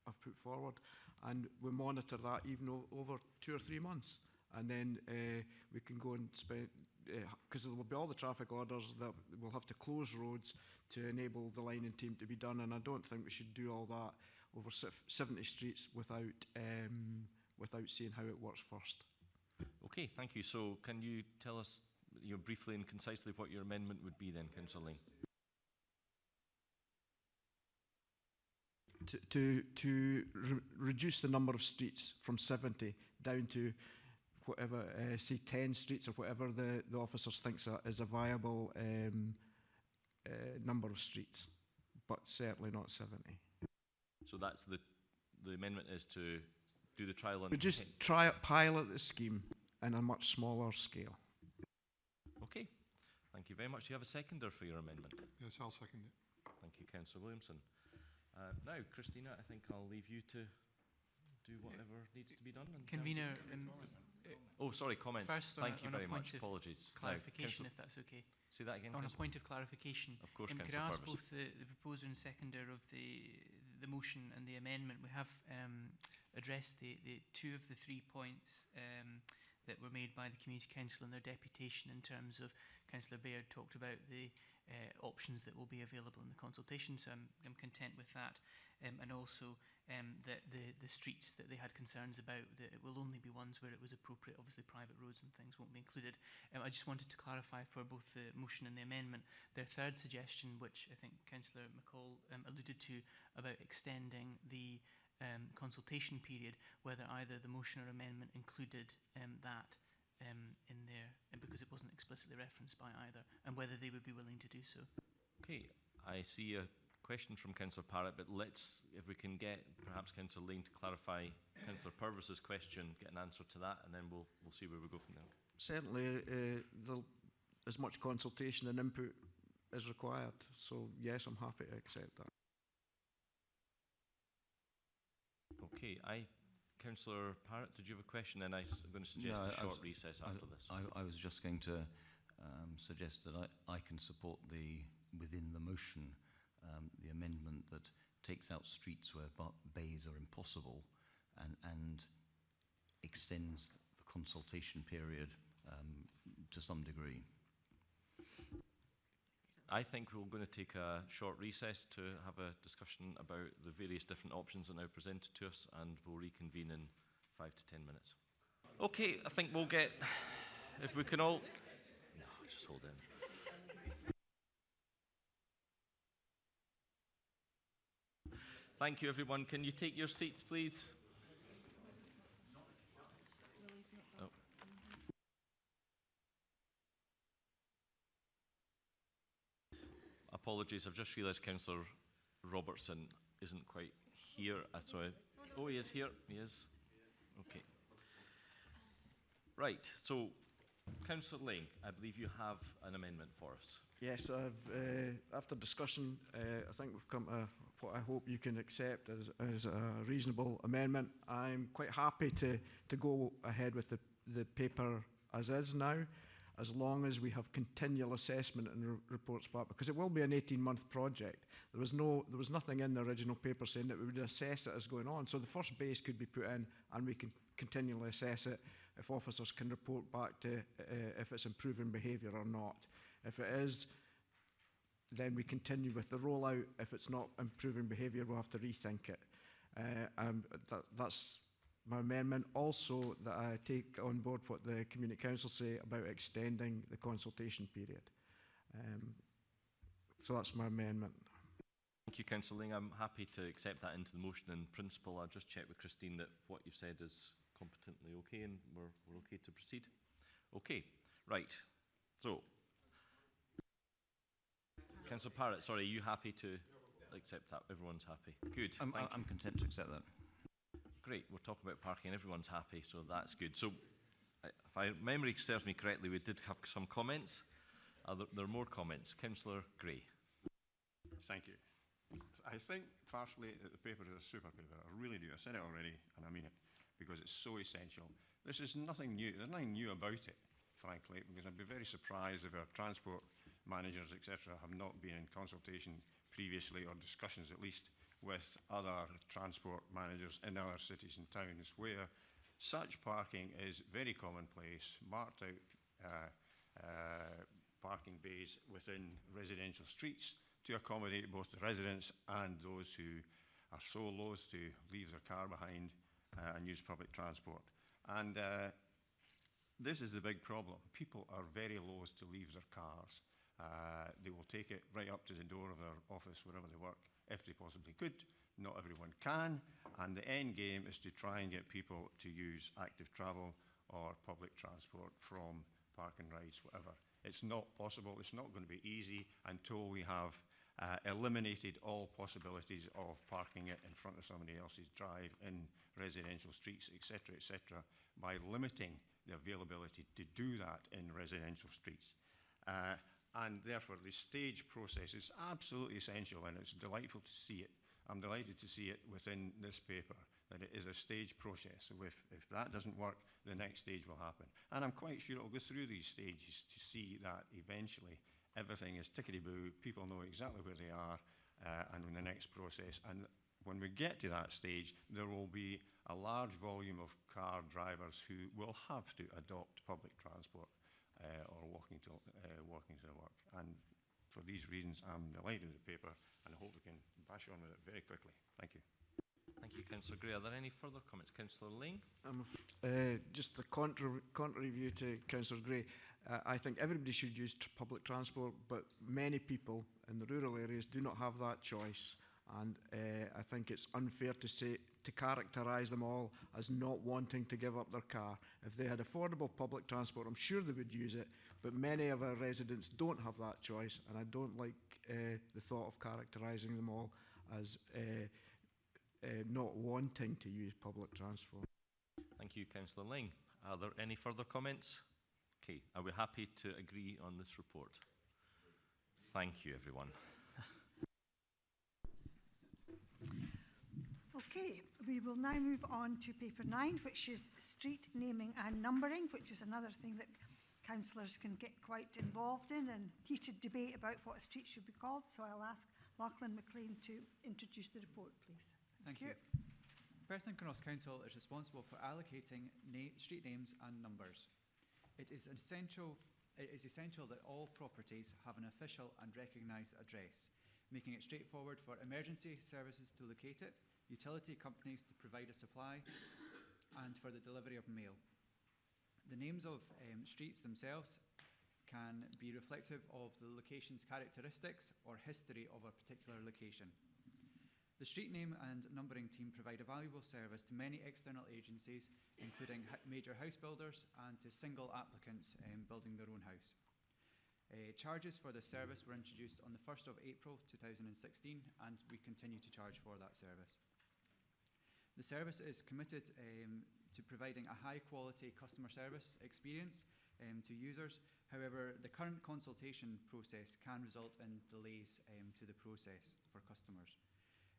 have put forward, and we monitor that even over 2 or 3 months, and then we can go and spend, because there will be all the traffic orders that we'll have to close roads to enable the lining team to be done, and I don't think we should do all that over 70 streets without seeing how it works first. Okay, thank you. So can you tell us, briefly and concisely what your amendment would be then, Councillor Lang? To reduce the number of streets from 70 down to whatever, say 10 streets or whatever the officers think is a viable number of streets, but certainly not 70. So that's the amendment is to do the trial We just pilot the scheme in a much smaller scale. Okay, thank you very much. Do you have a seconder for your amendment? Yes, I'll second it. Thank you, Councillor Williamson. Now, Christina, I think I'll leave you to do whatever needs to be done. Convener, oh, sorry, comments. First, thank you very much. Apologies. Clarification, if that's okay. Say that again. On a point of clarification, of course, could I ask both the proposer and seconder of the motion and the amendment? We have addressed the 2 of the 3 points that were made by the Community Council in their deputation, in terms of Councillor Baird talked about the options that will be available in the consultation, so I'm content with that, and also that the streets that they had concerns about, that it will only be ones where it was appropriate. Obviously private roads and things won't be included. I just wanted to clarify for both the motion and the amendment their third suggestion, which I think Councillor McCall alluded to, about extending the consultation period, whether either the motion or amendment included that in there, because it wasn't explicitly referenced by either, and whether they would be willing to do so. Okay, I see a question from Councillor Parrott, but let's, if we can get perhaps Councillor Lane to clarify Councillor Purvis's question, get an answer to that, and then we'll see where we go from there. Certainly, as much consultation and input is required, so yes, I'm happy to accept that. Okay, Councillor Parrott, did you have a question? And I'm going to suggest a short recess after this. I was just going to suggest that I can support within the motion, the amendment that takes out streets where bays are impossible and extends the consultation period to some degree. I think we're going to take a short recess to have a discussion about the various different options that are now presented to us, and we'll reconvene in 5 to 10 minutes. Okay, I think we'll get, if we can all, no, just hold in. Thank you, everyone. Can you take your seats, please? Oh. Apologies, I've just realised Councillor Robertson isn't quite here. Oh, he is here. He is. Okay. Right, so Councillor Lang, I believe you have an amendment for us. Yes, after discussion, I think we've come to what I hope you can accept as a reasonable amendment. I'm quite happy to go ahead with the paper as is now, as long as we have continual assessment and reports back, because it will be an 18-month project. There was nothing in the original paper saying that we would assess it as going on. So the first base could be put in, and we can continually assess it if officers can report back to if it's improving behaviour or not. If it is, then we continue with the rollout. If it's not improving behaviour, we'll have to rethink it. That's my amendment. Also, that I take on board what the Community Council say about extending the consultation period. So that's my amendment. Thank you, Councillor Ling. I'm happy to accept that into the motion in principle. I'll just check with Christine that what you've said is competently okay and we're okay to proceed. Okay, right. So, Councillor Parrott, sorry, are you happy to accept that? Everyone's happy. Good. I'm content to accept that. Great. We're talking about parking and everyone's happy, so that's good. So, if my memory serves me correctly, we did have some comments. There are more comments. Councillor Gray. Thank you. I think, firstly, that the paper is a super paper. I really do. I said it already, and I mean it, because it's so essential. This is nothing new. There's nothing new about it, frankly, because I'd be very surprised if our transport managers, etc., have not been in consultation previously, or discussions at least, with other transport managers in other cities and towns where such parking is very commonplace, marked out parking bays within residential streets to accommodate both the residents and those who are so loath to leave their car behind and use public transport. And this is the big problem. People are very loath to leave their cars. They will take it right up to the door of their office, wherever they work, if they possibly could. Not everyone can, and the end game is to try and get people to use active travel or public transport from park and rides, whatever. It's not possible, it's not going to be easy until we have eliminated all possibilities of parking it in front of somebody else's drive in residential streets, etc., etc., by limiting the availability to do that in residential streets. And therefore, the stage process is absolutely essential, and it's delightful to see it. I'm delighted to see it within this paper, that it is a stage process. So if that doesn't work, the next stage will happen. And I'm quite sure it'll go through these stages to see that eventually everything is tickety-boo, people know exactly where they are, and in the next process. And when we get to that stage, there will be a large volume of car drivers who will have to adopt public transport or walking to their work. And for these reasons, I'm delighted with the paper, and I hope we can bash on with it very quickly. Thank you. Thank you, Councillor Gray. Are there any further comments? Councillor Ling? Just the contrary view to Councillor Gray. I think everybody should use public transport, but many people in the rural areas do not have that choice. And I think it's unfair to characterise them all as not wanting to give up their car. If they had affordable public transport, I'm sure they would use it, but many of our residents don't have that choice, and I don't like the thought of characterising them all as not wanting to use public transport. Thank you, Councillor Ling. Are there any further comments? Okay, are we happy to agree on this report? Thank you, everyone. Okay, we will now move on to paper 9, which is street naming and numbering, which is another thing that councillors can get quite involved in, and heated debate about what a street should be called. So I'll ask Lachlan McLean to introduce the report, please. Thank you. Perth Kinross Council is responsible for allocating street names and numbers. It is essential that all properties have an official and recognised address, making it straightforward for emergency services to locate it, utility companies to provide a supply, and for the delivery of mail. The names of streets themselves can be reflective of the location's characteristics or history of a particular location. The street name and numbering team provide a valuable service to many external agencies, including major house builders and to single applicants building their own house. Charges for this service were introduced on the 1st of April 2016, and we continue to charge for that service. The service is committed to providing a high quality customer service experience to users. However, the current consultation process can result in delays to the process for customers.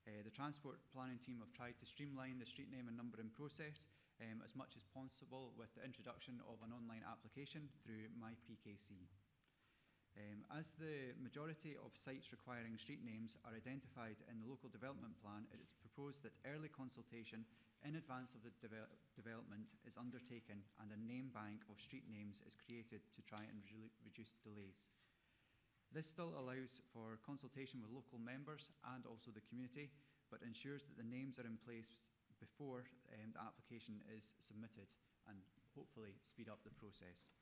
The transport planning team have tried to streamline the street name and numbering process as much as possible with the introduction of an online application through MyPKC. As the majority of sites requiring street names are identified in the local development plan, it is proposed that early consultation in advance of the development is undertaken and a name bank of street names is created to try and reduce delays. This still allows for consultation with local members and also the community, but ensures that the names are in place before the application is submitted and hopefully speed up the process.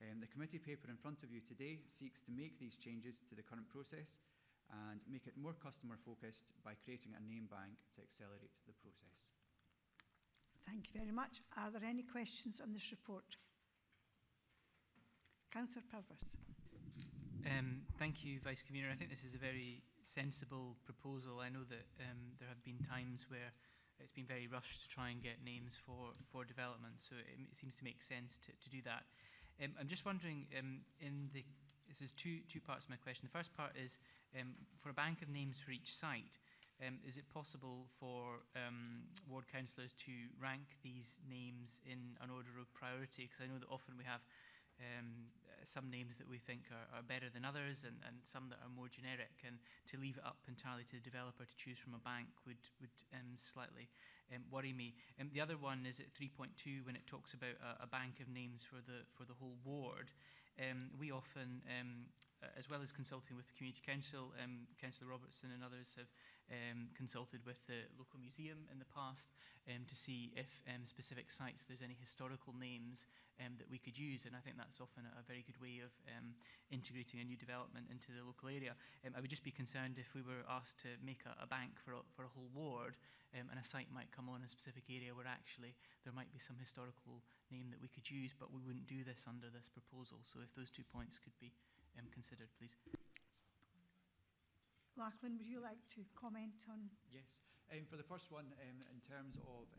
The committee paper in front of you today seeks to make these changes to the current process and make it more customer focused by creating a name bank to accelerate the process. Thank you very much. Are there any questions on this report? Councillor Purvis. Thank you, Vice Convener. I think this is a very sensible proposal. I know that there have been times where it's been very rushed to try and get names for development, so it seems to make sense to do that. I'm just wondering, this is two parts of my question. The first part is, for a bank of names for each site, is it possible for ward councillors to rank these names in an order of priority? Because I know that often we have some names that we think are better than others and some that are more generic, and to leave it up entirely to the developer to choose from a bank would slightly worry me. The other one is at 3.2 when it talks about a bank of names for the whole ward. We often, as well as consulting with the Community Council, Councillor Robertson and others have consulted with the local museum in the past to see if specific sites there's any historical names that we could use, and I think that's often a very good way of integrating a new development into the local area. I would just be concerned if we were asked to make a bank for a whole ward, and a site might come on a specific area where actually there might be some historical name that we could use, but we wouldn't do this under this proposal. So if those 2 points could be considered, please. Lachlan, would you like to comment on? Yes. For the first one, in terms of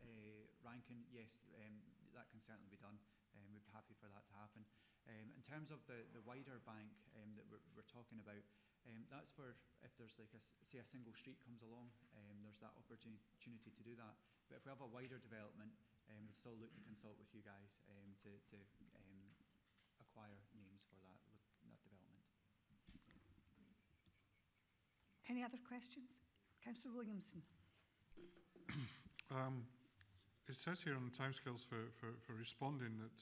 ranking, yes, that can certainly be done. We'd be happy for that to happen. In terms of the wider bank that we're talking about, that's for if there's like say a single street comes along, there's that opportunity to do that. But if we have a wider development, we'd still look to consult with you guys to acquire names for that development. Any other questions? Councillor Williamson. It says here on the timescales for responding that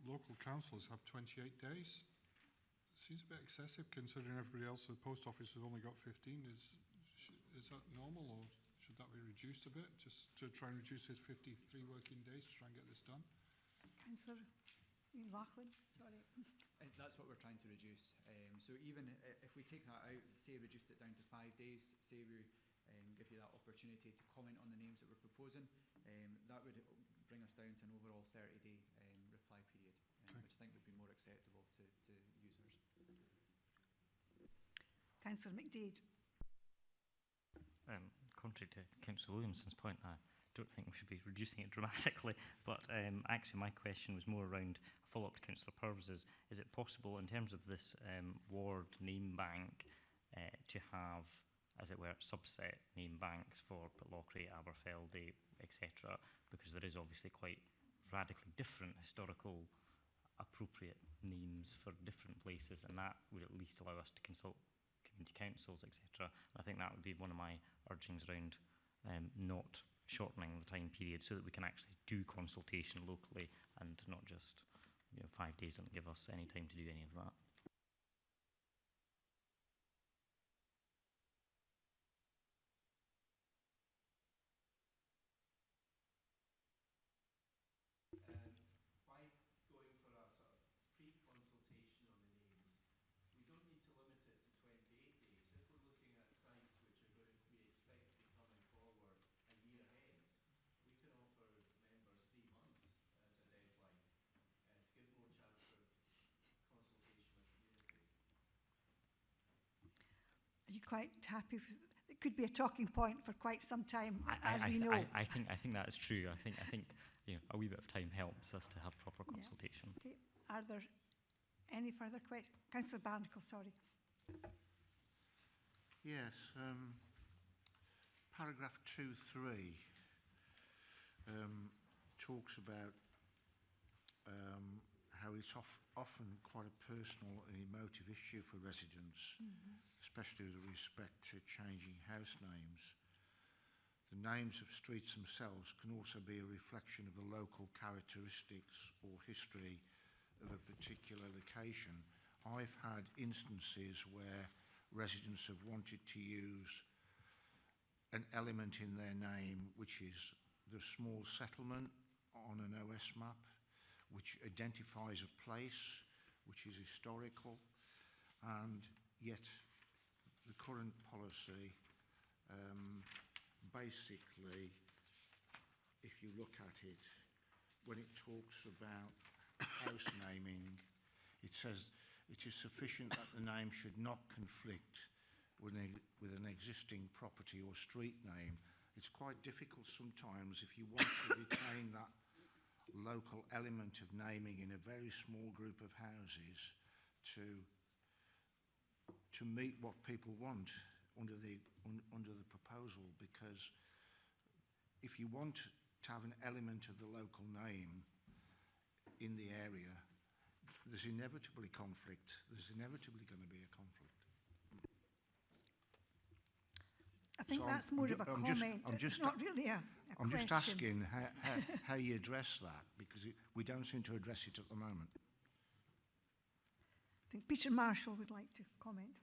local councils have 28 days. Seems a bit excessive considering everybody else at the post office has only got 15. Is that normal, or should that be reduced a bit, just to try and reduce this 53 working days to try and get this done? Councillor Lachlan, sorry. That's what we're trying to reduce. So even if we take that out, say reduced it down to 5 days, say we give you that opportunity to comment on the names that we're proposing, that would bring us down to an overall 30-day reply period, which I think would be more acceptable to users. Councillor McDade. Contrary to Councillor Williamson's point, I don't think we should be reducing it dramatically, but actually my question was more around a follow-up to Councillor Purvis's. Is it possible in terms of this ward name bank to have, as it were, subset name banks for Pitlochry, Aberfeldy, etc., because there is obviously quite radically different historical appropriate names for different places, and that would at least allow us to consult community councils, etc. I think that would be one of my urgings around not shortening the time period, so that we can actually do consultation locally and not just 5 days doesn't give us any time to do any of that. Are you quite happy with it? Could be a talking point for quite some time, as we know. I think that is true. I think a wee bit of time helps us to have proper consultation. Okay. Are there Any further questions? Councillor Barnacle, sorry. Yes, paragraph 2.3 talks about how it's often quite a personal and emotive issue for residents, especially with respect to changing house names. The names of streets themselves can also be a reflection of the local characteristics or history of a particular location. I've had instances where residents have wanted to use an element in their name which is the small settlement on an OS map, which identifies a place which is historical, and yet the current policy basically, if you look at it, when it talks about house naming, it says it is sufficient that the name should not conflict with an existing property or street name. It's quite difficult sometimes if you want to retain that local element of naming in a very small group of houses to meet what people want under the proposal, because if you want to have an element of the local name in the area, there's inevitably conflict. There's inevitably going to be a conflict. I think that's more of a comment. It's not really a I'm question. just asking how you address that, because we don't seem to address it at the moment. I think Peter Marshall would like to comment.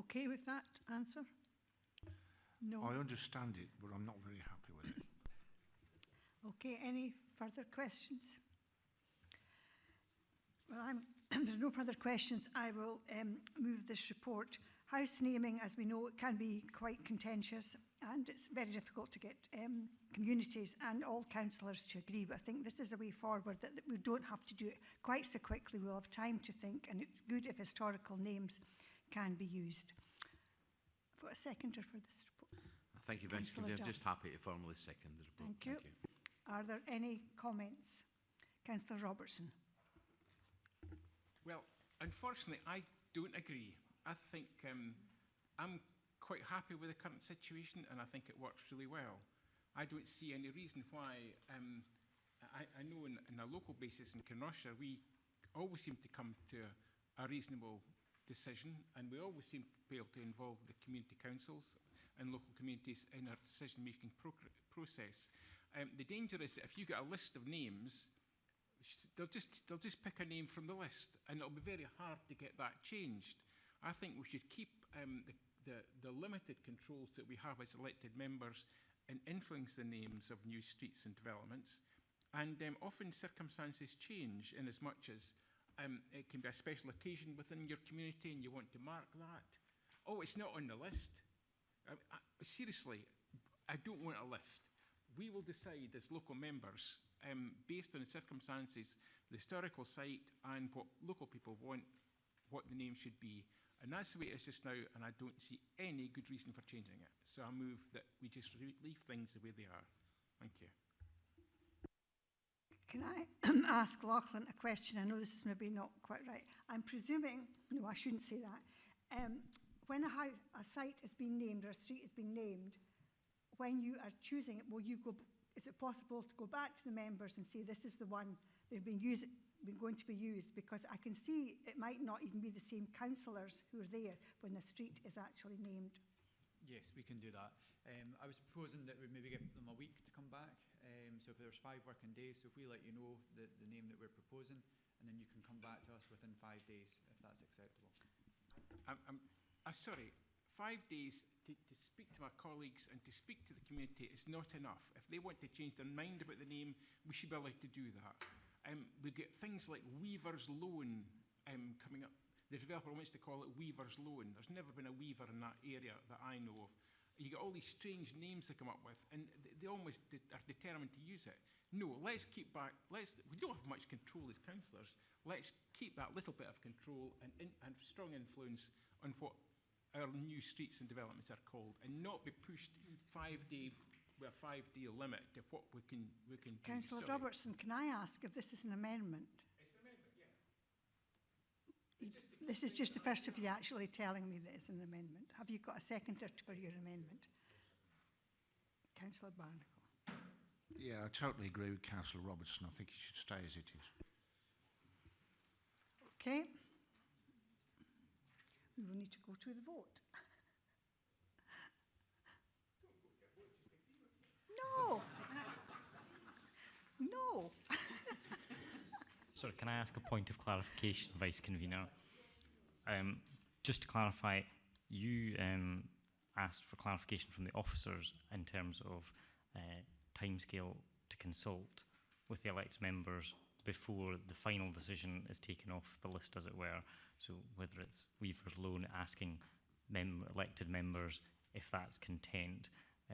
Okay with that answer? No. I understand it, but I'm not very happy with it. Okay, any further questions? Well, there are no further questions. I will move this report. House naming, as we know, it can be quite contentious, and it's very difficult to get communities and all councillors to agree. But I think this is a way forward, that we don't have to do it quite so quickly. We'll have time to think, and it's good if historical names can be used. For a seconder for this report. Thank you, Vice Chair. Just happy to formally second the report. Thank you. Are there any comments? Councillor Robertson. Well, unfortunately, I don't agree. I think I'm quite happy with the current situation, and I think it works really well. I don't see any reason why. I know in a local basis in Kinross, we always seem to come to a reasonable decision, and we always seem to be able to involve the community councils and local communities in our decision-making process. The danger is that if you get a list of names, they'll just pick a name from the list, and it'll be very hard to get that changed. I think we should keep the limited controls that we have as elected members and influence the names of new streets and developments. And often circumstances change in as much as it can be a special occasion within your community and you want to mark that. Oh, it's not on the list. Seriously, I don't want a list. We will decide as local members, based on the circumstances, the historical site and what local people want, what the name should be. And that's the way it is just now, and I don't see any good reason for changing it. So I move that we just leave things the way they are. Thank you. Can I ask Lachlan a question? I know this is maybe not quite right. I'm presuming, no, I shouldn't say that. When a site has been named or a street has been named, when you are choosing it, is it possible to go back to the members and say this is the one they've been going to be used? Because I can see it might not even be the same councillors who are there when the street is actually named. Yes, we can do that. I was proposing that we maybe give them a week to come back. So if there's 5 working days, so if we let you know the name that we're proposing, and then you can come back to us within 5 days, if that's acceptable. Sorry, 5 days to speak to my colleagues and to speak to the community is not enough. If they want to change their mind about the name, we should be allowed to do that. We get things like Weaver's Loan coming up. The developer wants to call it Weaver's Loan. There's never been a weaver in that area that I know of. You get all these strange names they come up with, and they almost are determined to use it. No, let's keep back. We don't have much control as councillors. Let's keep that little bit of control and strong influence on what our new streets and developments are called, and not be pushed 5 day with a 5 day limit to what we can do. Councillor Robertson, can I ask if this is an amendment? It's an amendment, yeah. This is just the first of you actually telling me that it's an amendment. Have you got a seconder for your amendment? Councillor Barnacle. Yeah, I totally agree with Councillor Robertson. I think it should stay as it is. Okay. We will need to go to the vote. No. No. Sorry, can I ask a point of clarification, Vice Convener? Just to clarify, you asked for clarification from the officers in terms of timescale to consult with the elected members before the final decision is taken off the list, as it were. So whether it's Weaver's Loan asking elected members if that's content.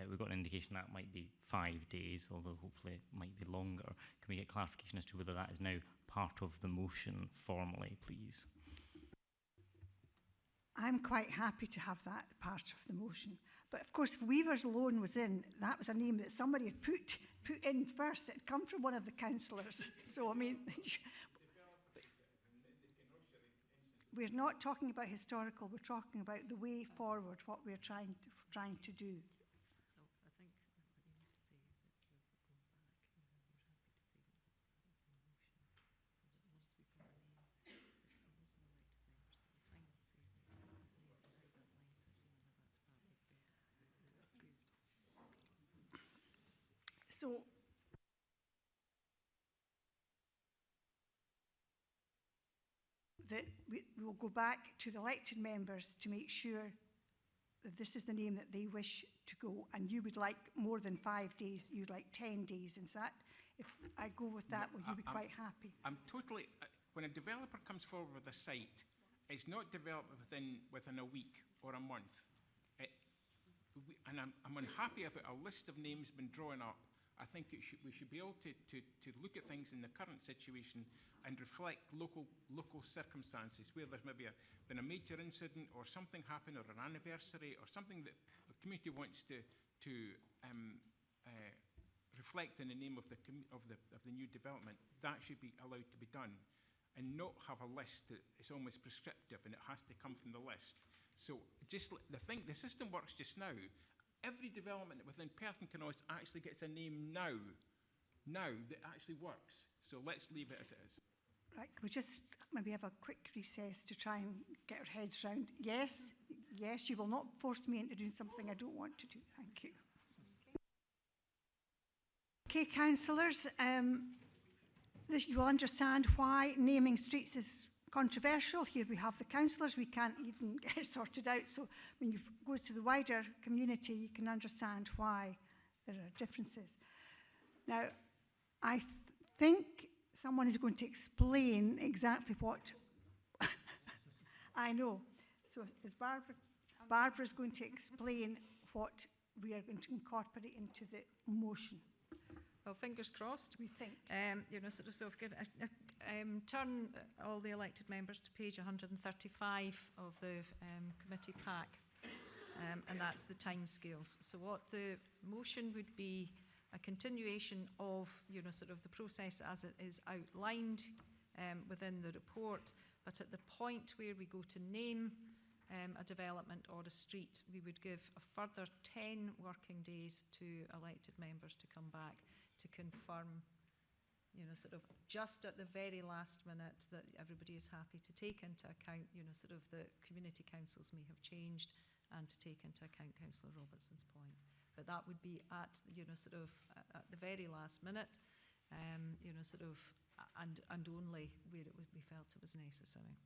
We've got an indication that might be 5 days, although hopefully it might be longer. Can we get clarification as to whether that is now part of the motion formally, please? I'm quite happy to have that part of the motion. But of course, if Weaver's Loan was in, that was a name that somebody had put in first. It had come from one of the councillors. So, I mean, we're not talking about historical, we're talking about the way forward, what we're trying to do. So that we will go back to the elected members to make sure that this is the name that they wish to go, and you would like more than 5 days, you'd like 10 days. Is that, if I go with that, will you be quite happy? I'm totally, when a developer comes forward with a site, it's not developed within a week or a month. And I'm unhappy about a list of names being drawn up. I think we should be able to look at things in the current situation and reflect local circumstances where there's maybe been a major incident or something happened or an anniversary or something that the community wants to reflect in the name of the new development. That should be allowed to be done, and not have a list that is almost prescriptive and it has to come from the list. So just the system works just now. Every development within Perth and Kinross actually gets a name now that actually works. So let's leave it as it is. Right, can we just maybe have a quick recess to try and get our heads round? Yes, yes, you will not force me into doing something I don't want to do. Thank you. Okay, councillors, you will understand why naming streets is controversial. Here we have the councillors, we can't even get it sorted out. So when you go to the wider community, you can understand why there are differences. Now, I think someone is going to explain exactly what I know. So is Barbara's going to explain what we are going to incorporate into the motion. Well, fingers crossed. We think. So if we could turn all the elected members to page 135 of the committee pack, and that's the timescales. So what the motion would be, a continuation of, the process as it is outlined within the report, but at the point where we go to name a development or a street, we would give a further 10 working days to elected members to come back to confirm, just at the very last minute that everybody is happy to take into account, the community councils may have changed, and to take into account Councillor Robertson's point. But that would be at, at the very last minute, and only where we felt it was necessary.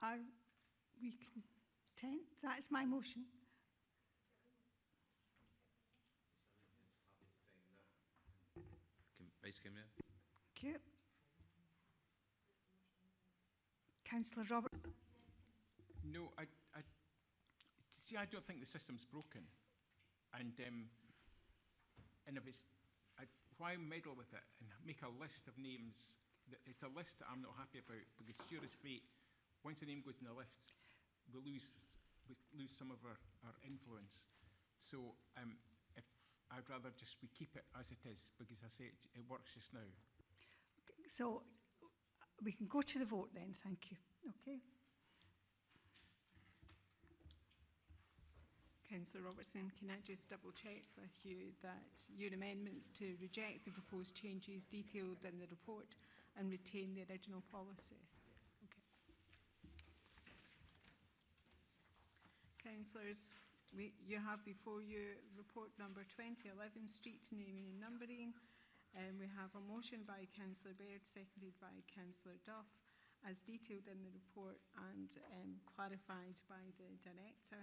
Are we content? That's my motion. Vice Premier. Thank you. Councillor Robert. No, see, I don't think the system's broken. And if it's, why meddle with it and make a list of names? It's a list that I'm not happy about, because sure as fate, once a name goes in the list, we lose some of our influence. So if I'd rather just we keep it as it is, because I say it works just now. So we can go to the vote then. Thank you. Okay. Councillor Robertson, can I just double check with you that your amendments to reject the proposed changes detailed in the report and retain the original policy? Okay. Councillors, you have before you report number 2011, street naming and numbering. We have a motion by Councillor Baird, seconded by Councillor Duff, as detailed in the report and clarified by the Director.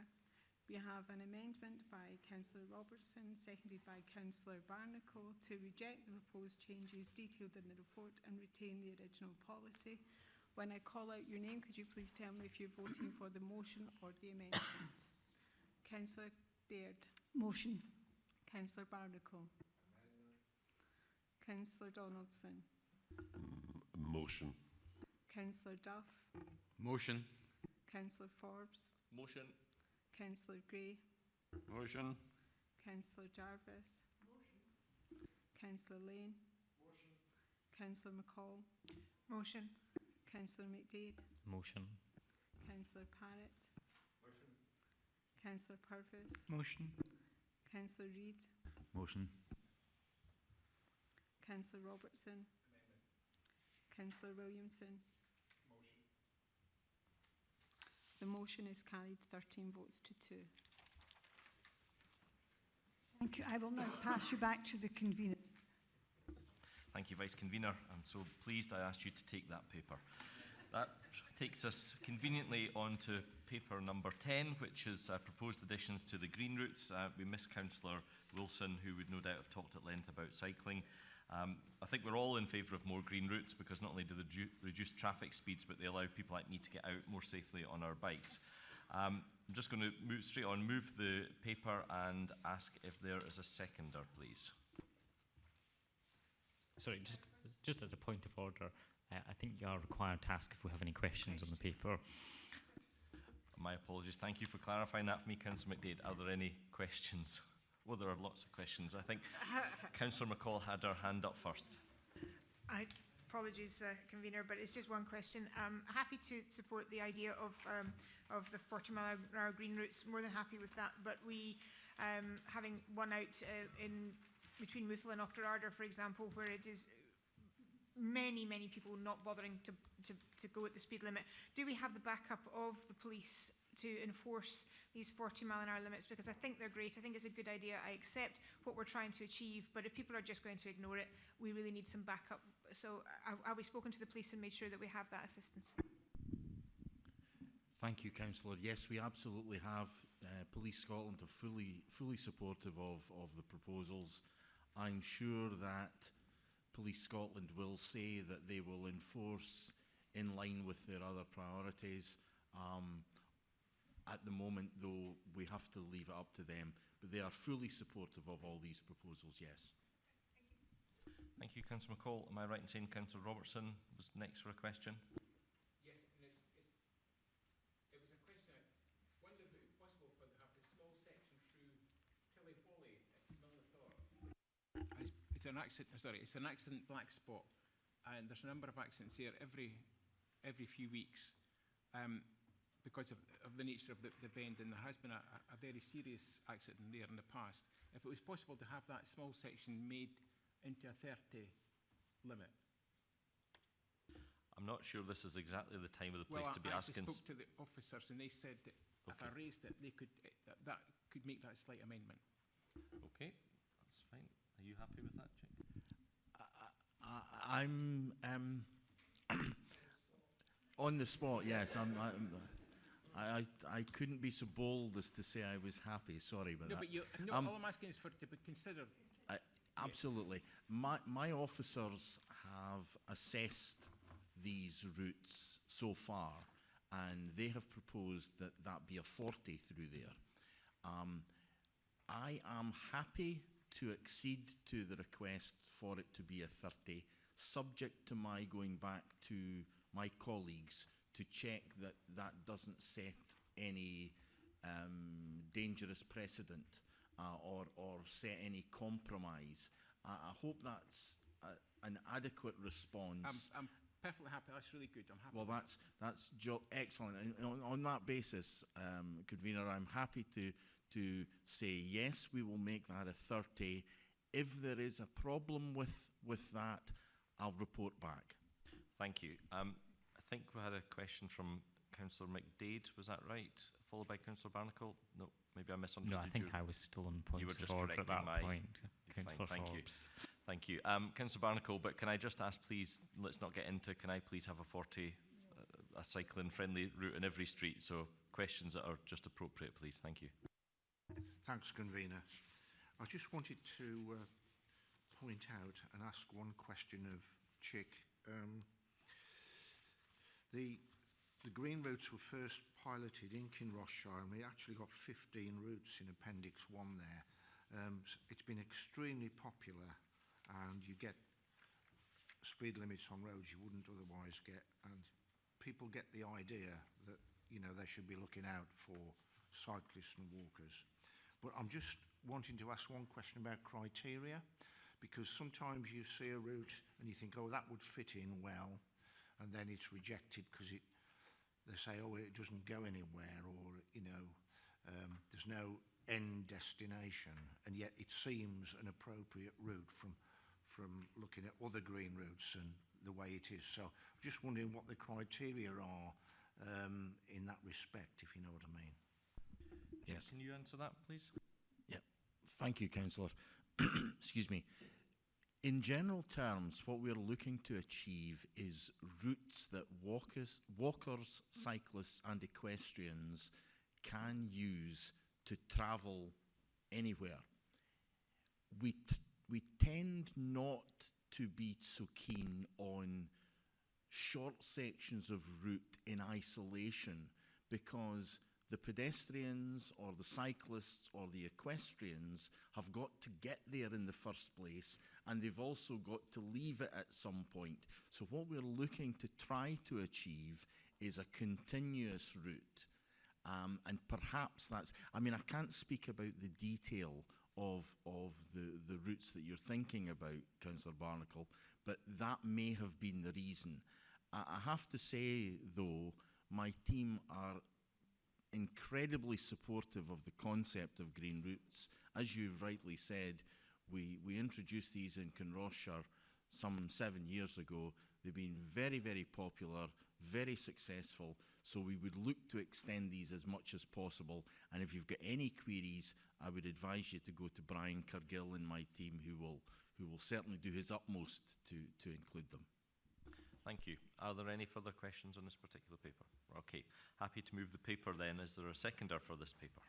We have an amendment by Councillor Robertson, seconded by Councillor Barnacle, to reject the proposed changes detailed in the report and retain the original policy. When I call out your name, could you please tell me if you're voting for the motion or the amendment? Councillor Baird. Motion. Councillor Barnacle. Councillor Donaldson. Motion. Councillor Duff. Motion. Councillor Forbes. Motion. Councillor Gray. Motion. Councillor Jarvis. Motion. Councillor Lane. Motion. Councillor McCall. Motion. Councillor McDade. Motion. Councillor Parrott. Motion. Councillor Purvis. Motion. Councillor Reid. Motion. Councillor Robertson. Councillor Williamson. Motion. The motion is carried 13 votes to 2. Thank you. I will now pass you back to the convener. Thank you, Vice Convener. I'm so pleased I asked you to take that paper. That takes us conveniently on to paper number 10, which is proposed additions to the green routes. We miss Councillor Wilson, who would no doubt have talked at length about cycling. I think we're all in favour of more green routes, because not only do they reduce traffic speeds, but they allow people like me to get out more safely on our bikes. I'm just going to move straight on, move the paper and ask if there is a seconder, please. Sorry, just as a point of order, I think you are required to ask if we have any questions on the paper. My apologies. Thank you for clarifying that for me, Councillor McDade. Are there any questions? Well, there are lots of questions. I think Councillor McCall had her hand up first. Apologies, Convener, but it's just one question. Happy to support the idea of the 40-mile-an-hour green routes. More than happy with that. But we, having one out in between Mouthal and Auchterarder, for example, where it is many people not bothering to go at the speed limit, do we have the backup of the police to enforce these 40-mile-an-hour limits? Because I think they're great. I think it's a good idea. I accept what we're trying to achieve, but if people are just going to ignore it, we really need some backup. So have we spoken to the police and made sure that we have that assistance? Thank you, Councillor. Yes, we absolutely have. Police Scotland are fully supportive of the proposals. I'm sure that Police Scotland will say that they will enforce in line with their other priorities. At the moment, though, we have to leave it up to them. But they are fully supportive of all these proposals, yes. Thank you, Councillor McCall. Am I right in saying Councillor Robertson was next for a question? Yes, and it was a question. Wonder if it would be possible for to have the small section through Tillyfoley at Milnathorpe. It's an accident. Sorry, it's an accident black spot, and there's a number of accidents here every few weeks. Because of the nature of the bend, and there has been a very serious accident there in the past. If it was possible to have that small section made into a 30 limit. I'm not sure this is exactly the time or the place to be asking. Well, I spoke to the officers, and they said that if I raised it, they could that could make that slight amendment. Okay, that's fine. Are you happy with that, Jake? I'm On the spot, yes. I couldn't be so bold as to say I was happy. Sorry about No, that. but you, no, all I'm asking is for it to be considered. Absolutely. My officers have assessed these routes so far, and they have proposed that that be a 40 through there. I am happy to accede to the request for it to be a 30, subject to my going back to my colleagues to check that that doesn't set any dangerous precedent or set any compromise. I hope that's an adequate response. I'm perfectly happy. That's really good. I'm happy. Well, that's excellent. And on that basis, convener, I'm happy to say yes, we will make that a 30. If there is a problem with that, I'll report back. Thank you. I think we had a question from Councillor McDade. Was that right? Followed by Councillor Barnacle. No, maybe I misunderstood. No, I think I was still on point you were of just order at that point. Fine, Councillor thank Forbes. you. Thank you. Councillor Barnacle, but can I just ask, please, let's not get into, can I please have a 40, a cycling-friendly route in every street? So questions that are just appropriate, please. Thank you. Thanks, convener. I just wanted to point out and ask one question of Chick. The green routes were first piloted in Kinross, and we actually got 15 routes in Appendix 1 there. It's been extremely popular, and you get speed limits on roads you wouldn't otherwise get, and people get the idea that, you know, they should be looking out for cyclists and walkers. But I'm just wanting to ask one question about criteria, because sometimes you see a route and you think, oh, that would fit in well, and then it's rejected because they say, oh, it doesn't go anywhere, or, you know, there's no end destination, and yet it seems an appropriate route from looking at other green routes and the way it is. So I'm just wondering what the criteria are in that respect, if you know what I mean. Yes. Can you answer that, please? Yeah. Thank you, Councillor. Excuse me. In general terms, what we're looking to achieve is routes that walkers, cyclists and equestrians can use to travel anywhere. We tend not to be so keen on short sections of route in isolation, because the pedestrians or the cyclists or the equestrians have got to get there in the first place, and they've also got to leave it at some point. So what we're looking to try to achieve is a continuous route. And perhaps that's, I mean, I can't speak about the detail of the routes that you're thinking about, Councillor Barnacle, but that may have been the reason. I have to say, though, my team are incredibly supportive of the concept of green routes. As you've rightly said, we introduced these in Kinross some 7 years ago. They've been very, very popular, very successful, so we would look to extend these as much as possible. And if you've got any queries, I would advise you to go to Brian Cargill and my team, who will certainly do his utmost to include them. Thank you. Are there any further questions on this particular paper? Okay, happy to move the paper then. Is there a seconder for this paper?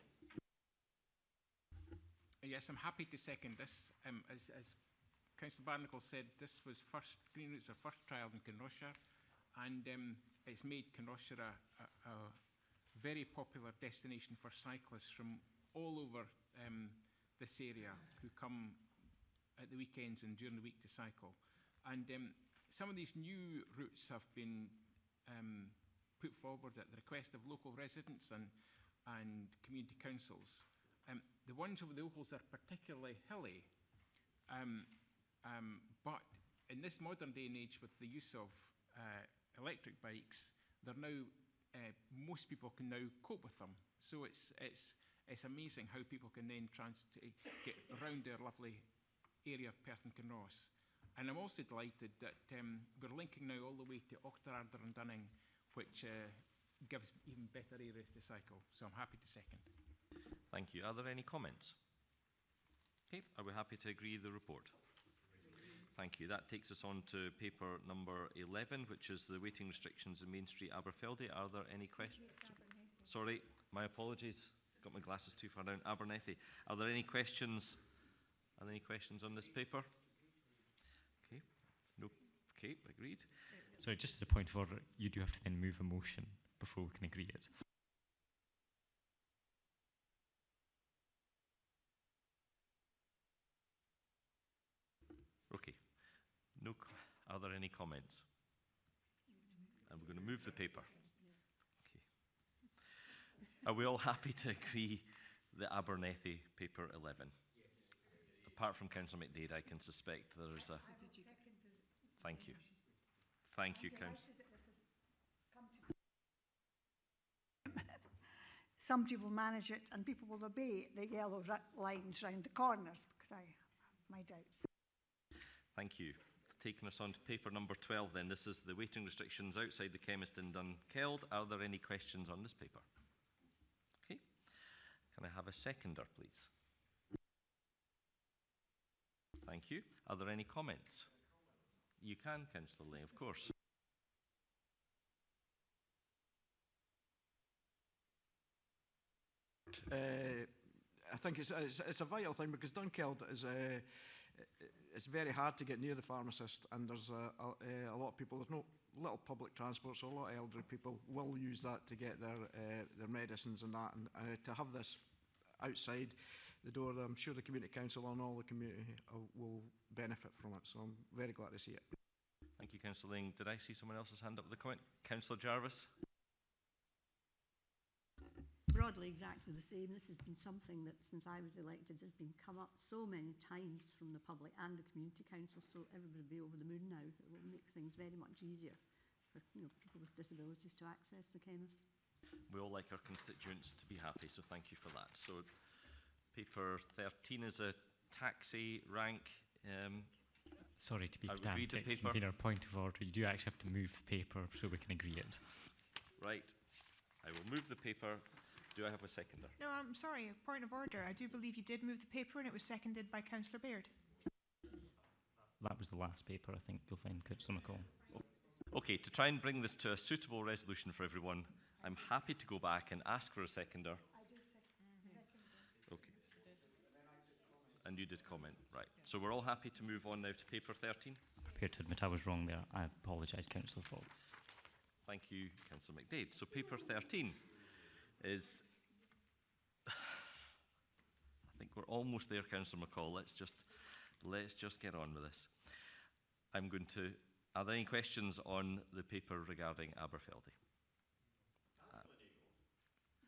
Yes, I'm happy to second this. As Councillor Barnacle said, this was green routes were first trialled in Kinross, and it's made Kinross a very popular destination for cyclists from all over this area who come at the weekends and during the week to cycle. And some of these new routes have been put forward at the request of local residents and community councils. The ones over the Ochils are particularly hilly, but in this modern day and age, with the use of electric bikes, they're now most people can now cope with them. So it's amazing how people can then get around their lovely area of Perth and Kinross. And I'm also delighted that we're linking now all the way to Auchterarder and Dunning, which gives even better areas to cycle. So I'm happy to second. Thank you. Are there any comments? Okay, are we happy to agree the report? Thank you. That takes us on to paper number 11, which is the waiting restrictions in Main Street, Aberfeldy. Are there any questions? Sorry, my apologies. Got my glasses too far down. Abernethy. Are there any questions? Are there any questions on this paper? Okay. No. Okay, agreed. Sorry, just as a point of order, you do have to then move a motion before we can agree it. Okay. No. Are there any comments? And we're going to move the paper. Okay. Are we all happy to agree the Abernethy paper 11? Yes. Apart from Councillor McDade, I can suspect there is a... Thank you. Thank you, Councillor. Somebody will manage it and people will obey the yellow lines round the corners, because I have my doubts. Thank you. Taking us on to paper number 12 then. This is the waiting restrictions outside the chemist in Dunkeld. Are there any questions on this paper? Okay. Can I have a seconder, please? Thank you. Are there any comments? You can, Councillor Lay, of course. I think it's a vital thing, because Dunkeld is it's very hard to get near the pharmacist, and there's a lot of people, there's no little public transport, so a lot of elderly people will use that to get their medicines and that, and to have this outside the door, I'm sure the Community Council and all the community will benefit from it, so I'm very glad to see it. Thank you, Councillor Ling. Did I see someone else's hand up with the comment? Councillor Jarvis? Broadly exactly the same. This has been something that since I was elected has been come up so many times from the public and the Community Council, so everybody will be over the moon now. It will make things very much easier for people with disabilities to access the chemist. We all like our constituents to be happy, so thank you for that. So paper 13 is a taxi rank. Sorry to be pedantic, Convener, point of order. You do actually have to move the paper so we can agree it. Right. I will move the paper. Do I have a seconder? No, I'm sorry, a point of order. I do believe you did move the paper and it was seconded by Councillor Baird. That was the last paper, I think you'll find, Councillor McCall. Okay, to try and bring this to a suitable resolution for everyone, I'm happy to go back and ask for a seconder. I did second. Okay. And you did comment, right. So we're all happy to move on now to paper 13? I'm prepared to admit I was wrong there. I apologise, Councillor Falk. Thank you, Councillor McDade. So paper 13 is... I think we're almost there, Councillor McCall. Let's just get on with this. I'm going to... Are there any questions on the paper regarding Aberfeldy?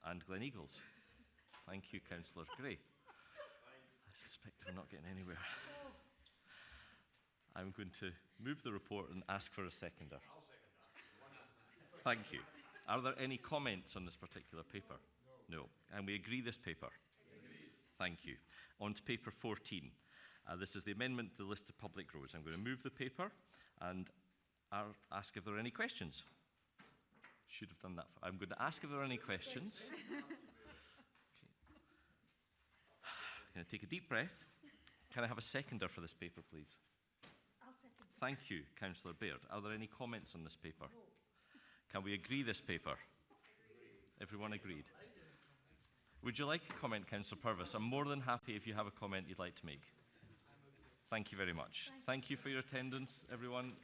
And Gleneagles. Thank you, Councillor Gray. I suspect we're not getting anywhere. I'm going to move the report and ask for a seconder. Thank you. Are there any comments on this particular paper? No. And we agree this paper? Thank you. On to paper 14. This is the amendment to the list of public roads. I'm going to move the paper and ask if there are any questions. Should have done that. I'm going to ask if there are any questions. Okay. Can I take a deep breath? Can I have a seconder for this paper, please? I'll second. Thank you, Councillor Baird. Are there any comments on this paper? No. Can we agree this paper? Everyone agreed? Would you like a comment, Councillor Purvis? I'm more than happy if you have a comment you'd like to make. Thank you very much. Thank you for your attendance, everyone.